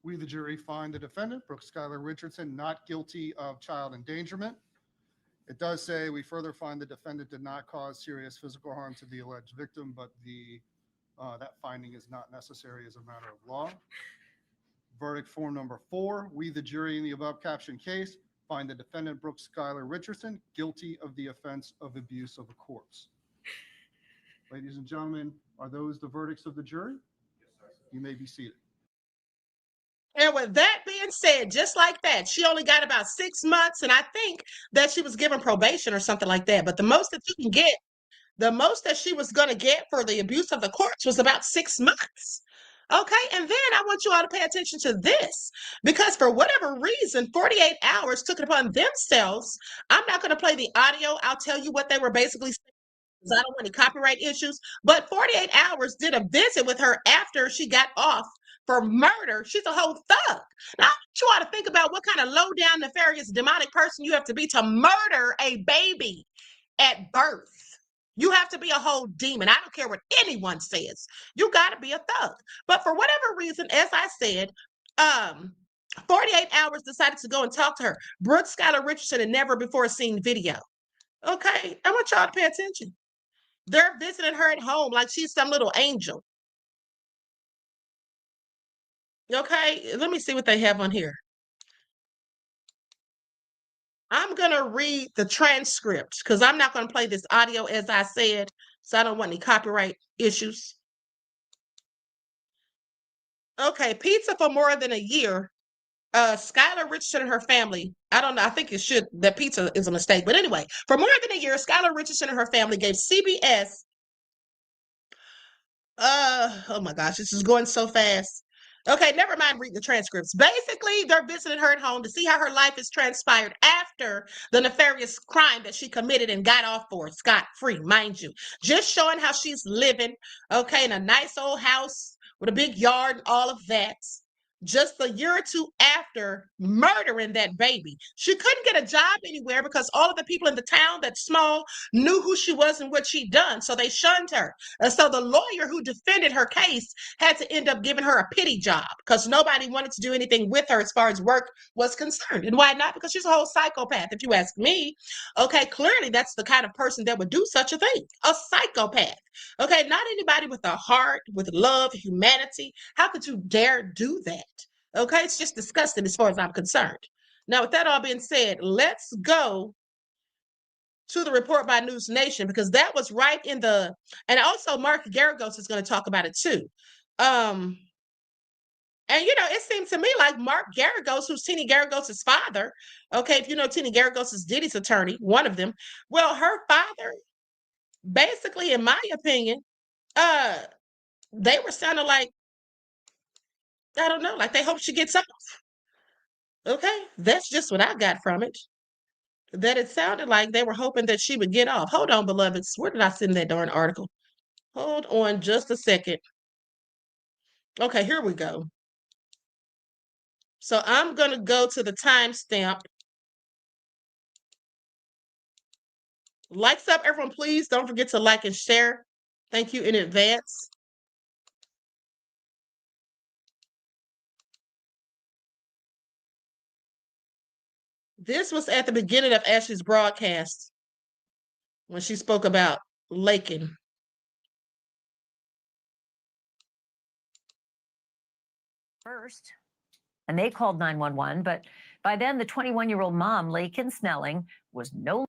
We, the jury, find the defendant, Brooke Skylar Richardson, not guilty of child endangerment. It does say we further find the defendant did not cause serious physical harm to the alleged victim, but that finding is not necessary as a matter of law. Verdict form number 4, we, the jury in the above captioned case, find the defendant, Brooke Skylar Richardson, guilty of the offense of abuse of a corpse. Ladies and gentlemen, are those the verdicts of the jury? Yes, sir. You may be seated. And with that being said, just like that, she only got about 6 months, and I think that she was given probation or something like that. But the most that you can get, the most that she was going to get for the abuse of the corpse was about 6 months. Okay, and then I want you all to pay attention to this, because for whatever reason, 48 hours took it upon themselves. I'm not going to play the audio. I'll tell you what they were basically saying, because I don't want any copyright issues. But 48 hours did a visit with her after she got off for murder. She's a whole thug. Now, I want you all to think about what kind of low-down, nefarious, demonic person you have to be to murder a baby at birth. You have to be a whole demon. I don't care what anyone says. You got to be a thug. But for whatever reason, as I said, 48 hours decided to go and talk to her. Brooke Skylar Richardson had never before seen video. Okay, I want y'all to pay attention. They're visiting her at home like she's some little angel. Okay, let me see what they have on here. I'm going to read the transcript because I'm not going to play this audio as I said, so I don't want any copyright issues. Okay, pizza for more than a year. Skylar Richardson and her family, I don't know, I think that pizza is a mistake. But anyway, for more than a year, Skylar Richardson and her family gave CBS, oh my gosh, this is going so fast. Okay, never mind reading the transcripts. Basically, they're visiting her at home to see how her life has transpired after the nefarious crime that she committed and got off for, scot-free, mind you. Just showing how she's living, okay, in a nice old house with a big yard and all of that. Just a year or two after murdering that baby. She couldn't get a job anywhere because all of the people in the town, that small, knew who she was and what she'd done, so they shunned her. And so the lawyer who defended her case had to end up giving her a pity job because nobody wanted to do anything with her as far as work was concerned. And why not? Because she's a whole psychopath, if you ask me. Okay, clearly that's the kind of person that would do such a thing, a psychopath. Okay, not anybody with a heart, with love, humanity. How could you dare do that? Okay, it's just disgusting as far as I'm concerned. Now, with that all being said, let's go to the report by News Nation because that was right in the, and also Mark Garagos is going to talk about it too. And you know, it seems to me like Mark Garagos, who's Tini Garagos' father, okay, if you know Tini Garagos is Diddy's attorney, one of them, well, her father, basically, in my opinion, they were sounding like, I don't know, like they hope she gets off. Okay, that's just what I got from it. That it sounded like they were hoping that she would get off. Hold on, beloveds. Where did I send that darn article? Hold on just a second. Okay, here we go. So I'm going to go to the timestamp. Likes up, everyone, please. Don't forget to like and share. Thank you in advance. This was at the beginning of Ashley's broadcast when she spoke about Lakin. First, and they called 911, but by then the 21-year-old mom, Lakin Snelling, was no.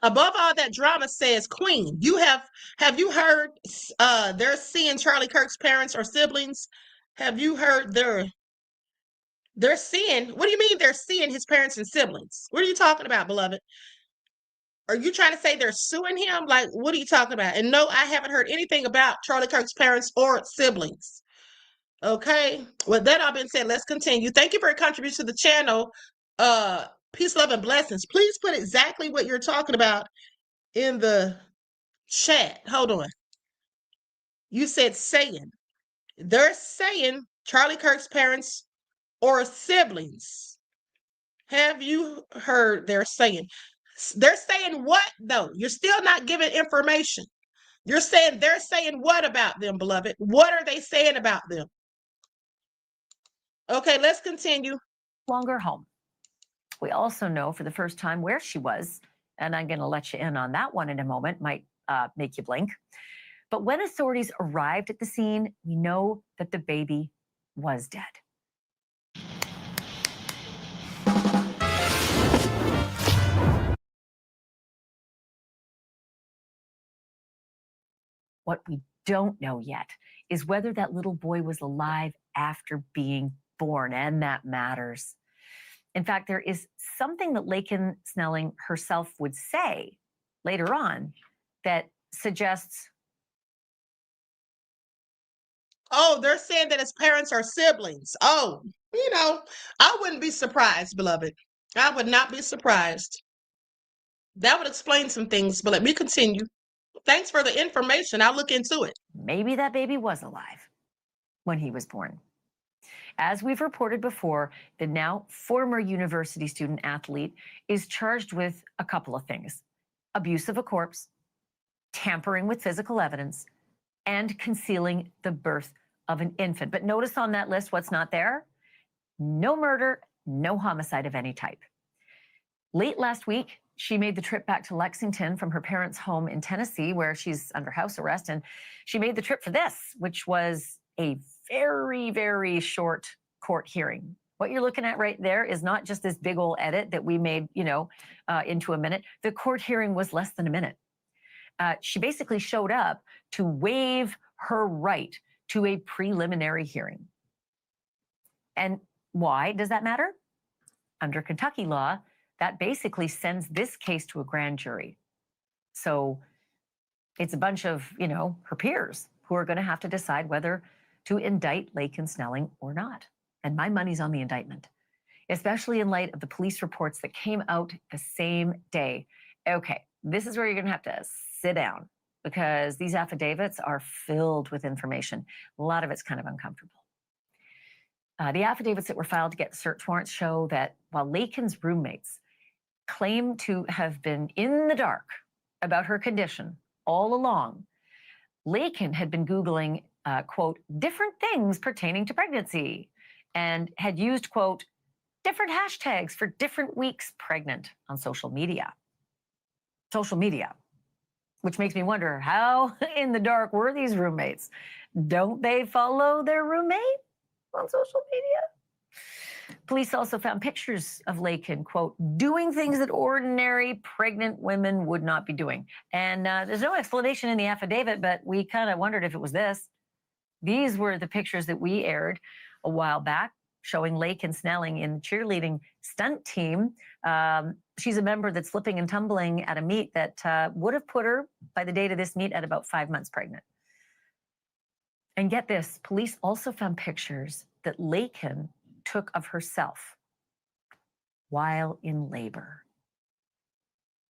Above all that drama, says Queen, have you heard they're seeing Charlie Kirk's parents or siblings? Have you heard they're seeing, what do you mean they're seeing his parents and siblings? What are you talking about, beloved? Are you trying to say they're suing him? Like, what are you talking about? And no, I haven't heard anything about Charlie Kirk's parents or siblings. Okay. With that all being said, let's continue. Thank you for your contribution to the channel. Peace, love, and blessings. Please put exactly what you're talking about in the chat. Hold on. You said saying. They're saying Charlie Kirk's parents or siblings. Have you heard they're saying? They're saying what, though? You're still not giving information. You're saying they're saying what about them, beloved? What are they saying about them? Okay, let's continue. Longer home. We also know for the first time where she was, and I'm going to let you in on that one in a moment, might make you blink. But when authorities arrived at the scene, we know that the baby was dead. What we don't know yet is whether that little boy was alive after being born, and that matters. In fact, there is something that Lakin Snelling herself would say later on that suggests. Oh, they're saying that his parents are siblings. Oh, you know, I wouldn't be surprised, beloved. I would not be surprised. That would explain some things, but let me continue. Thanks for the information. I'll look into it. Maybe that baby was alive when he was born. As we've reported before, the now former university student athlete is charged with a couple of things: abuse of a corpse, tampering with physical evidence, and concealing the birth of an infant. But notice on that list what's not there? No murder, no homicide of any type. Late last week, she made the trip back to Lexington from her parents' home in Tennessee, where she's under house arrest, and she made the trip for this, which was a very, very short court hearing. What you're looking at right there is not just this big old edit that we made, into a minute. The court hearing was less than a minute. She basically showed up to waive her right to a preliminary hearing. And why does that matter? Under Kentucky law, that basically sends this case to a grand jury. So it's a bunch of, her peers who are going to have to decide whether to indict Laken Snelling or not. And my money's on the indictment, especially in light of the police reports that came out the same day. Okay, this is where you're going to have to sit down because these affidavits are filled with information. A lot of it's kind of uncomfortable. The affidavits that were filed to get search warrants show that while Laken's roommates claim to have been in the dark about her condition all along, Laken had been Googling, quote, different things pertaining to pregnancy and had used, quote, different hashtags for different weeks pregnant on social media. Social media, which makes me wonder how in the dark were these roommates? Don't they follow their roommate on social media? Police also found pictures of Laken, quote, doing things that ordinary pregnant women would not be doing. And there's no explanation in the affidavit, but we kind of wondered if it was this. These were the pictures that we aired a while back, showing Laken Snelling in the cheerleading stunt team. She's a member that's slipping and tumbling at a meet that would have put her, by the date of this meet, at about 5 months pregnant. And get this, police also found pictures that Laken took of herself while in labor.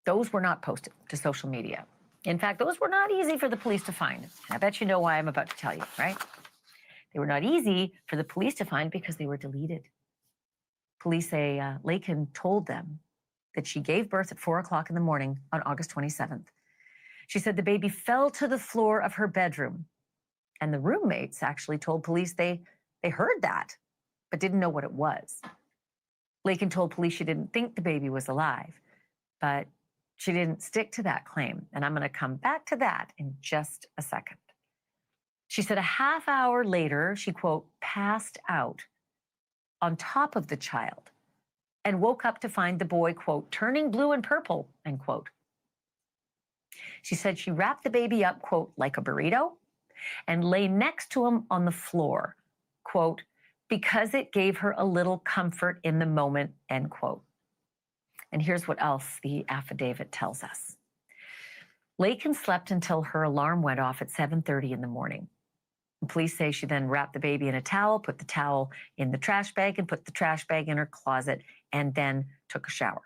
Those were not posted to social media. In fact, those were not easy for the police to find. I bet you know why I'm about to tell you, right? They were not easy for the police to find because they were deleted. Police say Laken told them that she gave birth at 4 o'clock in the morning on August 27th. She said the baby fell to the floor of her bedroom. And the roommates actually told police they heard that, but didn't know what it was. Laken told police she didn't think the baby was alive, but she didn't stick to that claim. And I'm going to come back to that in just a second. She said a half hour later, she, quote, passed out on top of the child and woke up to find the boy, quote, turning blue and purple, end quote. She said she wrapped the baby up, quote, like a burrito and lay next to him on the floor, quote, because it gave her a little comfort in the moment, end quote. And here's what else the affidavit tells us. Laken slept until her alarm went off at 7:30 in the morning. Police say she then wrapped the baby in a towel, put the towel in the trash bag, and put the trash bag in her closet, and then took a shower.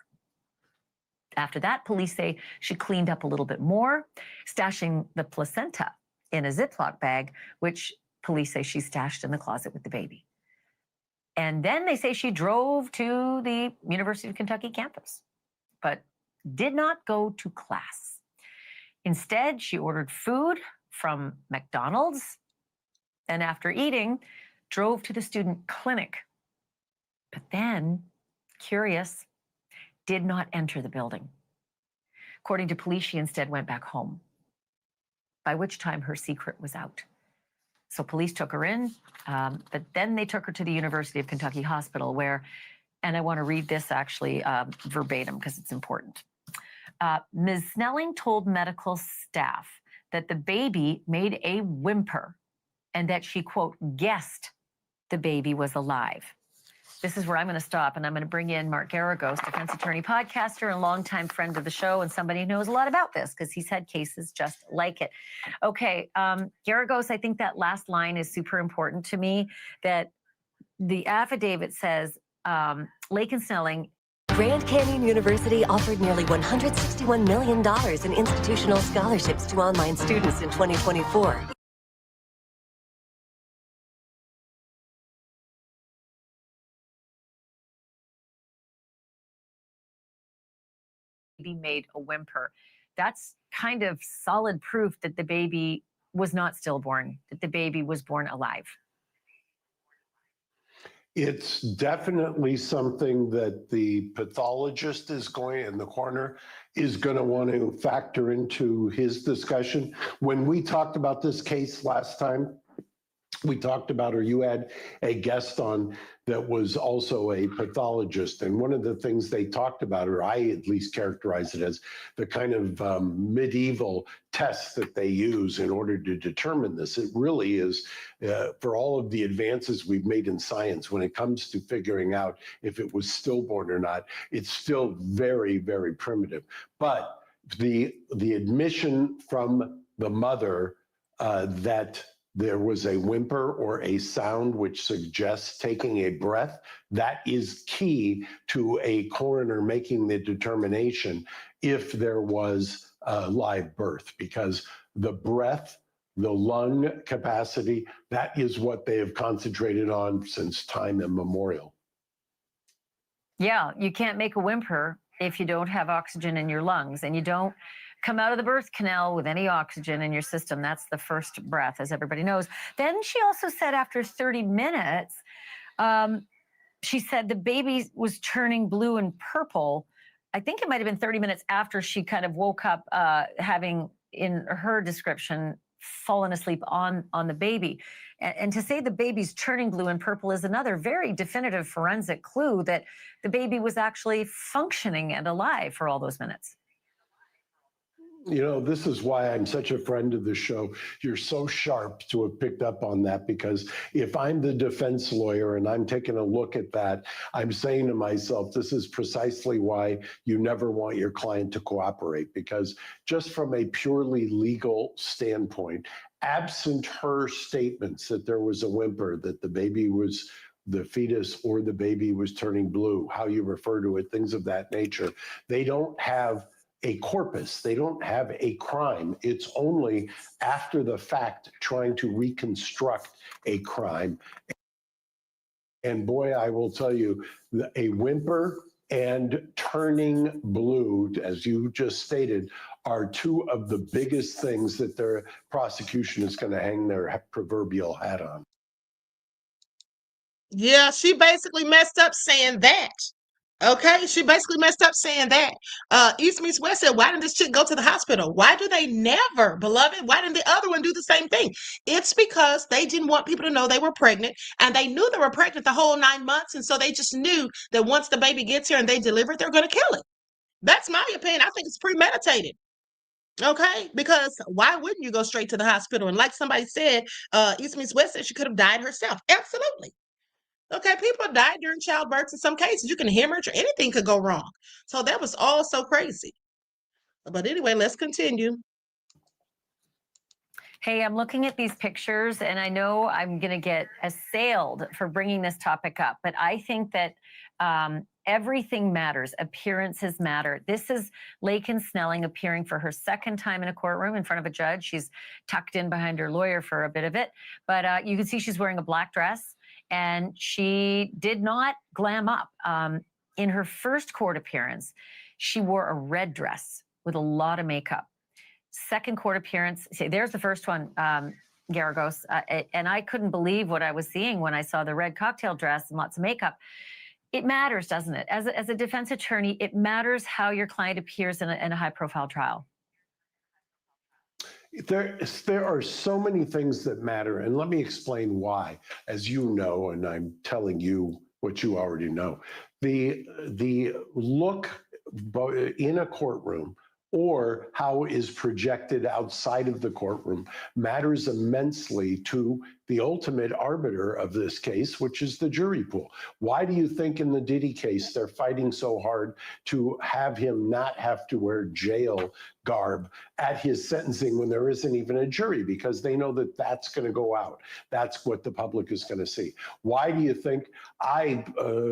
After that, police say she cleaned up a little bit more, stashing the placenta in a Ziploc bag, which police say she stashed in the closet with the baby. And then they say she drove to the University of Kentucky campus, but did not go to class. Instead, she ordered food from McDonald's, and after eating, drove to the student clinic. But then, curious, did not enter the building. According to police, she instead went back home, by which time her secret was out. So police took her in, but then they took her to the University of Kentucky Hospital where, and I want to read this actually verbatim because it's important. Ms. Snelling told medical staff that the baby made a whimper and that she, quote, guessed the baby was alive. This is where I'm going to stop, and I'm going to bring in Mark Garagos, defense attorney, podcaster, and longtime friend of the show, and somebody who knows a lot about this because he's had cases just like it. Okay, Garagos, I think that last line is super important to me, that the affidavit says Laken Snelling. Grand Canyon University offered nearly $161 million in institutional scholarships to online students in 2024. Made a whimper. That's kind of solid proof that the baby was not stillborn, that the baby was born alive. It's definitely something that the pathologist is going, and the coroner is going to want to factor into his discussion. When we talked about this case last time, We talked about, or you had a guest on that was also a pathologist. And one of the things they talked about, or I at least characterize it as the kind of medieval tests that they use in order to determine this. It really is, for all of the advances we've made in science, when it comes to figuring out if it was stillborn or not, it's still very, very primitive. But the admission from the mother that there was a whimper or a sound which suggests taking a breath, that is key to a coroner making the determination if there was a live birth, because the breath, the lung capacity, that is what they have concentrated on since time immemorial. Yeah, you can't make a whimper if you don't have oxygen in your lungs, and you don't come out of the birth canal with any oxygen in your system. That's the first breath, as everybody knows. Then she also said after 30 minutes, she said the baby was turning blue and purple. I think it might have been 30 minutes after she kind of woke up, having, in her description, fallen asleep on the baby. And to say the baby's turning blue and purple is another very definitive forensic clue that the baby was actually functioning and alive for all those minutes. You know, this is why I'm such a friend of the show. You're so sharp to have picked up on that, because if I'm the defense lawyer and I'm taking a look at that, I'm saying to myself, this is precisely why you never want your client to cooperate, because just from a purely legal standpoint, absent her statements that there was a whimper, that the baby was, the fetus or the baby was turning blue, how you refer to it, things of that nature, they don't have a corpus. They don't have a crime. It's only after the fact trying to reconstruct a crime. And boy, I will tell you, a whimper and turning blue, as you just stated, are two of the biggest things that their prosecution is going to hang their proverbial hat on. Yeah, she basically messed up saying that. Okay, she basically messed up saying that. East meets West said, why didn't this chick go to the hospital? Why do they never, beloved? Why didn't the other one do the same thing? It's because they didn't want people to know they were pregnant, and they knew they were pregnant the whole 9 months, and so they just knew that once the baby gets here and they deliver it, they're going to kill it. That's my opinion. I think it's premeditated. Okay, because why wouldn't you go straight to the hospital? And like somebody said, East meets West said she could have died herself. Absolutely. Okay, people died during childbirth. In some cases, you can hemorrhage or anything could go wrong. So that was all so crazy. But anyway, let's continue. Hey, I'm looking at these pictures, and I know I'm going to get assailed for bringing this topic up, but I think that everything matters. Appearances matter. This is Lakin Snelling appearing for her second time in a courtroom in front of a judge. She's tucked in behind her lawyer for a bit of it, but you can see she's wearing a black dress, and she did not glam up. In her first court appearance, she wore a red dress with a lot of makeup. Second court appearance, see, there's the first one, Garagos, and I couldn't believe what I was seeing when I saw the red cocktail dress and lots of makeup. It matters, doesn't it? As a defense attorney, it matters how your client appears in a high-profile trial. There are so many things that matter, and let me explain why. As you know, and I'm telling you what you already know, the look in a courtroom or how is projected outside of the courtroom matters immensely to the ultimate arbiter of this case, which is the jury pool. Why do you think in the Diddy case they're fighting so hard to have him not have to wear jail garb at his sentencing when there isn't even a jury? Because they know that that's going to go out. That's what the public is going to see. Why do you think I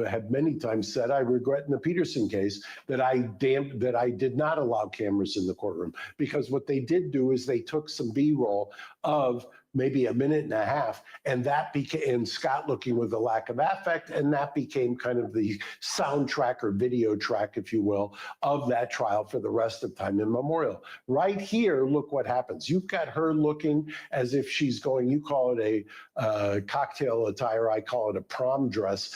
have many times said I regret in the Peterson case that I did not allow cameras in the courtroom? Because what they did do is they took some B-roll of maybe a minute and a half, and that became, and Scott looking with a lack of affect, and that became kind of the soundtrack or video track, if you will, of that trial for the rest of time immemorial. Right here, look what happens. You've got her looking as if she's going, you call it a cocktail attire, I call it a prom dress,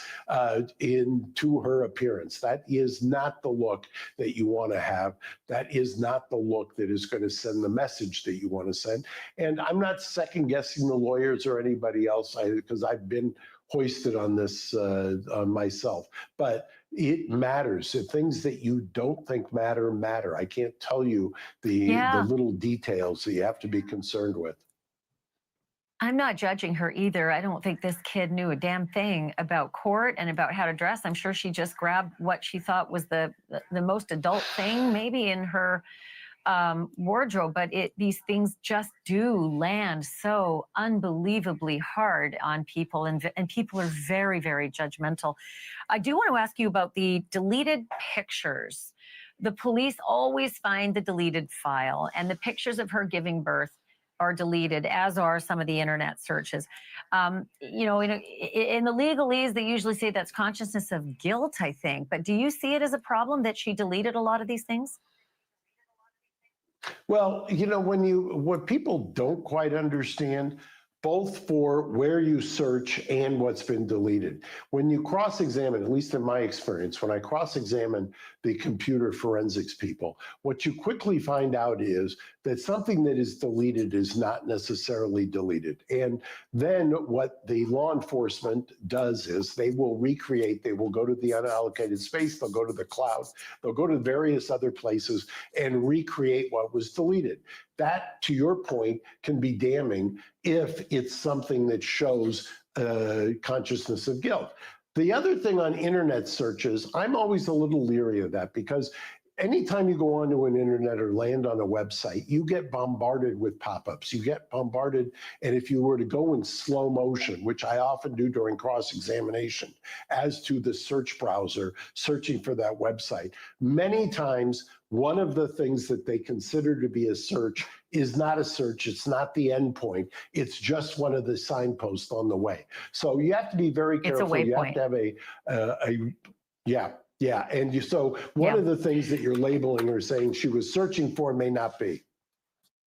into her appearance. That is not the look that you want to have. That is not the look that is going to send the message that you want to send. And I'm not second second guessing the lawyers or anybody else, because I've been hoisted on this on myself. But it matters. If things that you don't think matter, matter. I can't tell you the little details that you have to be concerned with. I'm not judging her either. I don't think this kid knew a damn thing about court and about how to dress. I'm sure she just grabbed what she thought was the most adult thing maybe in her wardrobe, but these things just do land so unbelievably hard on people, and people are very, very judgmental. I do want to ask you about the deleted pictures. The police always find the deleted file, and the pictures of her giving birth are deleted, as are some of the internet searches. You know, in the legalese, they usually say that's consciousness of guilt, I think. But do you see it as a problem that she deleted a lot of these things? Well, you know, what people don't quite understand, both for where you search and what's been deleted. When you cross-examine, at least in my experience, when I cross-examine the computer forensics people, what you quickly find out is that something that is deleted is not necessarily deleted. And then what the law enforcement does is they will recreate, they will go to the unallocated space, they'll go to the cloud, they'll go to various other places and recreate what was deleted. That, to your point, can be damning if it's something that shows consciousness of guilt. The other thing on internet searches, I'm always a little leery of that, because anytime you go onto an internet or land on a website, you get bombarded with pop-ups. You get bombarded, and if you were to go in slow motion, which I often do during cross-examination, as to the search browser, searching for that website, many times one of the things that they consider to be a search is not a search. It's not the end point. It's just one of the signposts on the way. So you have to be very careful. It's a you waypoint. have to have yeah. And so one of the things that you're labeling or saying she was searching for may not be.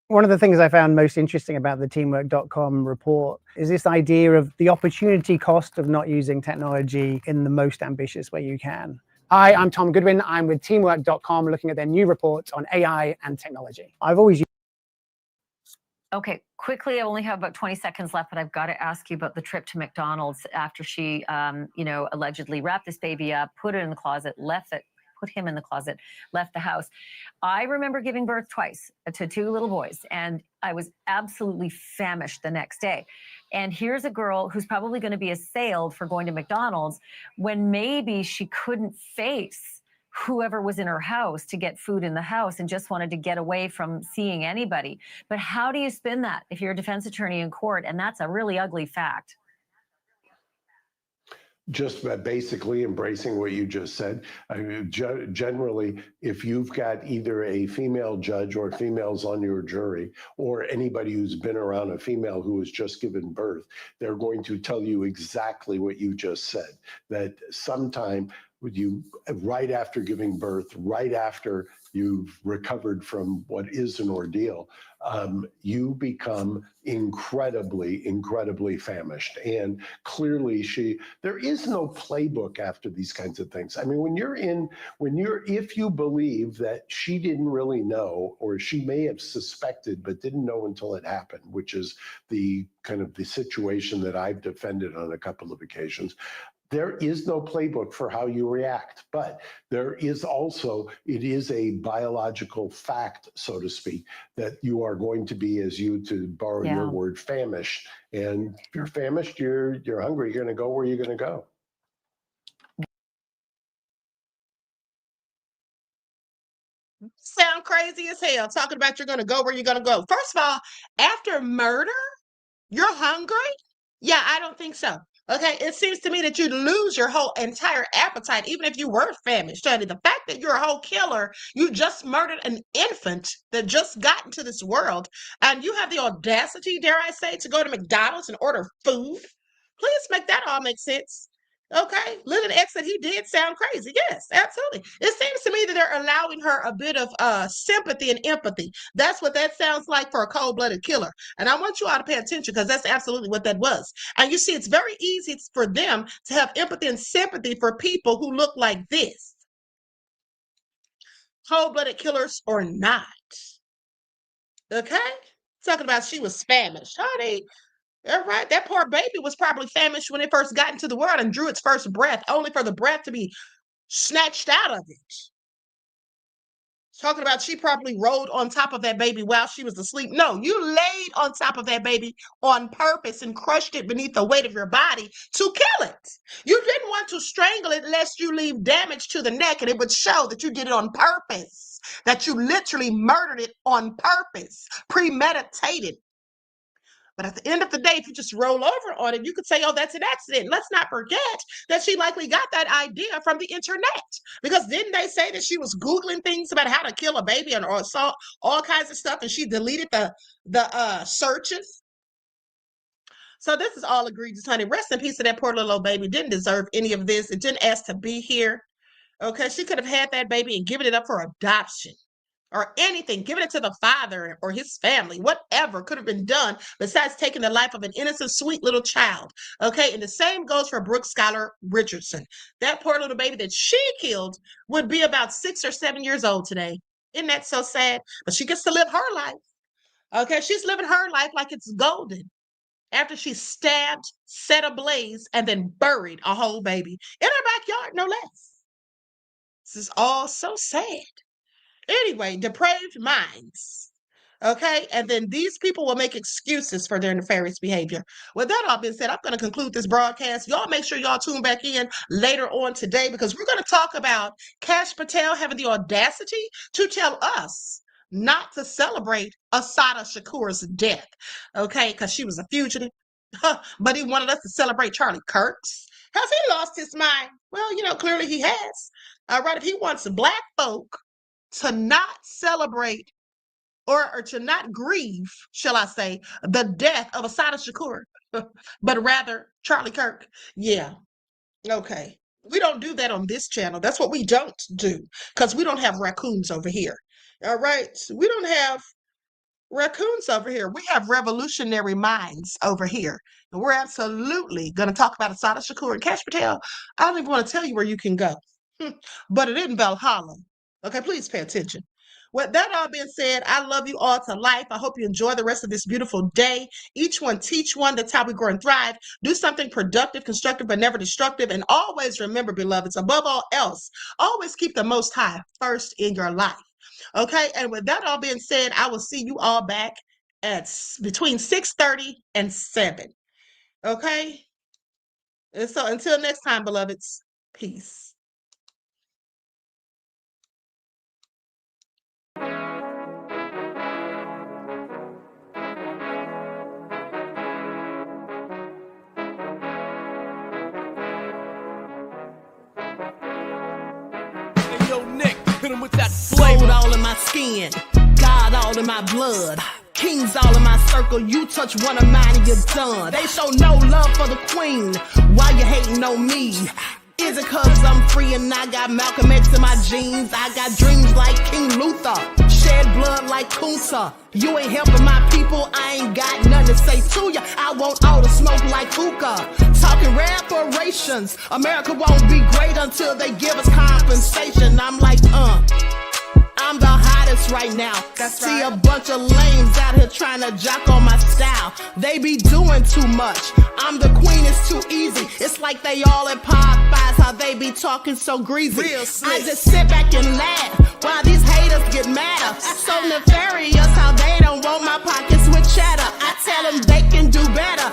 One of the things I found most interesting about the teamwork.com report is this idea of the opportunity cost of not using technology in the most ambitious way you can. Hi, I'm Tom Goodwin. I'm with teamwork.com looking at their new report on AI and technology. I've always used Okay, quickly, I only have about 20 seconds left, but I've got to ask you about the trip to McDonald's after she, you know, allegedly wrapped this baby up, put it in the closet, put him in the closet, left the house. I remember giving birth twice to two little boys, and I was absolutely famished the next day. And here's a girl who's probably going to be assailed for going to McDonald's when maybe she couldn't face whoever was in her house to get food in the house and just wanted to get away from seeing anybody. But how do you spin that if you're a defense attorney in court? And that's a really ugly fact. Just basically embracing what you just said. I mean, generally, if you've got either a female judge or females on your jury, or anybody who's been around a female who has just given birth, they're going to tell you exactly what you just said, that sometime right after giving birth, right after you've recovered from what is an ordeal, you become incredibly famished. And clearly there is no playbook after these kinds of things. I mean, if you believe that she didn't really know, or she may have suspected but didn't know until it happened, which is the kind of the situation that I've defended on a couple of occasions, there is no playbook for how you react, but there is also, it is a biological fact, so to speak, that you are going to be, as you, to borrow your word, famished. And if you're famished, you're hungry, you're going to go where you're going to go. Sound crazy as hell, talking about you're going to go where you're going to go. First of all, after murder, you're hungry? Yeah, I don't think so. Okay, it seems to me that you'd lose your whole entire appetite, even if you were famished. Honey, the fact that you're a whole killer, you just murdered an infant that just got into this world, and you have the audacity, dare I say, to go to McDonald's and order food? Please make that all make sense. Okay, Lyndon X said he did sound crazy. Yes, absolutely. It seems to me that they're allowing her a bit of sympathy and empathy. That's what that sounds like for a cold-blooded killer. And I want you all to pay attention, because that's absolutely what that was. And you see, it's very easy for them to have empathy and sympathy for people who look like this. Cold-blooded killers or not. Okay? Talking about she was famished. Honey, all right, that poor baby was probably famished when it first got into the world and drew its first breath, only for the breath to be snatched out of it. Talking about she probably rolled on top of that baby while she was asleep. No, you laid on top of that baby on purpose and crushed it beneath the weight of your body to kill it. You didn't want to strangle it lest you leave damage to the neck, and it would show that you did it on purpose, that you literally murdered it on purpose, premeditated. But at the end of the day, if you just roll over on it, you could say, oh, that's an accident. Let's not forget that she likely got that idea from the internet. Because didn't they say that she was Googling things about how to kill a baby or saw all kinds of stuff and she deleted the searches? So this is all egregious, honey. Rest in peace to that poor little old baby. Didn't deserve any of this. It didn't ask to be here. Okay, she could have had that baby and given it up for adoption. Or anything, giving it to the father or his family, whatever could have been done besides taking the life of an innocent, sweet little child. Okay, and the same goes for Brooke Skylar Richardson. That poor little baby that she killed would be about 6 or 7 years old today. Isn't that so sad? But she gets to live her life. Okay, she's living her life like it's golden. After she stabbed, set ablaze, and then buried a whole baby in her backyard, no less. This is all so sad. Anyway, depraved minds. Okay, and then these people will make excuses for their nefarious behavior. With that all being said, I'm going to conclude this broadcast. Y'all make sure y'all tune back in later on today because we're going to talk about Kash Patel having the audacity to tell us not to celebrate Ahmadiyyah's death. Okay, because she was a fugitive. But he wanted us to celebrate Charlie Kirk's. Has he lost his mind? Well, clearly he has. All right, if he wants black folk to not celebrate or to not grieve, shall I say, the death of Ahmadiyyah, but rather Charlie Kirk. Yeah. Okay. We don't do that on this channel. That's what we don't do because we don't have raccoons over here. All right. We don't have raccoons over here. We have revolutionary minds over here. And we're absolutely going to talk about Ahmadiyyah and Kash Patel. I don't even want to tell you where you can go, but it isn't Valhalla. Okay, please pay attention. With that all being said, I love you all to life. I hope you enjoy the rest of this beautiful day. Each one teach one. That's how we grow and thrive. Do something productive, constructive, but never destructive. And always remember, beloveds, above all else, always keep the Most High first in your life. Okay, and with that all being said, I will see you all back at between 6:30 and 7. Okay? And so until next time, beloveds, peace. With that gold all in my skin, God all in my blood, kings all in my circle. You touch one of mine and you're done. They show no love for the queen. Why you hating on me? Is it cause I'm free and I got Malcolm X in my jeans? I got dreams like King Luther, shed blood like Kunsa. You ain't helping my people, I ain't got nothing to say to ya. I want all the smoke like hookah. Talking reparations, America won't be great until they give us compensation. I'm like, I'm the hottest right now. See a bunch of lames out here trying to jock on my style. They be doing too much. I'm the queen, it's too easy. It's like they all at Popeyes, how they be talking so greasy. I just sit back and laugh while these haters get madder. So nefarious how they don't want my pockets with cheddar. I tell them they can do better.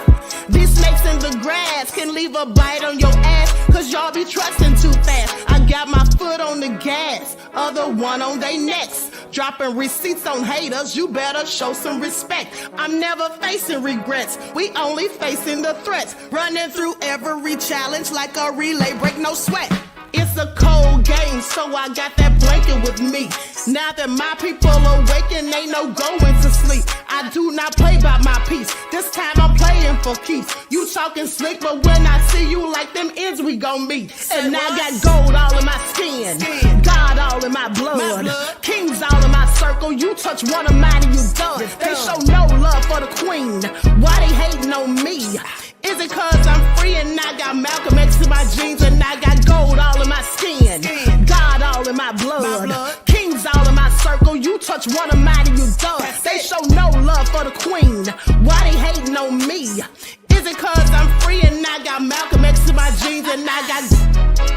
These snakes in the grass can leave a bite on your ass, cause y'all be trusting too fast. I got my foot on the gas, other one on they necks. Dropping receipts on haters, you better show some respect. I'm never facing regrets, we only facing the threats. Running through every challenge like a relay, break no sweat. It's a cold game, so I got that blanket with me. Now that my people awaken, ain't no going to sleep. I do not play by my piece, this time I'm playing for keeps. You talking slick, but when I see you like them ends, we gon' meet. And I got gold all in my skin, God all in my blood, kings all in my circle. You touch one of mine and you done. They show no love for the queen. Why they hating on me? Is it cause I'm free and I got Malcolm X in my jeans and I got gold all in my skin, God all in my blood, kings all in my circle. You touch one of mine and you done. They show no love for the queen. Why they hating on me? Is it cause I'm free and I got Malcolm X in my jeans and I got